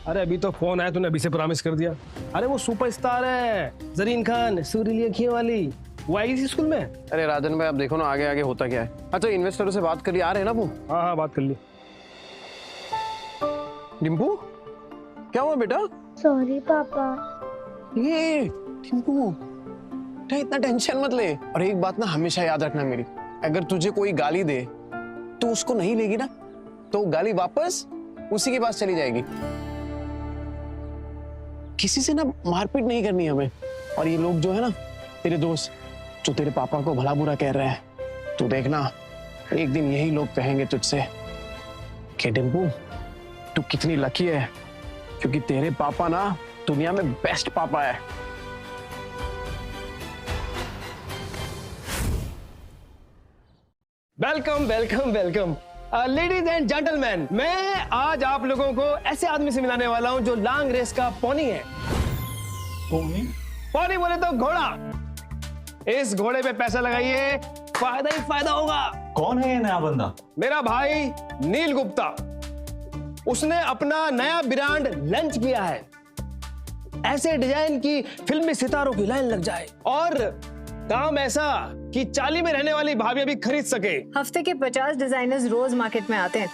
अरे अभी तो फोन आया, तूने अभी से प्रॉमिस कर दिया। अरे वो सुपरस्टार है जरीन खान, सुरीली अखियों वाली, वो आएगी इस स्कूल में। अरे राजन भाई आप देखो ना आगे आगे होता क्या है। अच्छा इन्वेस्टरों से बात कर ली, आ रहे हैं ना वो? हाँ बात कर ली। डिम्पू क्या हुआ बेटा? सॉरी पापा। ये डिम्पू इतना टेंशन मत ले। और एक बात ना हमेशा याद रखना मेरी, अगर तुझे कोई गाली दे तो उसको नहीं लेगी ना तो गाली वापस उसी के पास चली जाएगी। किसी से ना मारपीट नहीं करनी हमें। और ये लोग जो है ना तेरे दोस्त, जो तेरे पापा को भला बुरा कह रहे हैं, तू देखना एक दिन यही लोग कहेंगे तुझसे कि डिम्पू तू कितनी लकी है, क्योंकि तेरे पापा ना दुनिया में बेस्ट पापा है। Welcome welcome welcome ladies and gentleman, मैं आज आप लोगों को ऐसे आदमी से मिलाने वाला हूं जो लॉन्ग रेस का पोनी है। पोनी बोले तो घोड़ा। इस घोड़े पे पैसा लगाइए, फायदा ही फायदा होगा। कौन है ये नया बंदा? मेरा भाई नील गुप्ता। उसने अपना नया ब्रांड लॉन्च किया है, ऐसे डिजाइन की फिल्मी सितारों की लाइन लग जाए, और काम ऐसा कि चाली में रहने वाली भाभी भी खरीद सके। हफ्ते के 50 डिजाइनर्स रोज मार्केट में आते हैं,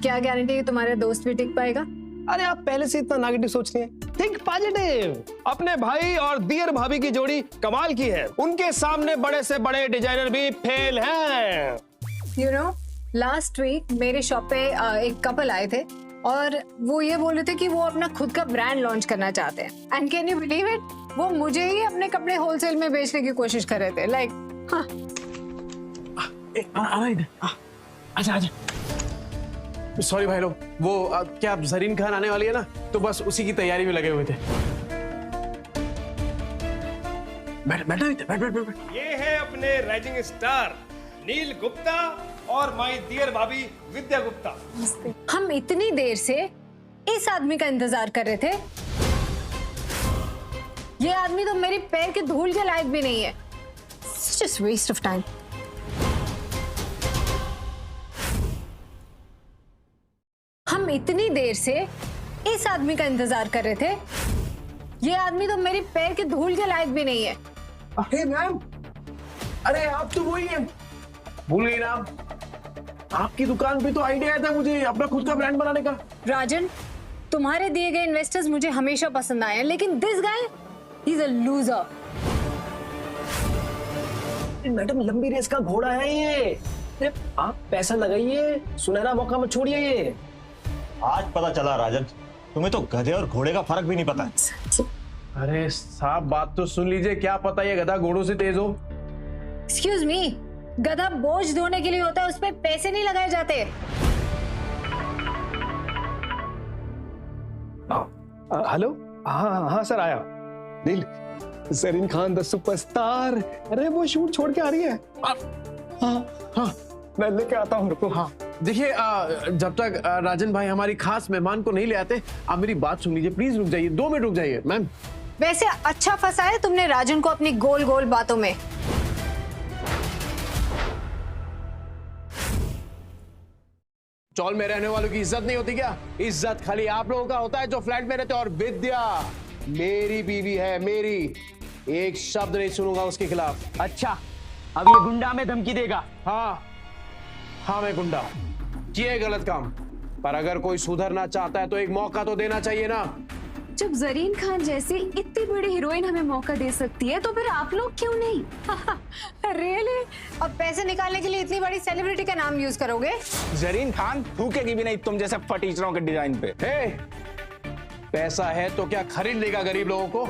क्या गारंटी है तुम्हारा दोस्त भी टिक पाएगा? अरे आप पहले से इतना नेगेटिव सोच रहे हैं। Think positive. अपने भाई और दियर भाभी की जोड़ी कमाल की है, उनके सामने बड़े से बड़े डिजाइनर भी फेल हैं। यू नो, लास्ट वीक मेरे शॉप पे एक कपल आए थे और वो ये बोल रहे थे कि वो अपना खुद का ब्रांड लॉन्च करना चाहते हैं। And can you believe it, वो मुझे ही अपने कपड़े होलसेल में बेचने की कोशिश कर रहे थे। लाइक अच्छा अच्छा, सॉरी भाई लोग, वो क्या जरीन खान आने वाली है ना, तो बस उसी की तैयारी में लगे हुए थे। बैठ। ये है अपने राइजिंग स्टार नील गुप्ता और माय डियर भाभी विद्या गुप्ता। हम इतनी देर से इस आदमी का इंतजार कर रहे थे। ये आदमी तो मेरे पैर के धूल के लायक भी नहीं है। It's just waste of time. हम इतनी देर से इस आदमी का इंतजार कर रहे थे। ये आदमी तो मेरे पैर के धूल के लायक भी नहीं है। अरे मैम, अरे आप तो वही हैं, भूल गई नाम। आपकी दुकान पे तो आइडिया आया था मुझे अपना खुद का ब्रांड बनाने का। राजन, तुम्हारे दिए गए इन्वेस्टर्स मुझे हमेशा पसंद आए हैं, लेकिन this guy, he is a loser. Madam, लंबी रेस का घोड़ा है ये। आप पैसा लगाइए, सुनहरा मौका मत छोड़िए ये। आज पता चला राजन, तुम्हें तो गधे और घोड़े का फर्क भी नहीं पता। अरे साहब, बात तो सुन लीजिए, क्या पता ये गधा घोड़ों से तेज हो। एक्सक्यूज मी, गधा बोझ ढोने के लिए होता है, उस पे पैसे नहीं लगाए जाते। हेलो, हाँ सर आया। नील, जरीन खान द सुपरस्टार, अरे वो शूट छोड़ के आ रही है। हाँ, मैं लेके आता हूँ, रुको। हाँ देखिए, जब तक राजन भाई हमारी खास मेहमान को नहीं ले आते, आप मेरी बात सुन लीजिए, प्लीज रुक जाइए, 2 मिनट रुक जाइए। मैम, वैसे अच्छा फंसाया तुमने राजन को अपनी गोल गोल बातों में। चौल में रहने वालों की इज्जत नहीं होती क्या? इज्जत खाली आप लोगों का होता है जो फ्लैट में रहते हो। और विद्या मेरी बीवी है, मेरी, एक शब्द नहीं सुनूंगा उसके खिलाफ। अच्छा, अब ये गुंडा में धमकी देगा? हाँ मैं गुंडा, किए गलत काम, पर अगर कोई सुधरना चाहता है तो एक मौका तो देना चाहिए ना। जब जरीन खान जैसी इतनी बड़ी हीरोइन हमें मौका दे सकती है, तो फिर आप लोग क्यों नहीं? रियली? अब पैसे निकालने के लिए इतनी बड़ी सेलिब्रिटी का नाम यूज करोगे? जरीन खान थूकेगी भी नहीं तुम जैसे फटीचरों के डिजाइन पे। पैसा है तो क्या खरीद लेगा गरीब लोगों को?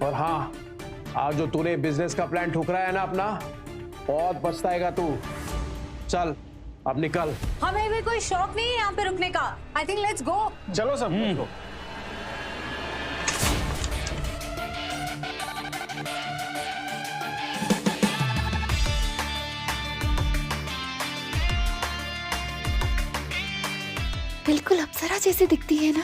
और हाँ, आज जो तूने बिजनेस का प्लान ठुकराया है ना अपना, बहुत पछताएगा तू। चल अब निकल। हमें भी कोई शौक नहीं है यहाँ पे रुकने का। I think let's go. चलो सब लेट्स गो। बिल्कुल अप्सरा जैसी दिखती है ना।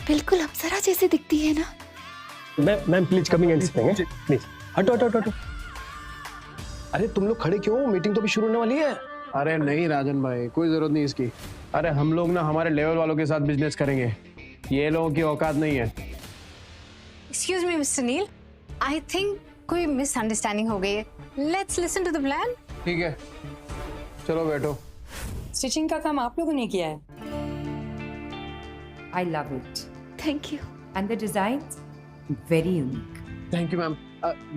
बिल्कुल अप्सरा जैसी दिखती है ना। Ma'am please coming and sitting, please. हटो। अरे तुम लोग खड़े क्यों? मीटिंग तो भी शुरू होने वाली है। अरे नहीं राजन भाई, कोई जरूरत नहीं इसकी। अरे हम लोग ना हमारे लेवल वालों के साथ बिजनेस करेंगे, ये लोगों की औकात नहीं है। Excuse me mister Neel, I think कोई मिसअंडरस्टैंडिंग हो गई है। Let's listen to the plan. ठीक है, चलो बैठो। स्टिचिंग का काम आप लोगों ने किया है। I love it. Thank you. And the designs very unique. Thank you ma'am.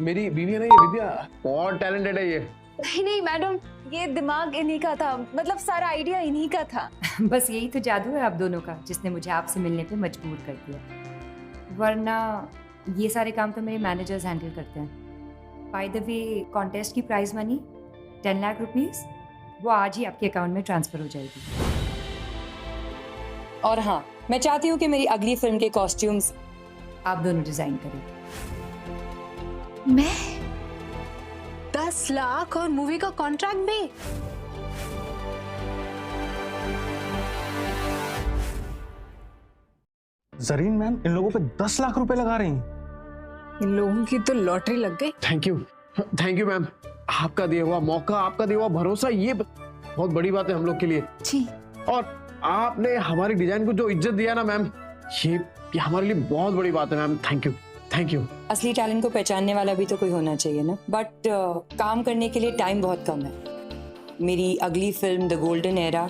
मेरी बीवी है ना ये विद्या, बहुत टैलेंटेड है ये। नहीं मैडम, ये दिमाग इन्हीं का था, मतलब सारा आइडिया इन्हीं का था। बस यही तो जादू है आप दोनों का, जिसने मुझे आपसे मिलने पे मजबूर कर दिया। वरना ये सारे काम तो मेरे मैनेजर्स हैंडल करते हैं। बाय द वे, कॉन्टेस्ट की प्राइज मनी 10 लाख रुपीस, वो आज ही आपके अकाउंट में ट्रांसफर हो जाएगी। और हाँ, मैं चाहती हूँ कि मेरी अगली फिल्म के कॉस्ट्यूम्स आप दोनों डिजाइन करें। मैं 10 लाख और मूवी का कॉन्ट्रैक्ट भी? जरीन मैम इन लोगों पे 10 लाख रुपए लगा रही हैं। इन लोगों की तो लॉटरी लग गई। Thank you ma'am. आपका दिया हुआ मौका, आपका दिया हुआ भरोसा, ये बहुत बड़ी बात है हम लोग के लिए। जी। और आपने हमारी डिजाइन को जो इज्जत दिया ना मैम, ये हमारे लिए बहुत बड़ी बात है ma'am. Thank you, thank you. असली टैलेंट को पहचानने वाला भी तो कोई होना चाहिए ना, बट काम करने के लिए टाइम बहुत कम है। मेरी अगली film the golden era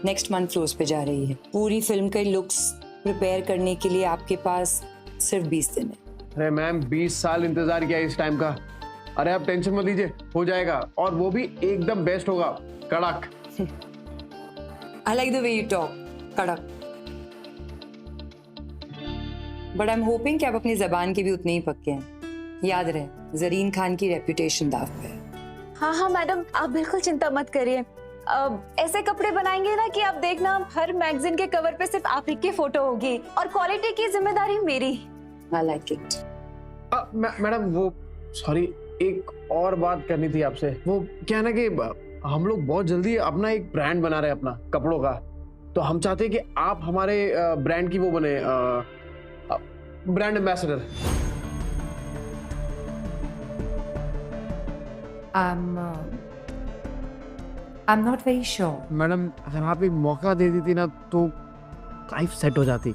next month floors पे जा रही है। पूरी फिल्म के लुक्स प्रिपेयर करने के लिए आपके पास सिर्फ 20 दिन है। अरे मैम 20 साल इंतजार किया इस टाइम का। अरे आप टेंशन मत लीजिए, हो जाएगा, और वो भी एकदम बेस्ट होगा, कड़क। I like the way you talk, कड़क। बट आई एम होपिंग कि आप अपनी जबान के भी उतने ही पक्के हैं। याद रहे, जरीन खान की रेपुटेशन दाव पे है। हाँ हाँ मैडम, आप बिल्कुल चिंता मत करिए। ऐसे कपड़े बनाएंगे ना कि आप देखना हर मैगजीन के कवर पे सिर्फ आप ही की फोटो होगी, और क्वालिटी की जिम्मेदारी मेरी। I like it। मैडम वो सॉरी, एक और बात करनी थी आपसे। वो क्या है ना कि हम लोग बहुत जल्दी अपना एक ब्रांड बना रहे हैं अपना कपड़ों का, तो हम चाहते हैं कि आप हमारे ब्रांड की वो बने brand ambassador. I'm not very sure। Madam अगर आप एक मौका दे देती ना तो लाइफ सेट हो जाती।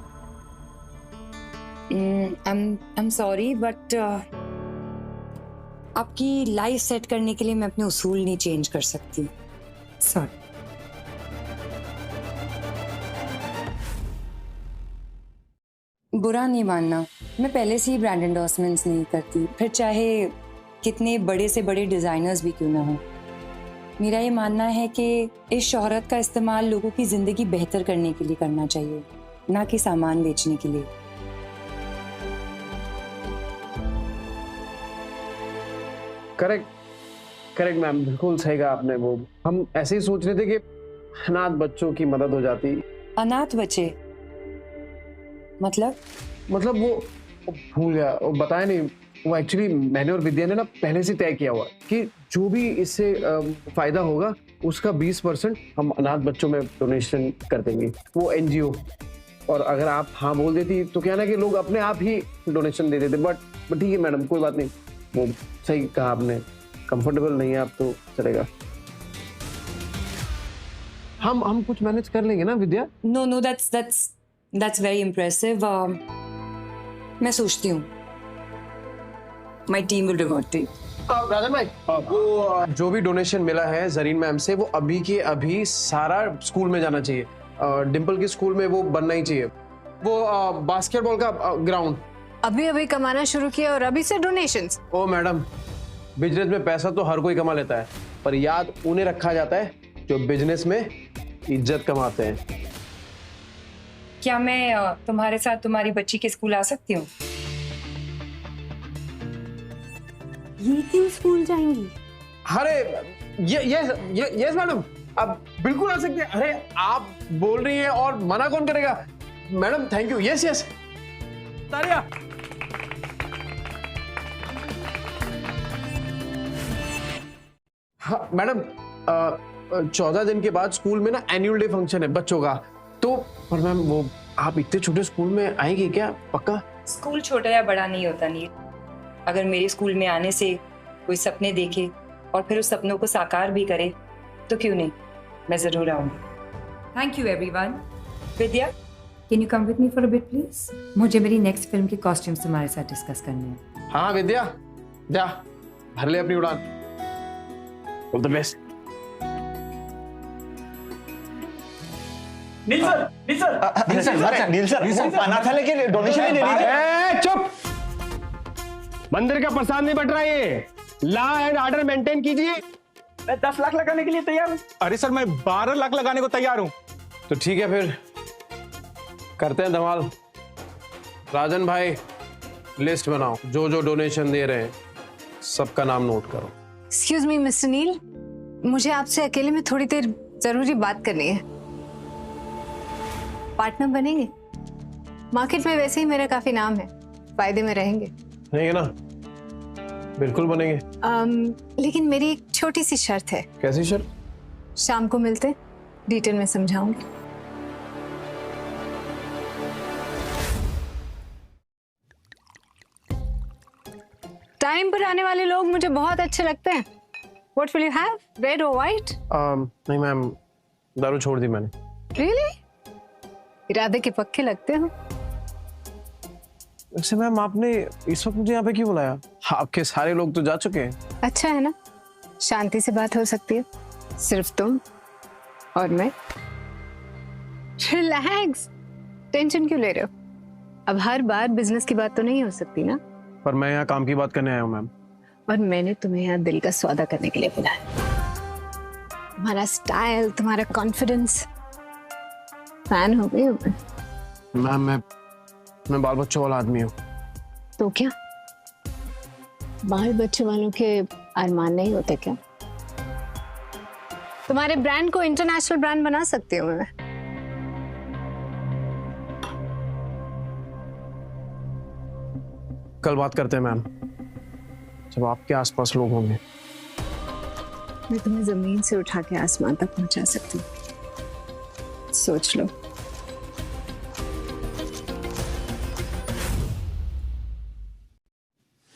I'm sorry, but आपकी लाइफ सेट करने के लिए मैं अपने उसूल नहीं चेंज कर सकती। सॉरी। बुरा नहीं मानना, मैं पहले से ही ब्रांड एंडोर्समेंट्स नहीं करती, फिर चाहे कितने बड़े से बड़े डिजाइनर्स भी क्यों ना हो। मेरा ये मानना है कि इस शोहरत का इस्तेमाल लोगों की जिंदगी बेहतर करने के लिए करना चाहिए, ना कि सामान बेचने के लिए। करेक्ट करेक्ट मैम, बिल्कुल सही कहा आपने। वो हम ऐसे ही सोच रहे थे कि अनाथ बच्चों की मदद हो जाती। अनाथ बच्चे मतलब वो भूल गया, वो बताया नहीं। वो एक्चुअली मैंने और विद्या ने ना पहले से तय किया हुआ कि जो भी इससे फायदा होगा उसका 20% हम अनाथ बच्चों में डोनेशन कर देंगे, वो एनजीओ। और अगर आप हाँ बोल देती तो क्या ना कि लोग अपने आप ही डोनेशन दे देते। बट ठीक है मैडम, कोई बात नहीं, वो सही कहा आपने। कंफर्टेबल नहीं है आप तो चलेगा, हम कुछ मैनेज कर लेंगे ना विद्या। No, that's very impressive। मैं सोचती हूँ my team will revert to you। राजन भाई, वो जो भी डोनेशन मिला है जरीन मैम से, वो अभी के अभी सारा स्कूल में जाना चाहिए। डिम्पल के स्कूल में वो बनना ही चाहिए, वो बास्केटबॉल का ग्राउंड। अभी कमाना शुरू किया और अभी से डोनेशंस। ओ मैडम, बिजनेस में पैसा तो हर कोई कमा लेता है, पर याद उन्हें रखा जाता है जो बिजनेस में इज्जत कमाते हैं। क्या मैं तुम्हारे साथ तुम्हारी बच्ची के स्कूल आ सकती हूँ? ये क्यों स्कूल जाएंगी? अरे यस मैडम, आप बिल्कुल आ सकते हैं। अरे आप बोल रही हैं और मना कौन करेगा। Madam thank you. यस तारिया। हाँ मैडम, 14 दिन के बाद स्कूल में ना एनुअल डे फंक्शन है बच्चों का, तो पर मैम वो आप इतने छोटे स्कूल में आएंगे क्या? पक्का? स्कूल छोटा या बड़ा नहीं होता नील। अगर मेरे स्कूल में आने से कोई सपने देखे और फिर उस सपनों को साकार भी करे तो क्यों नहीं, मैं जरूर आऊंगी। Thank you everyone. Vidya, can you come with me for a bit please? मुझे मेरी नेक्स्ट फिल्म के कॉस्ट्यूम्स तुम्हारे साथ डिस्कस करने हैं। हाँ विद्या, जा भर ले अपनी उड़ान। All the best. Neel sir, अनाथालय के डोनेशन ही नहीं दे। चुप, मंदिर का प्रसाद नहीं बट रहा है। लॉ एंड ऑर्डर मेंटेन कीजिए। मैं 10 लाख लगाने के लिए तैयार हूँ। अरे सर, मैं 12 लाख लगाने को तैयार हूँ। तो ठीक है, फिर करते हैं धमाल। राजन भाई, लिस्ट बनाओ, जो जो डोनेशन दे रहे हैं सबका नाम नोट करो। एक्सक्यूज मी मिस्टर नील, मुझे आपसे अकेले में थोड़ी देर जरूरी बात करनी है। पार्टनर बनेंगे? मार्केट में वैसे ही मेरा काफी नाम है, फायदे में रहेंगे ना? बिल्कुल बनेंगे। लेकिन मेरी एक छोटी सी शर्त है। कैसी शर्त? शाम को मिलते, डिटेल में समझाऊंगी। टाइम पर आने वाले लोग मुझे बहुत अच्छे लगते हैं। What will you have? Red or white? नहीं मैम, दारू छोड़ दी मैंने। Really? इरादे के पक्के लगते हो। वैसे मैम आपने इस वक्त मुझे यहाँ पे क्यों बुलाया? आपके सारे लोग तो जा चुके हैं। अच्छा है ना, शांति से बात हो सकती है, सिर्फ तुम और मैं। रिलैक्स, टेंशन क्यों ले रहे हो? अब हर बार बिजनेस की बात तो नहीं हो सकती ना। पर मैं यहाँ काम की बात करने आया हूँ मैम। और मैंने तुम्हें यहाँ दिल का सौदा करने के लिए बुलाया। तुम्हारा स्टाइल, तुम्हारा कॉन्फिडेंस, फैन हो गई हूँ मैम। मैं बाल बच्चों वाला आदमी हूँ। तो क्या बाल बच्चे वालों के अरमान नहीं होते क्या? तुम्हारे ब्रांड को इंटरनेशनल ब्रांड बना सकती हूँ मैं। कल बात करते हैं मैम, जब आपके आसपास लोग होंगे। मैं तुम्हें जमीन से उठा के आसमान तक पहुंचा सकती हूँ, सोच लो।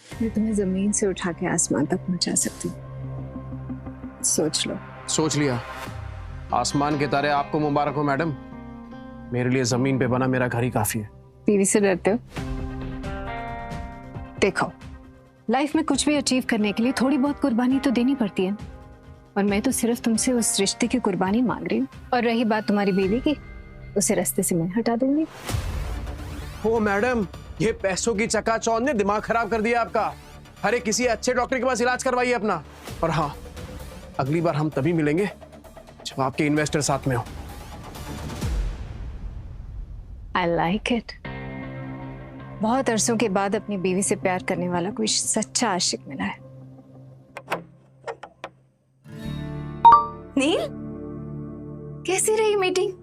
मैं तुम्हें जमीन से उठा के आसमान तक पहुंचा सकती हूँ, सोच लो। सोच लिया। आसमान के तारे आपको मुबारक हो मैडम। मेरे लिए जमीन पे बना मेरा घर ही काफी है। बीवी से डरते हो? देखो, लाइफ में कुछ भी अचीव करने के लिए थोड़ी बहुत कुर्बानी तो देनी पड़ती है, और मैं तो सिर्फ तुमसे उस रिश्ते की कुर्बानी मांग रही हूँ। और रही बात तुम्हारी बीवी की, उसे रास्ते से मैं हटा दूंगी। ओ मैडम, ये पैसों की चकाचौंध ने दिमाग खराब कर दिया आपका। अरे किसी अच्छे डॉक्टर के पास इलाज करवाइए अपना। और हाँ, अगली बार हम तभी मिलेंगे जब आपके इन्वेस्टर साथ में हो। I like it। बहुत अरसों के बाद अपनी बीवी से प्यार करने वाला कोई सच्चा आशिक मिला है। नील, कैसी रही मीटिंग?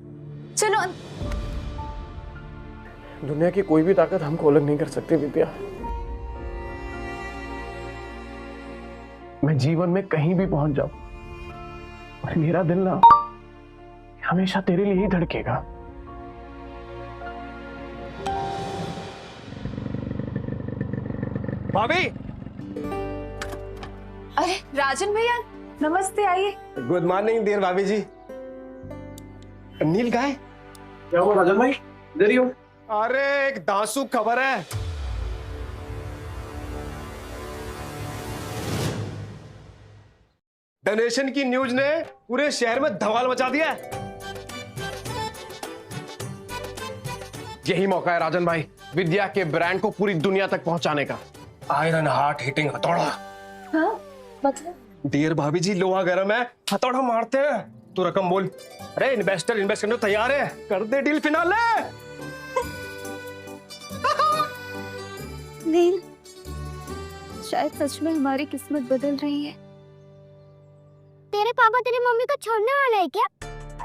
चलो। दुनिया की कोई भी ताकत हमको अलग नहीं कर सकती विद्या। मैं जीवन में कहीं भी पहुंच जाऊं, और मेरा दिल ना हमेशा तेरे लिए ही धड़केगा। भाभी। अरे राजन भैया, नमस्ते, आइए। गुड मॉर्निंग डियर भाभी जी। नील कहाँ है? क्या हुआ राजन भाई, इधर ही हो? अरे एक दांसू खबर है। डोनेशन की न्यूज ने पूरे शहर में धमाल मचा दिया है। यही मौका है राजन भाई, विद्या के ब्रांड को पूरी दुनिया तक पहुंचाने का। आयरन हार्ट हिटिंग हथौड़ा। हाँ, मतलब? डियर भाभी जी, लोहा गर्म है, हथौड़ा मारते हैं। तू रकम बोल। अरे इन्वेस्टर इन्वेस्ट करने को तैयार है, कर दे डील फिनाले। नील, शायद सच में हमारी किस्मत बदल रही है। तेरे पापा तेरी मम्मी को छोड़ने वाले हैं क्या?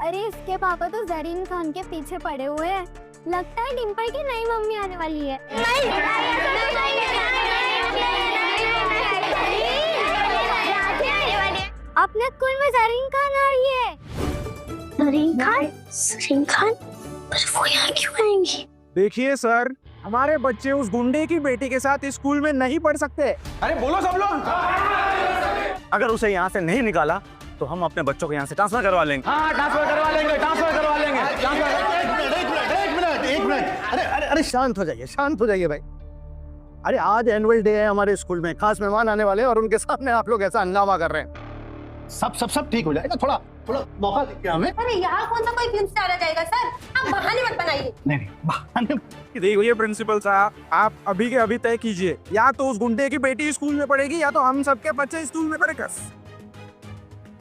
अरे इसके पापा तो जरीन खान के पीछे पड़े हुए हैं। लगता है डिम्पल की नई मम्मी आने वाली है। अपने स्कूल में जरीन खान आ रही है। जरीन खान? जरीन खान? पर वो यहाँ क्यों आएंगी? देखिए सर, हमारे बच्चे उस गुंडे की बेटी के साथ स्कूल में नहीं पढ़ सकते। अरे बोलो सब लोग। अगर उसे यहाँ से नहीं निकाला तो हम अपने बच्चों को यहाँ से ट्रांसफर करवा लेंगे। हाँ, ट्रांसफर करवा लेंगे, ट्रांसफर करवा लेंगे। एक मिनट, अरे शांत हो जाइए, शांत हो जाइए भाई। अरे आज एनुअल डे है हमारे स्कूल में, खास मेहमान आने वाले हैं और उनके सामने आप लोग ऐसा हंगामा कर रहे हैं। सब ठीक हो जाएगा, थोड़ा मौका दीजिए हमें। अरे यहाँ कौन सा कोई फिल्म स्टार आ जाएगा सर, आप बहाने मत बनाइए। नहीं, बहाने। देखिए प्रिंसिपल साहब, आप अभी के अभी तय कीजिए, या तो उस गुंडे की बेटी स्कूल में पढ़ेगी या तो हम सबके बच्चे स्कूल में पढ़ेगा।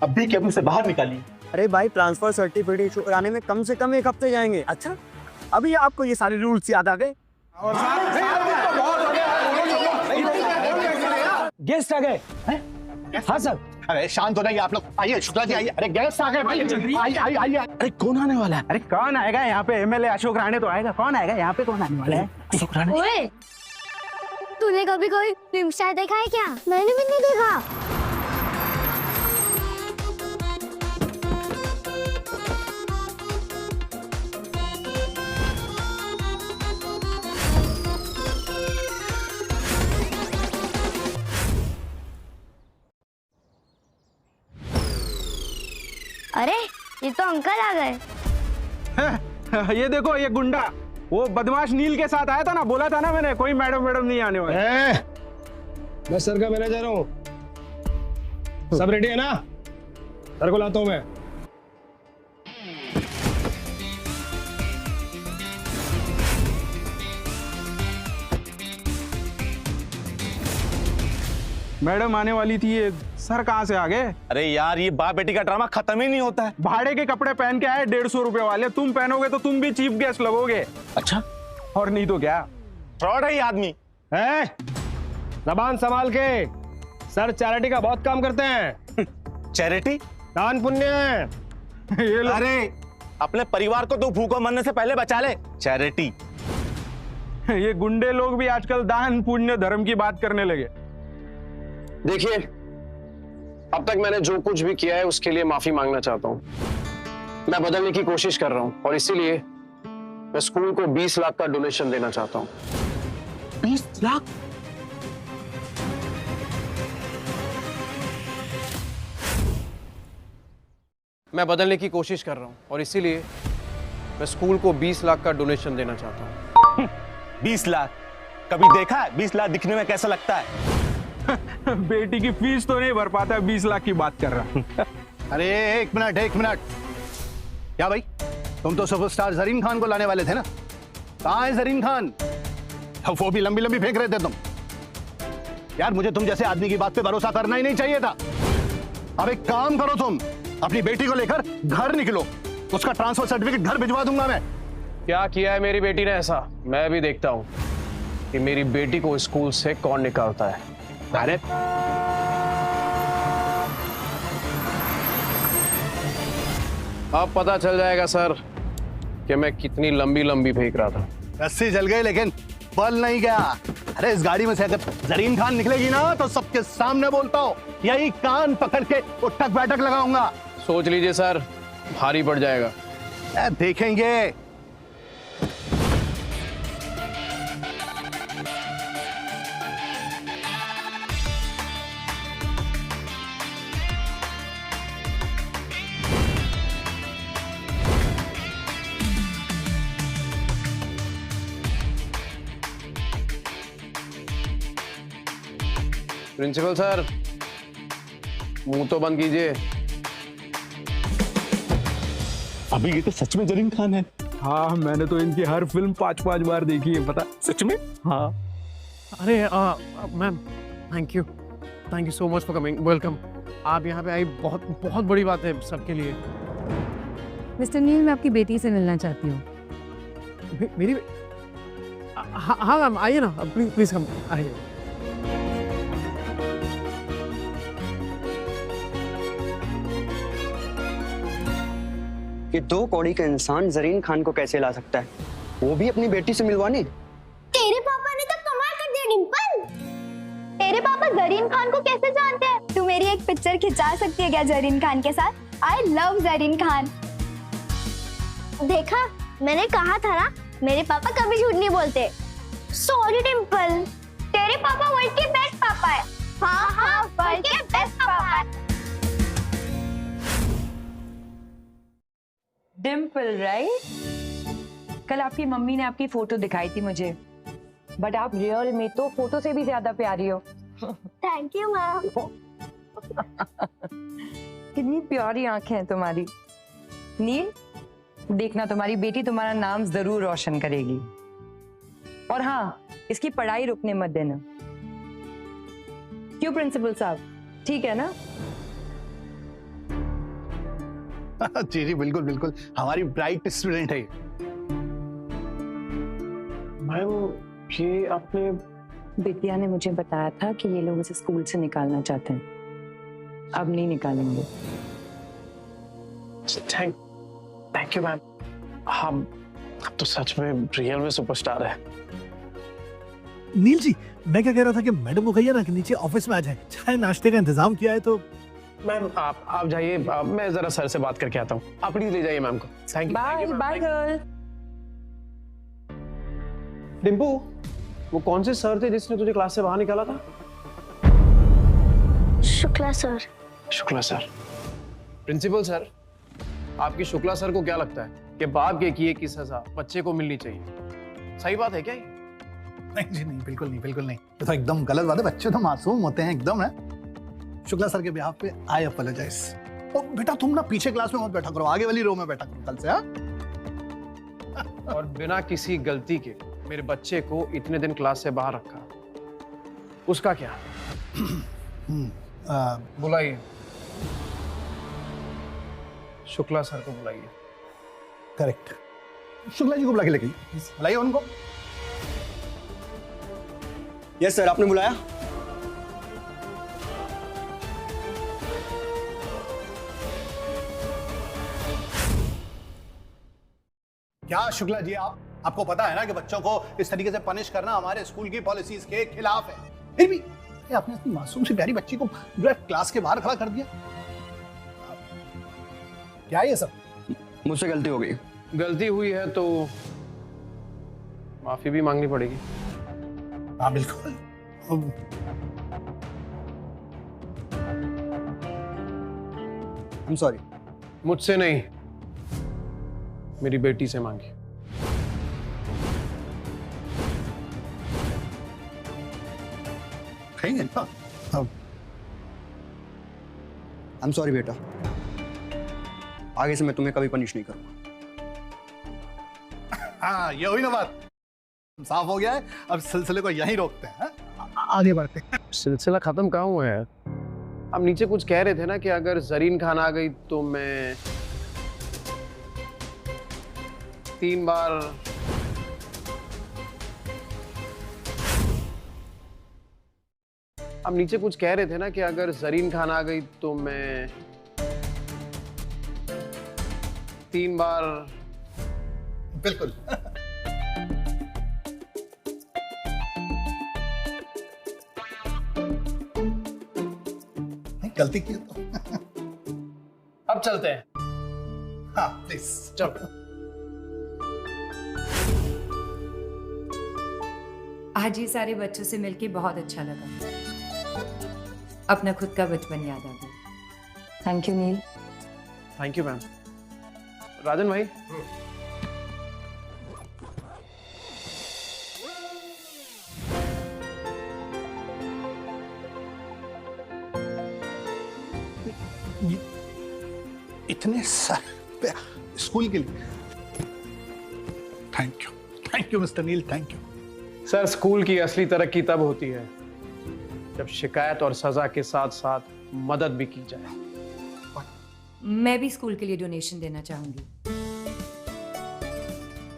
अभी के अभी से बाहर निकालिए। अरे भाई, ट्रांसफर सर्टिफिकेट इशू कराने में कम से कम 1 हफ्ते जाएंगे। अच्छा, अभी आपको ये सारे रूल्स याद आ गए? गेस्ट आ गए। हाँ सर। अरे शांत हो जाइए आप लोग। आइए शुक्ला जी, आइए। अरे गेस्ट आ गए भाई, आइए। अरे कौन आने वाला है? अरे कौन आएगा यहाँ पे? एमएलए अशोक राणे तो आएगा। कौन आएगा यहाँ पे? कौन आने वाला है? अशोक राणे। ओए, तूने कभी कोई फिल्म स्टार देखा है क्या? मैंने भी नहीं देखा। अरे ये तो अंकल आ गए। ये देखो, ये गुंडा वो बदमाश नील के साथ आया था ना, बोला था ना मैंने, कोई मैडम नहीं आने वाले। मैं सर का मैनेजर हूँ। सब रेडी है ना? सर को लाता हूँ मैं। मैडम आने वाली थी, ये सर कहाँ से आ गए? अरे यार, ये बाप बेटी का ड्रामा खत्म ही नहीं होता है। भाड़े के कपड़े पहन के आए 150 रुपए वाले, तुम पहनोगे तो तुम भी चीफ गेस्ट लगोगे। अच्छा, और नहीं तो क्या, फ्रॉड है ये आदमी। है? जबान संभाल के। सर चैरिटी का बहुत काम करते हैं। चैरिटी? दान पुण्य है। ये अरे अपने परिवार को तो भूखों मरने से पहले बचा ले। चैरिटी। ये गुंडे लोग भी आजकल दान पुण्य धर्म की बात करने लगे। देखिए, अब तक मैंने जो कुछ भी किया है उसके लिए माफी मांगना चाहता हूँ। मैं बदलने की कोशिश कर रहा हूँ और इसीलिए मैं स्कूल को 20 लाख का डोनेशन देना चाहता हूँ। 20 लाख? मैं बदलने की कोशिश कर रहा हूँ और इसीलिए मैं स्कूल को 20 लाख का डोनेशन देना चाहता हूँ। 20 लाख? कभी देखा है 20 लाख दिखने में कैसा लगता है? बेटी की फीस तो नहीं भर पाता, 20 लाख की बात कर रहा। अरे एक मिनट, क्या भाई, तुम तो सुपरस्टार जरीन खान को लाने वाले थे ना? कहाँ है जरीन खान? वो भी लंबी लंबी फेंक रहे थे तुम। यार, मुझे तुम जैसे आदमी की बात पे भरोसा करना ही नहीं चाहिए था। अब एक काम करो, तुम अपनी बेटी को लेकर घर निकलो, उसका ट्रांसफर सर्टिफिकेट घर भिजवा दूंगा मैं। क्या किया है मेरी बेटी ने ऐसा? मैं भी देखता हूँ कि मेरी बेटी को स्कूल से कौन निकालता है। अरे अब पता चल जाएगा सर कि मैं कितनी लंबी लंबी फेंक रहा था। रस्सी जल गई लेकिन बल नहीं गया। अरे इस गाड़ी में से अगर जरीन खान निकलेगी ना तो सबके सामने बोलता हूँ, यही कान पकड़ के उठक बैठक लगाऊंगा। सोच लीजिए सर, भारी पड़ जाएगा। देखेंगे। प्रिंसिपल सर, मुंह तो बंद कीजिए। अभी ये तो सच में जरीन खान है। हाँ, मैंने तो इनकी हर फिल्म 5-5 बार देखी है, पता? सच में? हाँ। अरे ma'am, thank you so much for coming. Welcome. आप यहाँ पे आई, बहुत बहुत बड़ी बात है सबके लिए। मिस्टर नील, मैं आपकी बेटी से मिलना चाहती हूँ। मेरी? हाँ मैम, आइए ना, प्लीज कम, आइए। कि 2 कौड़ी का इंसान जरीन खान को कैसे ला सकता है, वो भी अपनी बेटी से मिलवाने? तेरे पापा ने तो कमाल कर दिया डिंपल। तेरे पापा जरीन खान को कैसे जानते हैं? तू मेरी एक पिक्चर खिंचा सकती है क्या जरीन खान के साथ? I love Zareen Khan. देखा, मैंने कहा था ना, मेरे पापा कभी झूठ नहीं बोलते। सॉरी डिंपल, तेरे पापा वर्ल्ड के बेस्ट पापा है। हाँ, वर्ल्ड के बेस्ट पापा है। डिम्पल, राइट? कल आपकी मम्मी ने आपकी फोटो दिखाई थी मुझे, बट आप रियल में तो फोटो से भी ज्यादा प्यारी हो। Thank you ma'am. कितनी प्यारी आंखें हैं तुम्हारी। नील, देखना तुम्हारी बेटी तुम्हारा नाम जरूर रोशन करेगी। और हाँ, इसकी पढ़ाई रुकने मत देना। क्यों प्रिंसिपल साहब, ठीक है ना? जी बिल्कुल बिल्कुल, हमारी ब्राइट स्टूडेंट है। मैम, ये आपने? बिटिया ने मुझे बताया था कि ये लोग इसे स्कूल से निकालना चाहते हैं। अब नहीं निकालेंगे। Thank you ma'am. हम तो सच में रियल में सुपरस्टार है। नील जी, मैं क्या कह रहा था कि मैडम को कहिए ना कि नीचे ऑफिस में आ जाए, चाय नाश्ते का इंतजाम किया है तो। मैम आप जाइए, मैं जरा सर से बात करके आता हूँ। आप प्लीज ले जाइए मैम को। Thank you. Bye bye girl. Dimpu, वो कौन से सर थे जिसने तुझे क्लास से बाहर निकाला था? Shukla sir. Shukla sir. Principal sir, आपकी शुक्ला सर को क्या लगता है कि बाप के किए की सजा बच्चे को मिलनी चाहिए। सही बात है क्या ये? नहीं जी नहीं, बिल्कुल नहीं, बिल्कुल नहीं, ये तो एकदम गलत बात है। बच्चे तो मासूम होते हैं एकदम है। शुक्ला सर के बिहाफ पे आई अपोलोजाइज। ओ बेटा तुम ना पीछे क्लास में मत बैठा करो, आगे वाली रो में बैठा करो कल से। हाँ और बिना किसी गलती के मेरे बच्चे को इतने दिन क्लास से बाहर रखा, उसका क्या? बुलाइए, शुक्ला सर को बुलाइए। करेक्ट, शुक्ला जी को बुला के लेके बुलाइए उनको। यस सर, आपने बुलाया? क्या शुक्ला जी, आपको पता है ना कि बच्चों को इस तरीके से पनिश करना हमारे स्कूल की पॉलिसीज के खिलाफ है। फिर भी ये आपने अपनी मासूम सी प्यारी बच्ची को जो है क्लास के बाहर खड़ा कर दिया। क्या ये सब? मुझसे गलती हो गई। गलती हुई है तो माफी भी मांगनी पड़ेगी। हाँ बिल्कुल। I'm sorry। मुझसे नहीं, मेरी बेटी से मांगी। I'm sorry बेटा, आगे से मैं तुम्हें कभी पनिश नहीं करूंगा। हाँ ये हुई ना बात, साफ हो गया है। अब सिलसिले को यहीं रोकते हैं, आगे बढ़ते हैं। सिलसिला खत्म कहाँ हुआ है? आप नीचे कुछ कह रहे थे ना कि अगर जरीन खान आ गई तो मैं 3 बार आप नीचे कुछ कह रहे थे ना कि अगर जरीन खान आ गई तो मैं 3 बार। बिल्कुल। गलती की तो। अब चलते हैं। हाँ प्लीज चलो। आज ये सारे बच्चों से मिलके बहुत अच्छा लगा। अपना खुद का बचपन याद आ गया। Thank you Neel. Thank you ma'am. Rajan भाई, इतने सारे स्कूल के लिए thank you mister Neel, thank you. Sir school की असली तरक्की तब होती है जब शिकायत और सजा के साथ साथ मदद भी की जाए। मैं भी स्कूल के लिए डोनेशन देना चाहूंगी।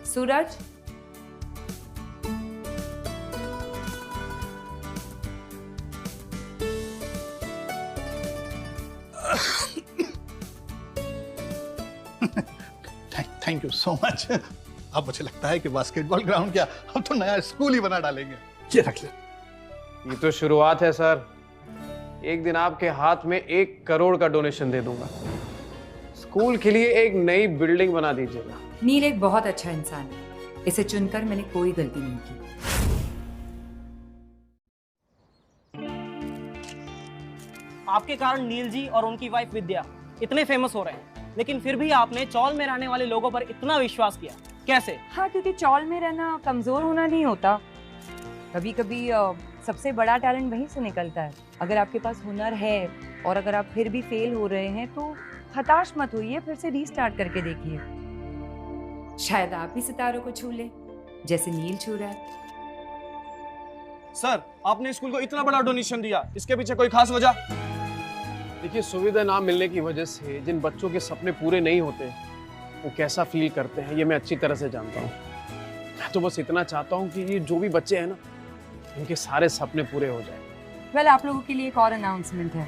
सूरज, थैंक यू सो मच। अब मुझे लगता है कि बास्केटबॉल ग्राउंड क्या, अब तो नया स्कूल ही बना डालेंगे। ये रख ले। ये तो शुरुआत है सर, एक दिन आपके हाथ में 1 करोड़ का डोनेशन दे दूंगा। स्कूल के लिए एक नई बिल्डिंग बना दीजिएगा। नील एक बहुत अच्छा इंसान है, इसे चुनकर मैंने कोई गलती नहीं की। आपके कारण नील जी और उनकी वाइफ विद्या इतने फेमस हो रहे हैं, लेकिन फिर भी आपने चौल में रहने वाले लोगों पर इतना विश्वास किया, कैसे? हाँ, क्योंकि चौल में रहना कमजोर होना नहीं होता। कभी कभी सबसे बड़ा टैलेंट वहीं से निकलता है। अगर आपके पास हुनर है और अगर आप फिर भी फेल हो रहे हैं तो हताश मत होइए, फिर से रीस्टार्ट करके देखिए। शायद आप भी सितारों को छू ले जैसे नील छू रहा है। सर आपने स्कूल को इतना बड़ा डोनेशन दिया, इसके पीछे कोई खास वजह? देखिए, सुविधा ना मिलने की वजह से जिन बच्चों के सपने पूरे नहीं होते वो कैसा फील करते हैं ये मैं अच्छी तरह से जानता हूँ। मैं तो बस इतना चाहता हूँ कि ये जो भी बच्चे हैं ना, उनके सारे सपने पूरे हो जाए। वेल, आप लोगों के लिए एक और अनाउंसमेंट है।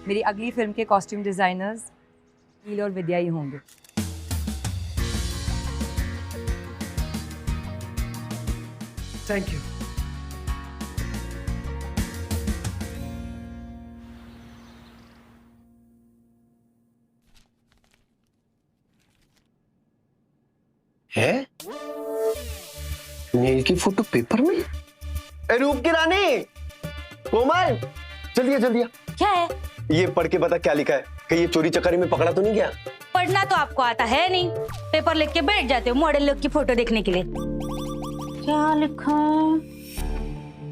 मेरी अगली फिल्म के कॉस्ट्यूम डिजाइनर्स नील और विद्या ही होंगे। Thank you. है नील की फोटो पेपर में? रूप की रानी कोमल, जल्दी जल्दी। क्या है? ये पढ़ के बता क्या लिखा है, कहीं ये चोरी चकारी में पकड़ा तो नहीं गया? पढ़ना तो आपको आता है नहीं, पेपर लिख के बैठ जाते हो मॉडल लोग की फोटो देखने के लिए। क्या लिखा है?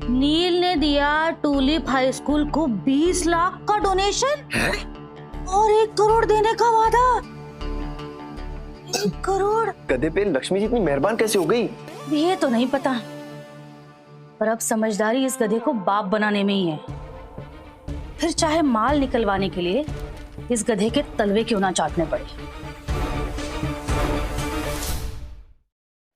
नील ने दिया टूलिप हाई स्कूल को 20 लाख का डोनेशन और 1 करोड़ देने का वादा। 1 करोड़। गधे पे लक्ष्मी जी इतनी मेहरबान कैसे हो गई? ये तो नहीं पता, पर अब समझदारी इस गधे को बाप बनाने में ही है। फिर चाहे माल निकलवाने के लिए इस गधे के तलवे क्यों ना चाटने पड़े।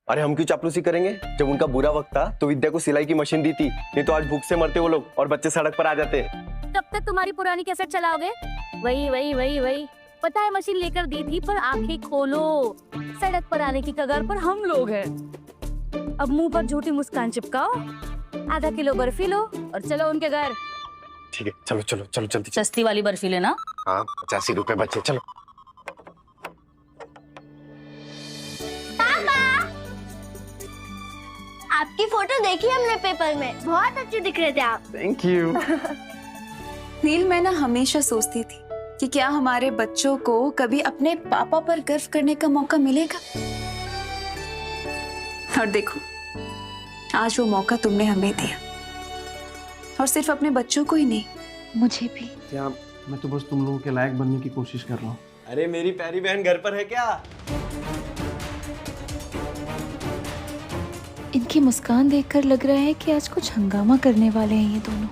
अरे हम क्यों चापलूसी करेंगे? जब उनका बुरा वक्त था तो विद्या को सिलाई की मशीन दी थी, नहीं तो आज भूख से मरते वो लोग और बच्चे सड़क पर आ जाते। तब तक तुम्हारी पुरानी कैसेट चलाओगे? वही वही वही वही। पता है मशीन लेकर दी थी, पर आंखें खोलो, सड़क पर आने की कगार पर हम लोग हैं। अब मुंह पर झूठी मुस्कान चिपकाओ, आधा किलो बर्फी लो और चलो उनके घर। ठीक है, चलो चलो चलो जल्दी। सस्ती वाली बर्फी लेना। हाँ, 85 रुपए बच्चे, चलो। आपकी फोटो देखी हमने पेपर में, बहुत अच्छे दिख रहे थे आप। Thank you. नील, मैं ना हमेशा सोचती थी कि क्या हमारे बच्चों को कभी अपने पापा पर गर्व करने का मौका मिलेगा, और देखो आज वो मौका तुमने हमें दिया, और सिर्फ अपने बच्चों को ही नहीं, मुझे भी। क्या मैं तो बस तुम लोगों के लायक बनने की कोशिश कर रहा हूँ। अरे मेरी प्यारी बहन घर पर है क्या? इनकी मुस्कान देखकर लग रहा है कि आज कुछ हंगामा करने वाले हैं ये दोनों।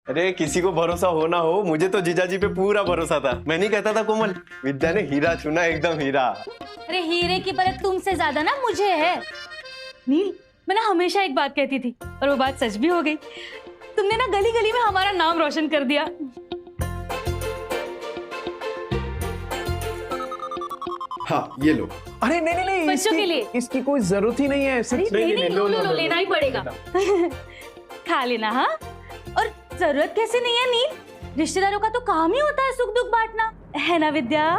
अरे किसी को भरोसा हो ना हो, मुझे तो जीजाजी पे पूरा भरोसा था। मैं नहीं कहता था कोमल, विद्या ने हीरा चुना, एकदम हीरा। अरे हीरे की परख तुमसे ज्यादा ना मुझे है। नील, मैं ना हमेशा एक बात कहती थी और वो बात सच भी हो गई। तुमने ना गली गली में हमारा नाम रोशन कर दिया। हाँ ये लो। अरे नहीं नहीं नहीं, बच्चों के लिए इसकी कोई जरूरत ही नहीं है। नहीं, लो, लेना ही पड़ेगा। खा लेना। हाँ, और जरूरत कैसे नहीं है नील, रिश्तेदारों का तो काम ही होता है सुख दुख बांटना, है ना विद्या?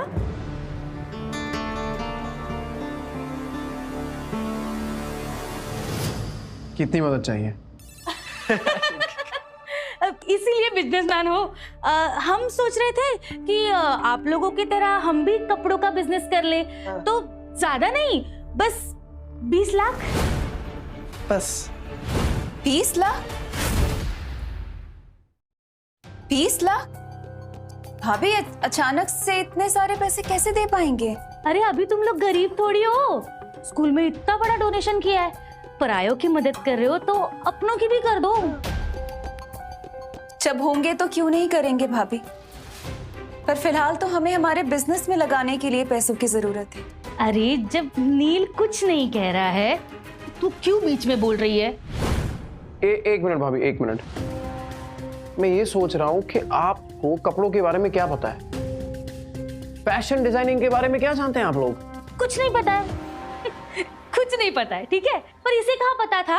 कितनी मदद चाहिए? इसीलिए बिजनेसमैन हो। हम सोच रहे थे कि आप लोगों की तरह हम भी कपड़ों का बिजनेस कर ले, तो ज्यादा नहीं, बस 20 लाख। बस 20 लाख? 20 लाख? भाभी अचानक से इतने सारे पैसे कैसे दे पाएंगे? अरे अभी तुम लोग गरीब थोड़ी हो, स्कूल में इतना बड़ा डोनेशन किया है, परायों की मदद कर रहे हो तो अपनों की भी कर दो। जब होंगे तो क्यों नहीं करेंगे भाभी, पर फिलहाल तो हमें हमारे बिजनेस में लगाने के लिए पैसों की जरूरत है। अरे जब नील कुछ नहीं कह रहा है तू क्यों बीच में बोल रही है? एक मिनट भाभी, 1 मिनट। मैं ये सोच रहा हूँ कि आपको कपड़ों के बारे में क्या पता है, फैशन डिजाइनिंग के बारे में क्या जानते हैं आप लोग? कुछ नहीं पता है। कुछ नहीं पता है, ठीक है, पर इसे कहाँ पता था?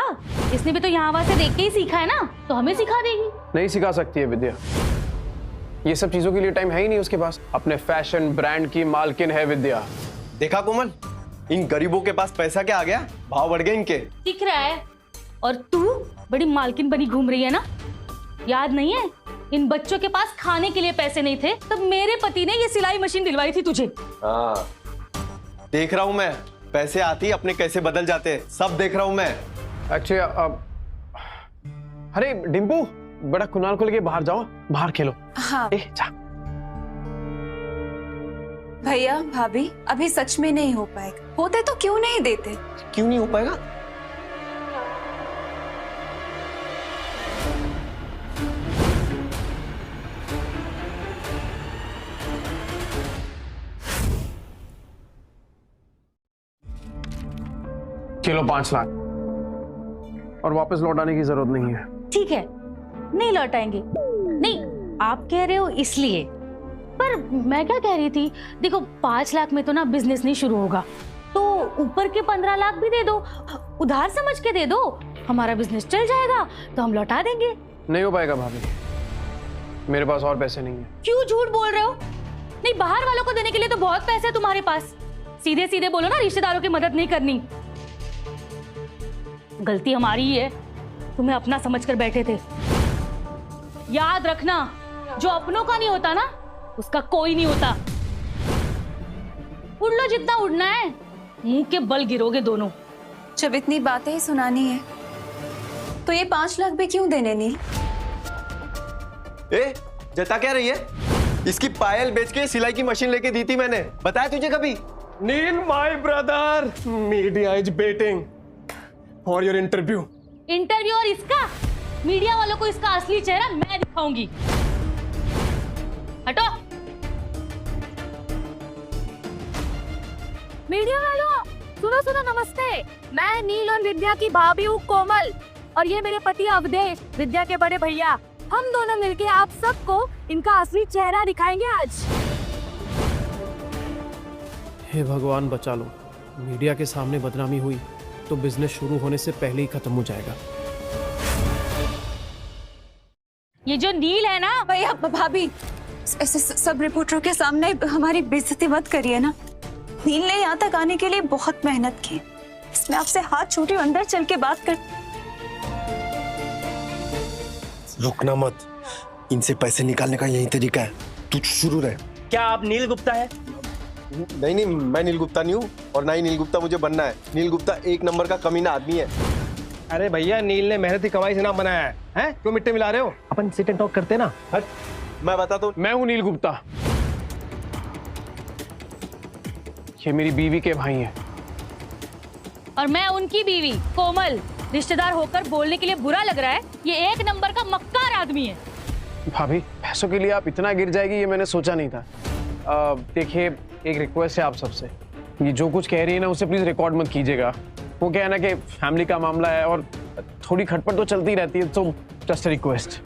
इसने भी तो यहाँ वहां से देख के ही सीखा है ना, तो हमें सिखा देगी। नहीं सिखा सकती है विद्या, ये सब चीजों के लिए टाइम है ही नहीं उसके पास। अपने फैशन ब्रांड की मालकिन है विद्या। देखा कोमल, इन गरीबों के पास पैसा क्या आ गया, भाव बढ़ गए इनके। दिख रहा है। और तू बड़ी मालकिन बनी घूम रही है ना, याद नहीं है? इन बच्चों के पास खाने के लिए पैसे नहीं थे, तब मेरे पति ने ये सिलाई मशीन दिलवाई थी तुझे। हाँ देख रहा हूँ मैं, पैसे आती अपने कैसे बदल जाते, सब देख रहा हूँ मैं। अच्छा अरे डिम्पू, बड़ा कुनाल को लेके बाहर जाओ, बाहर खेलो। हाँ जा। भैया भाभी, अभी सच में नहीं हो पाएगा, होते तो क्यों नहीं देते? क्यों नहीं हो पाएगा? चलो 5 लाख, और वापस लौटाने की जरूरत नहीं है। ठीक है, नहीं लौटाएंगे। नहीं, आप कह रहे हो इसलिए, पर मैं क्या कह रही थी, देखो 5 लाख में तो ना बिजनेस नहीं शुरू होगा, तो ऊपर के 15 लाख भी दे दो, उधार समझ के दे दो, हमारा बिजनेस चल जाएगा तो हम लौटा देंगे। नहीं हो पाएगा भाभी, मेरे पास और पैसे नहीं है। क्यों झूठ बोल रहे हो? नहीं, बाहर वालों को देने के लिए तो बहुत पैसे है तुम्हारे पास। सीधे सीधे बोलो ना, रिश्तेदारों की मदद नहीं करनी। गलती हमारी ही है, तुम्हें अपना समझकर बैठे थे। याद रखना, जो अपनों का नहीं होता ना, उसका कोई नहीं होता। उड़ लो जितना उड़ना है, मुंह के बल गिरोगे दोनों। जब इतनी बातें ही सुनानी है तो ये 5 लाख भी क्यों देने नील? ए, जता क्या रही है? इसकी पायल बेच के सिलाई की मशीन लेके दी थी मैंने, बताया तुझे कभी? Neel my brother, media is waiting for your interview. Interview और इसका? मीडिया वालों को इसका असली चेहरा मैं दिखाऊंगी। हटो। मीडिया वालों, सुनो सुनो, नमस्ते। मैं नील और विद्या की भाभी हूँ कोमल, और ये मेरे पति अवधेश, विद्या के बड़े भैया। हम दोनों मिलके आप सबको इनका असली चेहरा दिखाएंगे आज। हे भगवान बचा लो, मीडिया के सामने बदनामी हुई तो बिजनेस शुरू होने से पहले ही खत्म हो जाएगा। ये जो नील है ना, भैया भाभी, ऐसे सब रिपोर्टरों के सामने हमारी बेइज्जती मत करिए ना। नील ने यहाँ तक आने के लिए बहुत मेहनत की, इसमें आपसे हाथ छूटी अंदर चल के बात कर। रुकना मत, इनसे पैसे निकालने का यही तरीका है, तू शुरू रहे। क्या आप नील गुप्ता है? नहीं, मैं नील गुप्ता नहीं हूँ, और ना ही नील गुप्ता मुझे बनना है। नील गुप्ता एक नंबर का कमीना आदमी है। अरे भैया, नील ने मेहनती कमाई से नाम बनाया है, हैं? क्यों मिट्टी मिला रहे हो? अपन सिट एंड टॉक करते ना। मैं बताता हूँ, मैं हूँ नील गुप्ता, ये मेरी बीवी के भाई हैं। और मैं उनकी बीवी कोमल। रिश्तेदार होकर बोलने के लिए बुरा लग रहा है, ये एक नंबर का मक्कार आदमी है। भाभी, पैसों के लिए आप इतना गिर जाएगी ये मैंने सोचा नहीं था। देखिए, एक रिक्वेस्ट है आप सबसे, ये जो कुछ कह रही है ना उसे प्लीज रिकॉर्ड मत कीजिएगा। वो क्या है ना कि फैमिली का मामला है और थोड़ी खटपट तो चलती रहती है, तो जस्ट रिक्वेस्ट।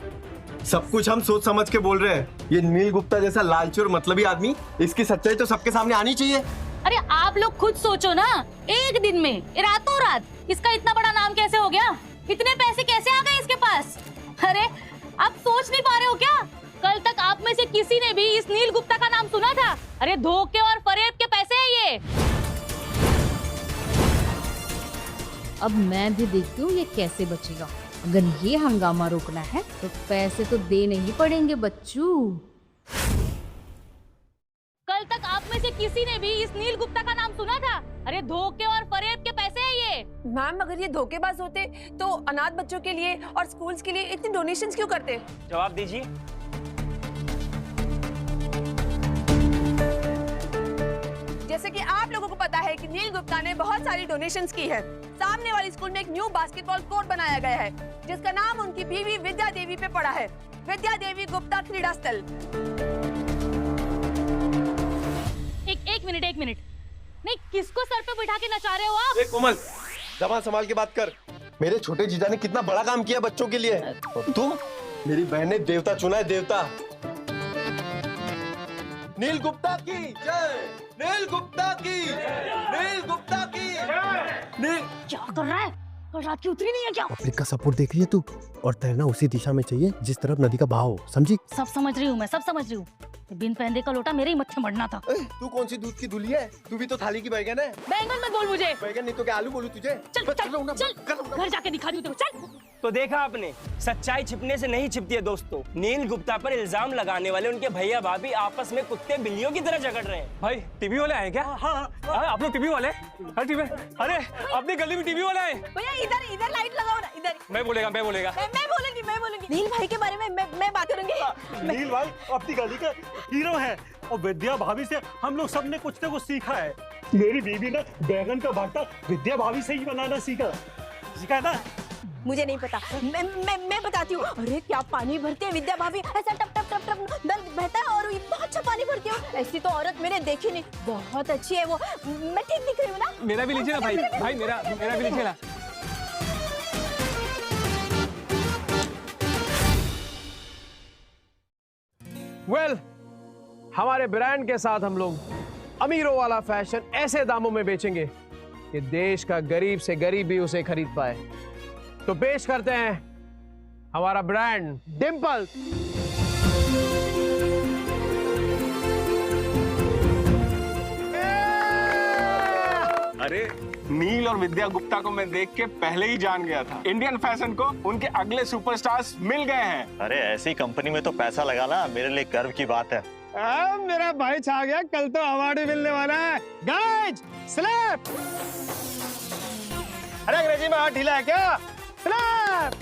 सब कुछ हम सोच समझ के बोल रहे हैं। ये नील गुप्ता जैसा लालची और मतलबी आदमी, इसकी सच्चाई तो सबके सामने आनी चाहिए। अरे आप लोग खुद सोचो ना, एक दिन में, रातों रात इसका इतना बड़ा नाम कैसे हो गया? इतने पैसे कैसे आ गए इसके पास? अरे आप सोच नहीं पा रहे हो क्या? कल तक आप में से किसी ने भी इस नील गुप्ता का नाम सुना था? अरे धोखे और फरेब के पैसे हैं ये। अब मैं भी देखती हूँ ये कैसे बचेगा। अगर ये हंगामा रोकना है तो पैसे तो देने ही पड़ेंगे बच्चू। कल तक आप में से किसी ने भी इस नील गुप्ता का नाम सुना था? अरे धोखे और फरेब के पैसे हैं ये। मैम, अगर ये धोखेबाज होते तो अनाथ बच्चों के लिए और स्कूल्स के लिए इतने डोनेशंस क्यों करते? जवाब दीजिए। जैसे कि आप लोगों को पता है कि नील गुप्ता ने बहुत सारी डोनेशंस की है। सामने वाली स्कूल में एक न्यू बास्केटबॉल कोर्ट बनाया गया है, जिसका नाम उनकी बीवी विद्या देवी पे पड़ा है, विद्या देवी गुप्ता क्रीड़ा स्थल। एक मिनट, नहीं, किसको सर पे बिठा के नचा रहे हो आप? कोमल, जबान संभाल के बात कर। मेरे छोटे जीजा ने कितना बड़ा काम किया बच्चों के लिए। तू मेरी बहन ने देवता चुना है, देवता। नील गुप्ता की जय, नील गुप्ता की, नील गुप्ता की नील। क्या कर रहा है? कल रात की उतरी नहीं है क्या? पब्लिक का सपोर्ट देख रही है तू, और तैरना उसी दिशा में चाहिए जिस तरफ नदी का बहाव हो, समझी? सब समझ रही हूँ मैं, सब समझ रही हूँ। बिन पहनने का लोटा मेरे ही मत्थे मरना था। तू कौन सी दूध की धुली है? तू भी तो थाली की बैगन है। बैंगन मत बोल मुझे। बैगन नहीं तो क्या आलू बोलूं तुझे? चल घर जाके दिखा दूँ तेरे को, चल। तो देखा आपने, सच्चाई छिपने से नहीं छिपती है दोस्तों। नील गुप्ता पर इल्जाम लगाने वाले उनके भैया भाभी आपस में कुत्ते बिल्लियों की तरह झगड़ रहे हैं। भाई टीवी वाले आए क्या? हाँ, आप लोग टीवी वाले? अरे अपनी गली में टीवी वाले आए। भैया इधर लाइट लगाओ ना, इधर। मैं बोलेगा। मैं बोलूंगी। नील भाई के बारे में मैं बात करूंगी। नील भाई अपनी गली का हीरो है, और विद्या भाभी से हम लोग सबने कुछ न कुछ सीखा है। मेरी बीवी ने बैगन का भरता विद्या भाभी से ही बनाना सीखा है ना? मुझे नहीं पता, मैं बताती हूँ। अरे क्या पानी भरते हैं विद्या भाभी, ऐसा टप टप टप टप नल बहता है और इतना अच्छा पानी भरती हूँ। ऐसी तो औरत मैंने देखी नहीं, बहुत अच्छी है वो। मैं ठीक दिख रही हूँ ना? मेरा भी लीजिए ना भाई, मेरा भी लीजिए ना। वेल, हमारे ब्रांड के साथ हम लोग अमीरों वाला फैशन ऐसे दामों में बेचेंगे कि देश का गरीब से गरीब भी उसे खरीद पाए। तो पेश करते हैं हमारा ब्रांड डिंपल। अरे नील और विद्या गुप्ता को मैं देख के पहले ही जान गया था। इंडियन फैशन को उनके अगले सुपरस्टार्स मिल गए हैं। अरे ऐसी कंपनी में तो पैसा लगाना मेरे लिए गर्व की बात है। मेरा भाई छा गया, कल तो अवार्ड भी मिलने वाला है। Guys slap. अरे अंग्रेजी में हाथ ढीला है क्या? स्लैप।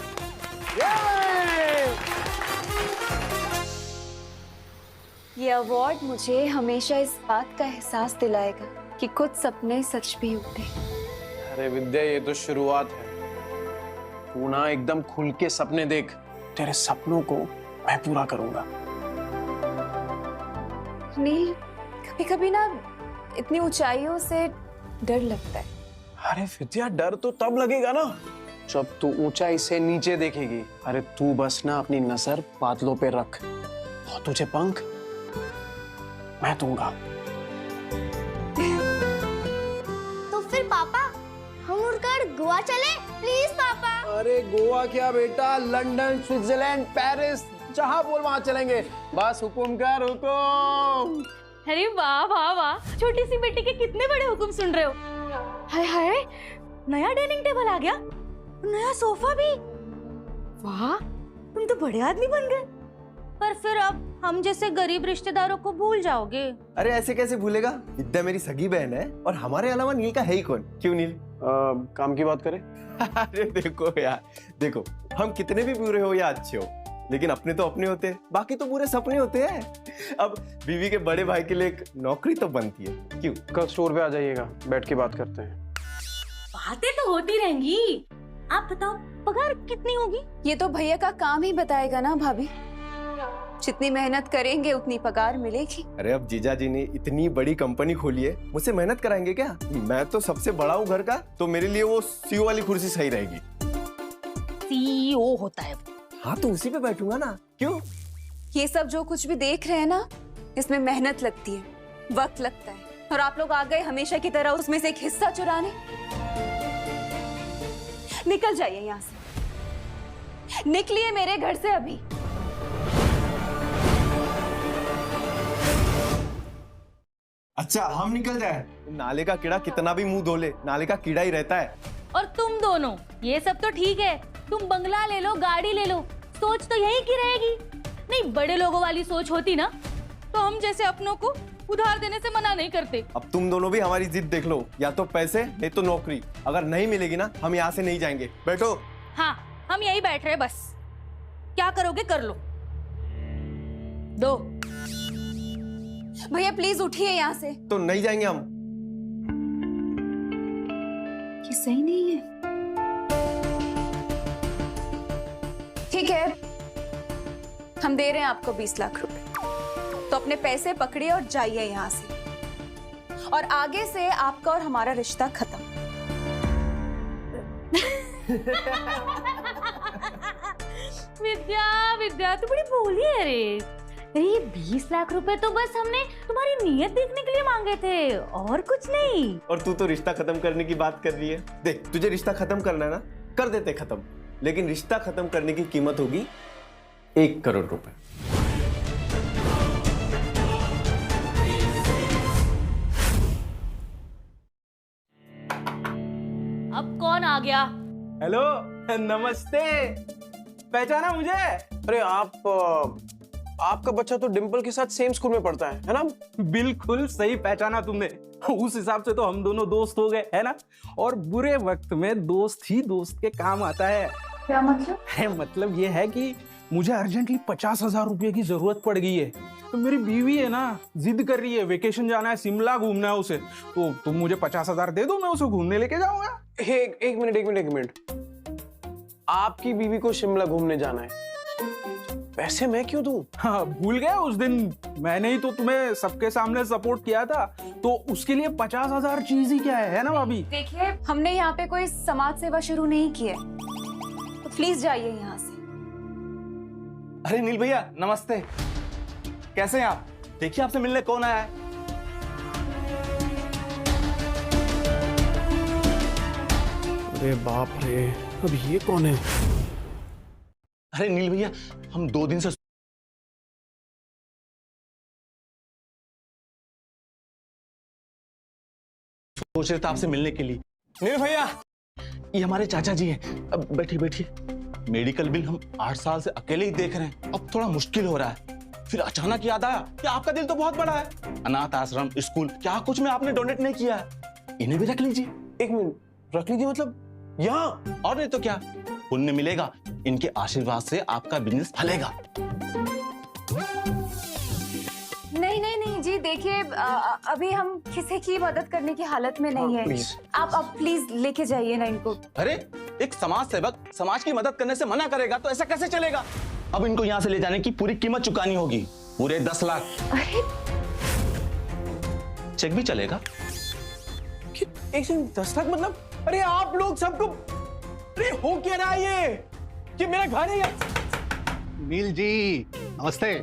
ये अवार्ड मुझे हमेशा इस बात का एहसास दिलाएगा कि कुछ सपने सच भी होते हैं। अरे विद्या, ये तो शुरुआत है। तू ना एकदम खुल के सपने देख, तेरे सपनों को मैं पूरा करूंगा। नील, कभी कभी ना इतनी ऊंचाइयों से डर लगता है। अरे विद्या, डर तो तब लगेगा ना जब तू ऊंचाई से नीचे देखेगी। अरे तू बस ना अपनी नजर बादलों पे रख और तुझे पंख मैं दूंगा। तो फिर पापा, हम उड़कर गोवा चले? प्लीज पापा। अरे गोवा क्या बेटा, लंदन, स्विट्जरलैंड, पेरिस, जहां बोल वहां चलेंगे। बस हुकुम कर हुकुम। अरे वाह वाह वाह, छोटी सी बेटी के कितने बड़े हुक्म सुन रहे हो। हाय हाय, नया डाइनिंग टेबल आ गया, नया सोफा भी। वाह, तुम तो बड़े आदमी बन गए। पर फिर अब हम जैसे गरीब रिश्तेदारों को भूल जाओगे। अरे ऐसे कैसे भूलेगा? विद्या मेरी सगी बहन है और हमारे अलावा नील का है ही कौन? क्यों नील? काम की बात करें? अरे देखो यार, देखो हम कितने भी बुरे हो या अच्छे हो, लेकिन अपने तो अपने होते हैं, बाकी तो पूरे सपने होते हैं। अब बीवी के बड़े भाई के लिए एक नौकरी तो बनती है। क्यों? कल स्टोर पे आ जाइएगा, बैठ के बात करते हैं। बातें तो होती रहेंगी। आप बताओ पगार कितनी होगी? ये तो भैया का काम ही बताएगा ना भाभी। जितनी मेहनत करेंगे उतनी पगार मिलेगी। अरे अब जीजा जी ने इतनी बड़ी कंपनी खोली है, मुझसे मेहनत कराएंगे क्या? मैं तो सबसे बड़ा हूँ घर का, तो मेरे लिए वो सीईओ वाली कुर्सी सही रहेगी। सीईओ होता है? हाँ तो उसी पे बैठूंगा ना। क्यों? ये सब जो कुछ भी देख रहे हैं ना, इसमें मेहनत लगती है, वक्त लगता है, और आप लोग आ गए हमेशा की तरह उसमें से एक हिस्सा चुराने। निकल जाइए यहाँ से, निकलिए मेरे घर से अभी। अच्छा हम निकल जाए? नाले का कीड़ा कितना भी मुंह धो ले, नाले का कीड़ा ही रहता है। और तुम दोनों, ये सब तो ठीक है, तुम बंगला ले लो, गाड़ी ले लो, सोच तो यही की रहेगी। नहीं, बड़े लोगों वाली सोच होती ना तो हम जैसे अपनों को उधार देने से मना नहीं करते। अब तुम दोनों भी हमारी जिद देख लो, या तो पैसे नहीं तो नौकरी। अगर नहीं मिलेगी ना, हम यहाँ से नहीं जाएंगे। बैठो। हाँ, हम यही बैठ रहे, बस क्या करोगे कर लो। दो। भैया प्लीज उठिए यहाँ से। तो नहीं जाएंगे हम। ये सही नहीं है। ठीक है, हम दे रहे हैं आपको 20 लाख रुपए, तो अपने पैसे पकड़िए और जाइए यहाँ से, और आगे से आपका और हमारा रिश्ता खत्म। विद्या, विद्या तू बड़ी भोली है रे। ये 20 लाख रुपए तो बस हमने तुम्हारी नीयत देखने के लिए मांगे थे, और कुछ नहीं। और तू तो रिश्ता खत्म करने की बात कर रही है। देख, तुझे रिश्ता खत्म करना है ना, कर देते खत्म, लेकिन रिश्ता खत्म करने की कीमत होगी 1 करोड़ रुपए। अब कौन आ गया? हेलो, नमस्ते। पहचाना मुझे? अरे आपका बच्चा तो डिंपल के साथ सेम स्कूल में पढ़ता है ना? बिल्कुल सही पहचाना तुमने। उस हिसाब से तो हम दोनों दोस्त हो गए, है ना? और बुरे वक्त में दोस्त ही दोस्त के काम आता है। क्या मतलब? मतलब ये है कि मुझे अर्जेंटली 50,000 रुपए की जरूरत पड़ गई है। तो मेरी बीवी है ना, जिद कर रही है, वेकेशन जाना है, शिमला घूमना है उसे, तो तुम मुझे 50,000 दे दो, मैं उसे घूमने लेके जाऊंगा। एक मिनट। आपकी बीवी को शिमला घूमने जाना है, पैसे मैं क्यों दूं? हाँ, भूल गए उस दिन मैंने ही तो तुम्हें सबके सामने सपोर्ट किया था, तो उसके लिए 50,000 चीज ही क्या है ना भाभी? देखिए, हमने यहाँ पे कोई समाज सेवा शुरू नहीं की है, तो प्लीज जाइए यहाँ से। अरे नील भैया नमस्ते, कैसे हैं आप? देखिए आपसे मिलने कौन आया है। अरे बाप रे, अब ये कौन है? अरे नील भैया, हम 2 दिन से सोच रहे थे आपसे मिलने के लिए। नील भैया, ये हमारे चाचा जी हैं। अब बैठिए बैठिए। मेडिकल बिल हम 8 साल से अकेले ही देख रहे हैं, अब थोड़ा मुश्किल हो रहा है। फिर अचानक याद आया कि आपका दिल तो बहुत बड़ा है, अनाथ आश्रम, स्कूल, क्या कुछ में आपने डोनेट नहीं किया है, इन्हें भी रख लीजिए। 1 मिनट, रख लीजिए मतलब यहाँ? और नहीं तो क्या, पुण्य मिलेगा, इनके आशीर्वाद से आपका बिजनेस फलेगा। नहीं नहीं नहीं जी, देखिए अभी हम किसी की मदद करने की हालत में नहीं है। आप प्लीज लेके जाइए ना इनको। अरे एक समाज सेवक समाज की मदद करने से मना करेगा तो ऐसा कैसे चलेगा? अब इनको यहाँ से ले जाने की पूरी कीमत चुकानी होगी, पूरे 10 लाख। अरे चेक भी चलेगा? 10 लाख मतलब? अरे आप लोग सबको, अरे हो क्या रहा है ये मेरा घर है यार। नील जी नमस्ते,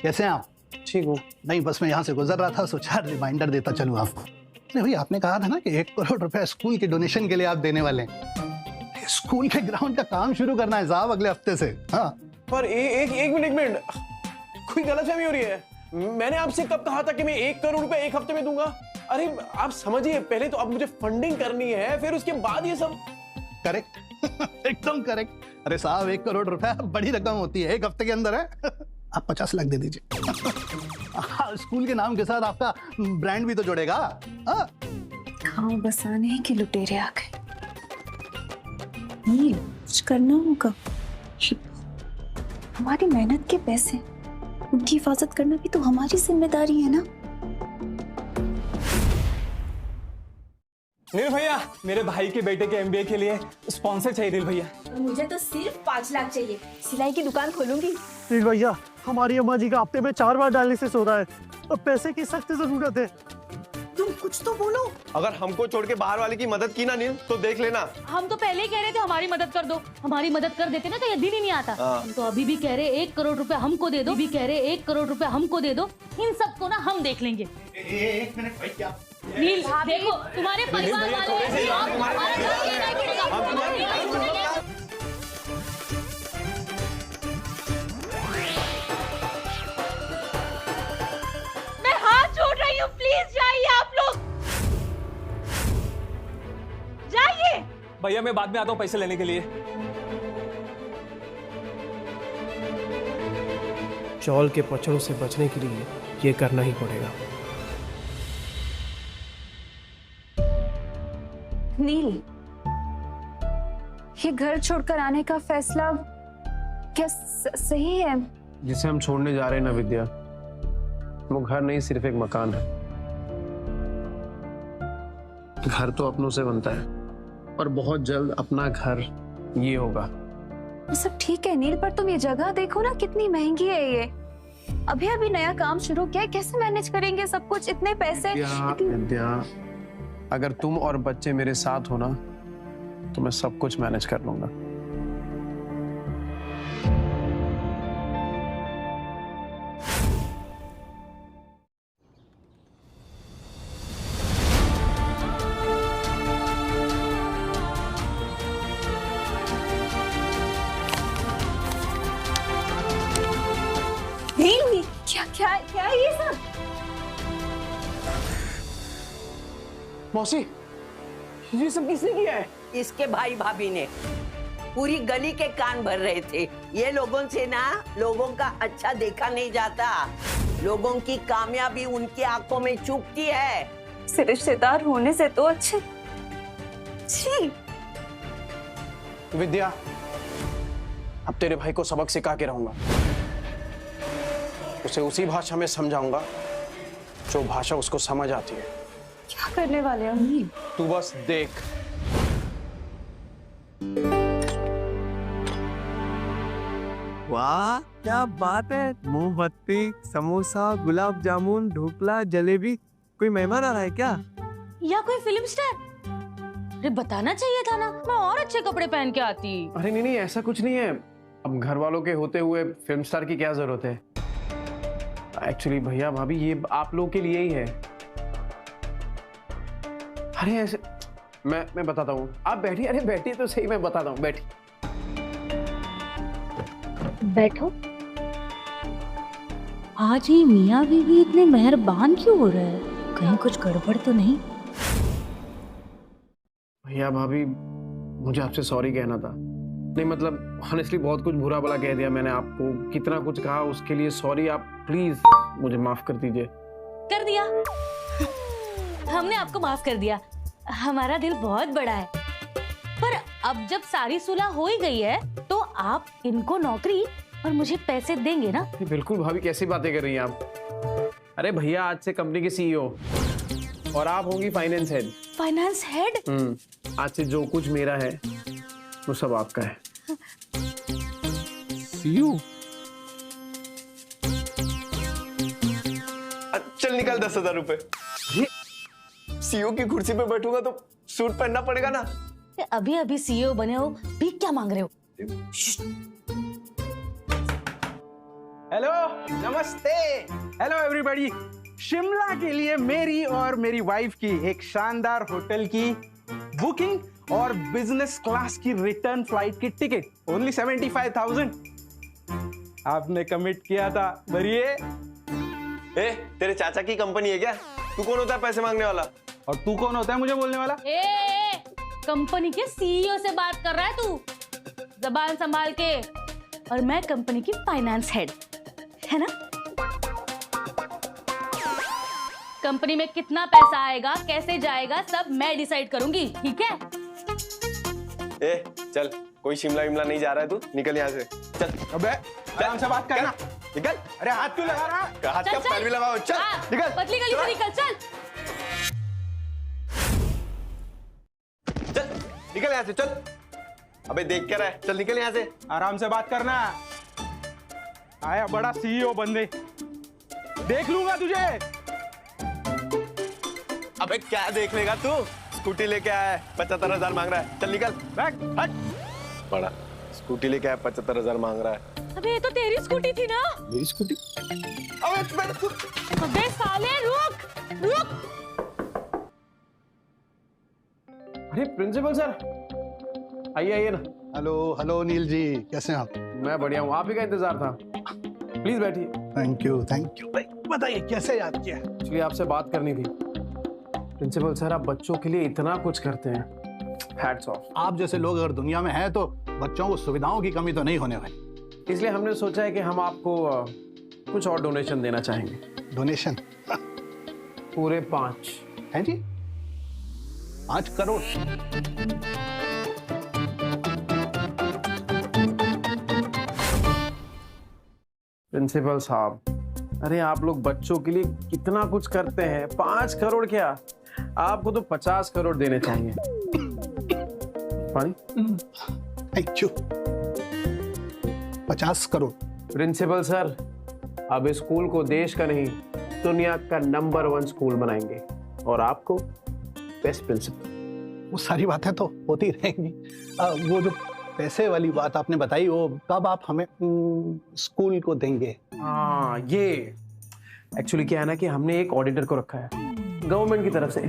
कैसे हैं आप? ठीक हूँ। नहीं बस मैं यहाँ से गुजर रहा था, सोचा रिमाइंडर देता चलूँ आपको। अरे भाई आपने कहा था ना कि 1 करोड़ रुपए स्कूल के डोनेशन के लिए आप देने वाले हैं। स्कूल के ग्राउंड का काम शुरू करना है साहब अगले हफ्ते से। हाँ पर एक मिनट, कोई गलतफहमी हो रही है। मैंने आपसे कब कहा था कि मैं 1 करोड़ रुपए 1 हफ्ते में दूंगा? अरे आप समझिए, पहले तो अब मुझे फंडिंग करनी है, फिर उसके बाद ये सब। करेक्ट एकदम करेक्ट। अरे साहब 1 करोड़ रुपए बड़ी रकम होती है, 1 हफ्ते के अंदर है। आप 50 लाख दे दीजिए। स्कूल के नाम के साथ आपका ब्रांड भी तो जुड़ेगा। गाँव बसाने के लुटेरे आ गए। नील, कुछ करना होगा। हमारी मेहनत के पैसे, उनकी हिफाजत करना भी तो हमारी जिम्मेदारी है ना। नील भैया, मेरे भाई के बेटे के MBA के लिए स्पॉन्सर चाहिए। नील भैया मुझे तो सिर्फ 5 लाख चाहिए, सिलाई की दुकान खोलूंगी। नील भैया, हमारी अम्मा जी का हफ्ते में 4 बार डायलिसिस हो रहा है और पैसे की सख्त जरूरत है। तुम कुछ तो बोलो। अगर हमको छोड़ के बाहर वाले की मदद की ना नील, तो देख लेना। हम तो पहले ही कह रहे थे हमारी मदद कर दो, हमारी मदद कर देते ना तो ये दिन ही नहीं आता। हम तो अभी भी कह रहे 1 करोड़ रुपए हमको दे दो, भी कह रहे 1 करोड़ रुपए हमको दे दो। इन सबको ना हम देख लेंगे। 1 मिनट भाई, क्या नील देखो, तुम्हारे परिवार मैं हाथ जोड़ रही हूँ, प्लीज जाइए आप लोग, जाइए। भैया मैं बाद में आता हूँ पैसे लेने के लिए। चौल के पचड़ों से बचने के लिए ये करना ही पड़ेगा। नील, ये घर छोड़कर आने का फैसला क्या सही है? जिसे हम छोड़ने जा रहे हैं ना विद्या, वो घर नहीं सिर्फ एक मकान है। घर तो अपनों से बनता है और बहुत जल्द अपना घर ये होगा। सब ठीक है नील, पर तुम ये जगह देखो ना, कितनी महंगी है ये। अभी अभी नया काम शुरू किया है, कैसे मैनेज करेंगे सब कुछ, इतने पैसे। विद्या, अगर तुम और बच्चे मेरे साथ हो ना तो मैं सब कुछ मैनेज कर लूंगा। नील, क्या क्या क्या है ये सब? मौसी, ये सब किसने किया है? इसके भाई भाभी ने। पूरी गली के कान भर रहे थे। ये लोगों से ना लोगों का अच्छा देखा नहीं जाता। लोगों की कामयाबी उनकी आंखों में चुभती है। से रिश्तेदार होने से तो अच्छे। छी। विद्या, अब तेरे भाई को सबक सिखा के रहूंगा। उसे उसी भाषा में समझाऊंगा जो भाषा उसको समझ आती है। क्या करने वाले हो नील? तू बस देख। वाह क्या बात है, मोमबत्ती, समोसा, गुलाब जामुन, ढोकला, जलेबी। कोई मेहमान आ रहा है क्या? या कोई फिल्म स्टार? अरे बताना चाहिए था ना, मैं और अच्छे कपड़े पहन के आती। अरे नहीं नहीं, ऐसा कुछ नहीं है। अब घर वालों के होते हुए फिल्म स्टार की क्या जरूरत है? एक्चुअली भैया भाभी, ये आप लोगों के लिए ही है। अरे ऐसे मैं बताता हूँ, आप बैठिए। अरे बैठिए तो सही, मैं बताता हूँ, बैठिए। बैठो। आज ही मियाँ बीवी इतने मेहरबान क्यों हो रहे हैं? कहीं कुछ गड़बड़ तो नहीं? भैया भाभी, मुझे आपसे सॉरी कहना था। नहीं मतलब ऑनेस्टली बहुत कुछ बुरा भला कह दिया मैंने आपको, कितना कुछ कहा, उसके लिए सॉरी। आप प्लीज मुझे माफ कर दीजिए। कर दिया हमने आपको माफ कर दिया। हमारा दिल बहुत बड़ा है। पर अब जब सारी सुलह हो ही गई है तो आप इनको नौकरी और मुझे पैसे देंगे ना? बिल्कुल भाभी, कैसी बातें कर रही हैं आप? अरे भैया आज से कंपनी के सीईओ और आप होंगी फाइनेंस हेड। Finance head? आज से जो कुछ मेरा है वो सब आपका है। सीईओ? चल निकाल 10,000 रुपए। सीईओ की कुर्सी पे बैठूंगा तो सूट पहनना पड़ेगा ना। अभी अभी सीईओ बने हो, भीख क्या मांग रहे हो? हेलो, नमस्ते, हेलो एवरीबॉडी। शिमला के लिए मेरी और मेरी वाइफ की एक शानदार होटल की बुकिंग और बिजनेस क्लास की रिटर्न फ्लाइट की टिकट ओनली 75,000 आपने कमिट किया था, भरिए। ए, तेरे चाचा की कंपनी है क्या? तू कौन होता है पैसे मांगने वाला? और तू कौन होता है मुझे बोलने वाला? कंपनी के सीईओ से बात कर रहा है तू, जबान संभाल के। और मैं कंपनी की फाइनेंस हेड, है ना? कंपनी में कितना पैसा आएगा, कैसे जाएगा, सब मैं डिसाइड करूंगी, ठीक है? ए, चल, कोई शिमला विमला नहीं जा रहा है, तू निकल यहाँ से। चल। अबे आराम से बात करना। निकल। अरे हाथ क्यों लगा रहा? हाथ का पैर भी लगाओ। चल निकल। पतली गली से निकल, चल। चल निकल यहाँ से, चल। अबे देख क्या रहा है? चल निकल यहाँ से। आराम से बात करना। आया बड़ा सीईओ बंदे, देख लूंगा तुझे। अबे क्या देख लेगा तू? स्कूटी लेके आया है, 75,000 मांग रहा है। चल निकल, बैठ, हट। बड़ा स्कूटी लेके आया, 75,000 मांग रहा है। अबे ये तो तेरी स्कूटी थी ना? मेरी स्कूटी? अबे साले रुक, रुक। अरे प्रिंसिपल सर, आइए आइए ना। हेलो हेलो नील जी, कैसे हैं आप? मैं बढ़िया हूँ, आप ही का इंतजार था। प्लीज बैठिए। थैंक यू भाई, बताइए कैसे याद किया? एक्चुअली आपसे बात करनी थी। प्रिंसिपल सर, आप बच्चों के लिए इतना कुछ करते हैं, हैट्स ऑफ। आप जैसे लोग अगर दुनिया में हैं तो बच्चों को सुविधाओं की कमी तो नहीं होने वाली। इसलिए हमने सोचा है कि हम आपको कुछ और डोनेशन देना चाहेंगे। डोनेशन? पूरे 5 हैं जी? 5 करोड़? प्रिंसिपल साहब, अरे आप लोग बच्चों के लिए कितना कुछ करते हैं, 5 करोड़ क्या, आपको तो 50 करोड़ देने चाहिए। पानी? Thank you. 50 crore? Principal sir, अब इस स्कूल को देश का नहीं दुनिया का नंबर 1 स्कूल बनाएंगे और आपको बेस्ट प्रिंसिपल। वो सारी बातें तो होती रहेंगी। वो जो पैसे वाली बात आपने बताई, वो कब आप हमें स्कूल को देंगे? हाँ, ये एक्चुअली क्या है ना कि हमने एक ऑडिटर को रखा है गवर्नमेंट की तरफ से।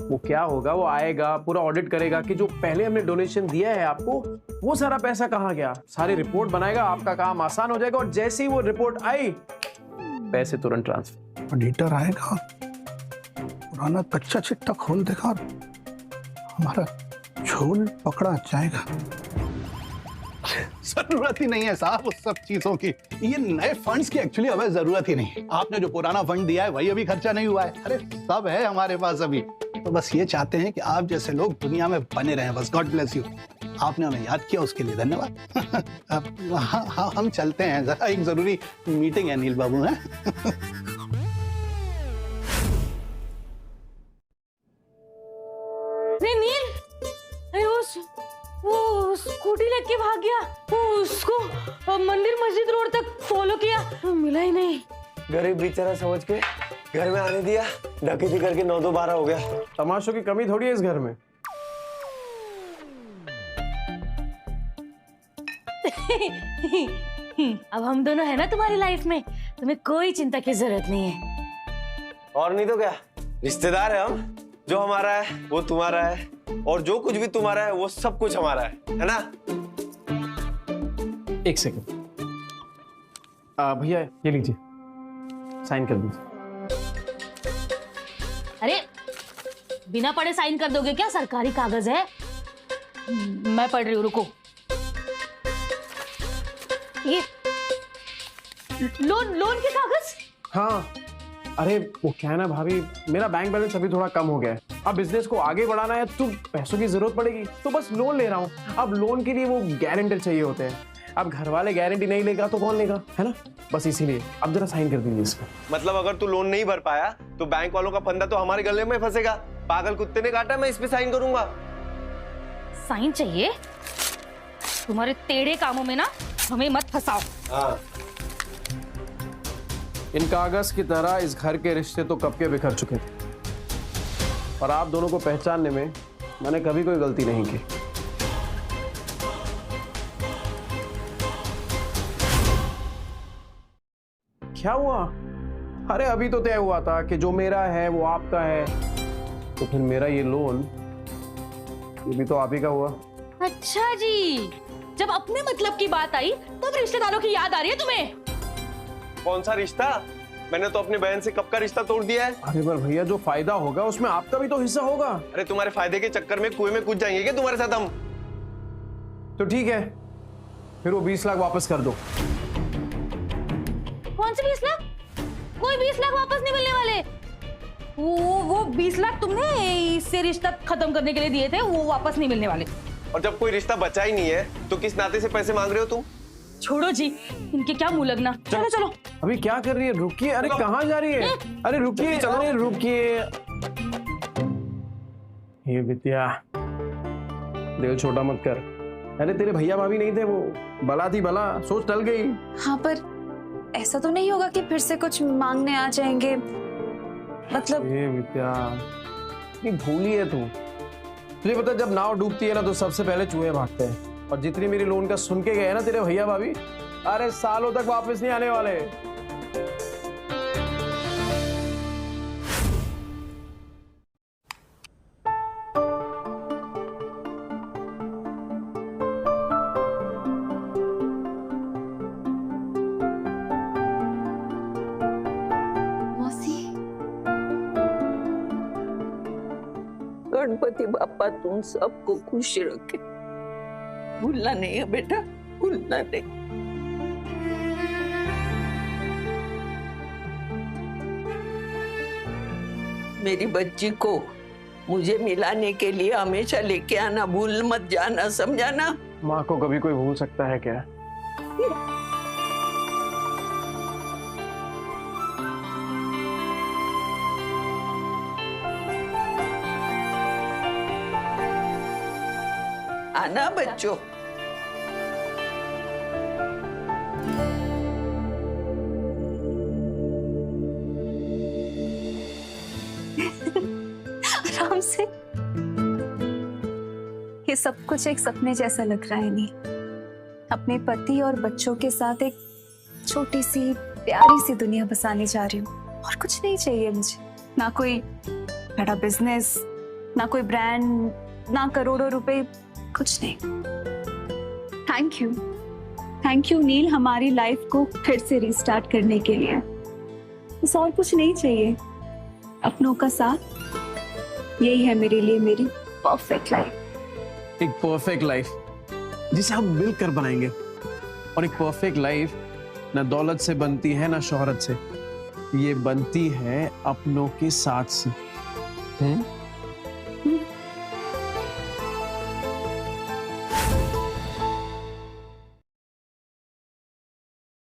वो क्या होगा, वो आएगा, पूरा ऑडिट करेगा कि जो पहले हमने डोनेशन दिया है आपको, वो सारा पैसा कहाँ गया, सारी रिपोर्ट बनाएगा, आपका काम आसान हो जाएगा। और जैसे ही वो रिपोर्ट आई, पैसे तुरंत ट्रांसफर। ऑडिटर आएगा, पुराना कच्चा चिट्ठा खोल देगा और हमारा झोल पकड़ा जाएगा। जरूरत ही नहीं है साहब उस सब चीजों की। ये नए फंड्स की एक्चुअली हमें जरूरत ही नहीं। आपने जो पुराना फंड दिया है वही अभी खर्चा नहीं हुआ है। अरे सब है हमारे पास अभी। तो बस ये चाहते हैं कि आप जैसे लोग दुनिया में बने रहें, बस। God bless you. आपने हमें याद किया, उसके लिए धन्यवाद। हाँ, हम चलते हैं, जरा एक जरूरी मीटिंग है नील बाबू। है नील, अरे वो स्कूटी लेके भाग गया। वो उसको मंदिर मस्जिद रोड तक फॉलो किया, मिला ही नहीं। गरीब बेचारा समझ के घर में आने दिया, डकैती करके 9-2-12 हो गया। तमाशों की कमी थोड़ी है इस घर में। अब हम दोनों है ना तुम्हारी लाइफ में, तुम्हें कोई चिंता की जरूरत नहीं है। और नहीं तो क्या, रिश्तेदार है हम। जो हमारा है वो तुम्हारा है, और जो कुछ भी तुम्हारा है वो सब कुछ हमारा है ना? एक सेकंड भैया, ये लीजिए, साइन कर दीजिए। अरे बिना पढ़े साइन कर दोगे क्या? सरकारी कागज है। मैं पढ़ रही हूँ, रुको। ये लोन के कागज? हाँ, अरे वो क्या है ना भाभी, मेरा बैंक बैलेंस अभी थोड़ा कम हो गया है। अब बिजनेस को आगे बढ़ाना है तो पैसों की जरूरत पड़ेगी, तो बस लोन ले रहा हूँ। अब लोन के लिए वो गारंटर चाहिए होते हैं। अब घर वाले गारंटी नहीं लेगा तो कौन लेगा, है ना? बस इसीलिए अब जरा साइन कर दीजिए इसमें। मतलब अगर तू लोन नहीं भर पाया तो बैंक वालों का फंदा तो हमारे गले में फंसेगा। पागल कुत्ते ने काटा, मैं इस पे साइन करूंगा। साइन चाहिए? तुम्हारे टेढ़े कामों में ना हमें मत फंसाओ। हाँ। इन कागज की तरह इस घर के रिश्ते तो कब के बिखर चुके थे, और आप दोनों को पहचानने में मैंने कभी कोई गलती नहीं की। क्या हुआ? अरे अभी तो तय हुआ था कि जो मेरा है वो आपका है, तो फिर मेरा ये लोन ये भी तो आप ही का हुआ। अच्छा जी, जब अपने मतलब की बात आई तब रिश्तेदारों की याद आ रही है तुम्हें? कौन सा रिश्ता? मैंने तो अपनी बहन से कब का रिश्ता तोड़ दिया है। अरे पर भैया, जो फायदा होगा उसमें आपका भी तो हिस्सा होगा। अरे तुम्हारे फायदे के चक्कर में कुएं में कूद जाएंगे क्या तुम्हारे साथ हम? तो ठीक है, फिर वो 20 लाख वापस कर दो। कौन से 20 लाख? कोई 20 लाख वापस नहीं मिलने वाले। वो 20 लाख तुमने इससे रिश्ता खत्म करने के लिए दिए थे, वो वापस नहीं मिलने वाले। और जब कोई रिश्ता बचा ही नहीं है तो किस नाते से पैसे मांग रहे हो तुम? छोड़ो जी, इनके क्या मुंह लगना। चलो चलो। अभी क्या कर रही है? रुकिए। अरे कहाँ जा रही है? अरे रुकिए, अरे रुकिए। ये विद्या, दिल छोटा मत कर। अरे तेरे भैया भाभी नहीं थे, वो बला थी बला, सोच टल गई। हाँ, पर ऐसा तो नहीं होगा कि फिर से कुछ मांगने आ जाएंगे? मतलब ये विद्या, ये भूली है तू। तुझे पता है जब नाव डूबती है ना तो सबसे पहले चूहे भागते हैं, और जितनी मेरी लोन का सुन के गए ना तेरे भैया भाभी, अरे सालों तक वापस नहीं आने वाले। गणपति बापा तुम सबको खुश रखे। भूलना नहीं है बेटा, भूलना नहीं। मेरी बच्ची को मुझे मिलाने के लिए हमेशा लेके आना, भूल मत जाना, समझा ना? माँ को कभी कोई भूल सकता है क्या? आना बच्चों। आराम से। ये सब कुछ एक सपने जैसा लग रहा है। नहीं, अपने पति और बच्चों के साथ एक छोटी सी प्यारी सी दुनिया बसाने जा रही हूँ, और कुछ नहीं चाहिए मुझे। ना कोई बड़ा बिजनेस, ना कोई ब्रांड, ना करोड़ों रुपए, कुछ नहीं। थैंक यू नील, हमारी लाइफ को फिर से रिस्टार्ट करने के लिए। बस और कुछ नहीं चाहिए। अपनों का साथ, यही है मेरे लिए मेरी परफेक्ट लाइफ। एक परफेक्ट लाइफ जिसे हम मिलकर बनाएंगे, और एक परफेक्ट लाइफ ना दौलत से बनती है ना शोहरत से, ये बनती है अपनों के साथ से।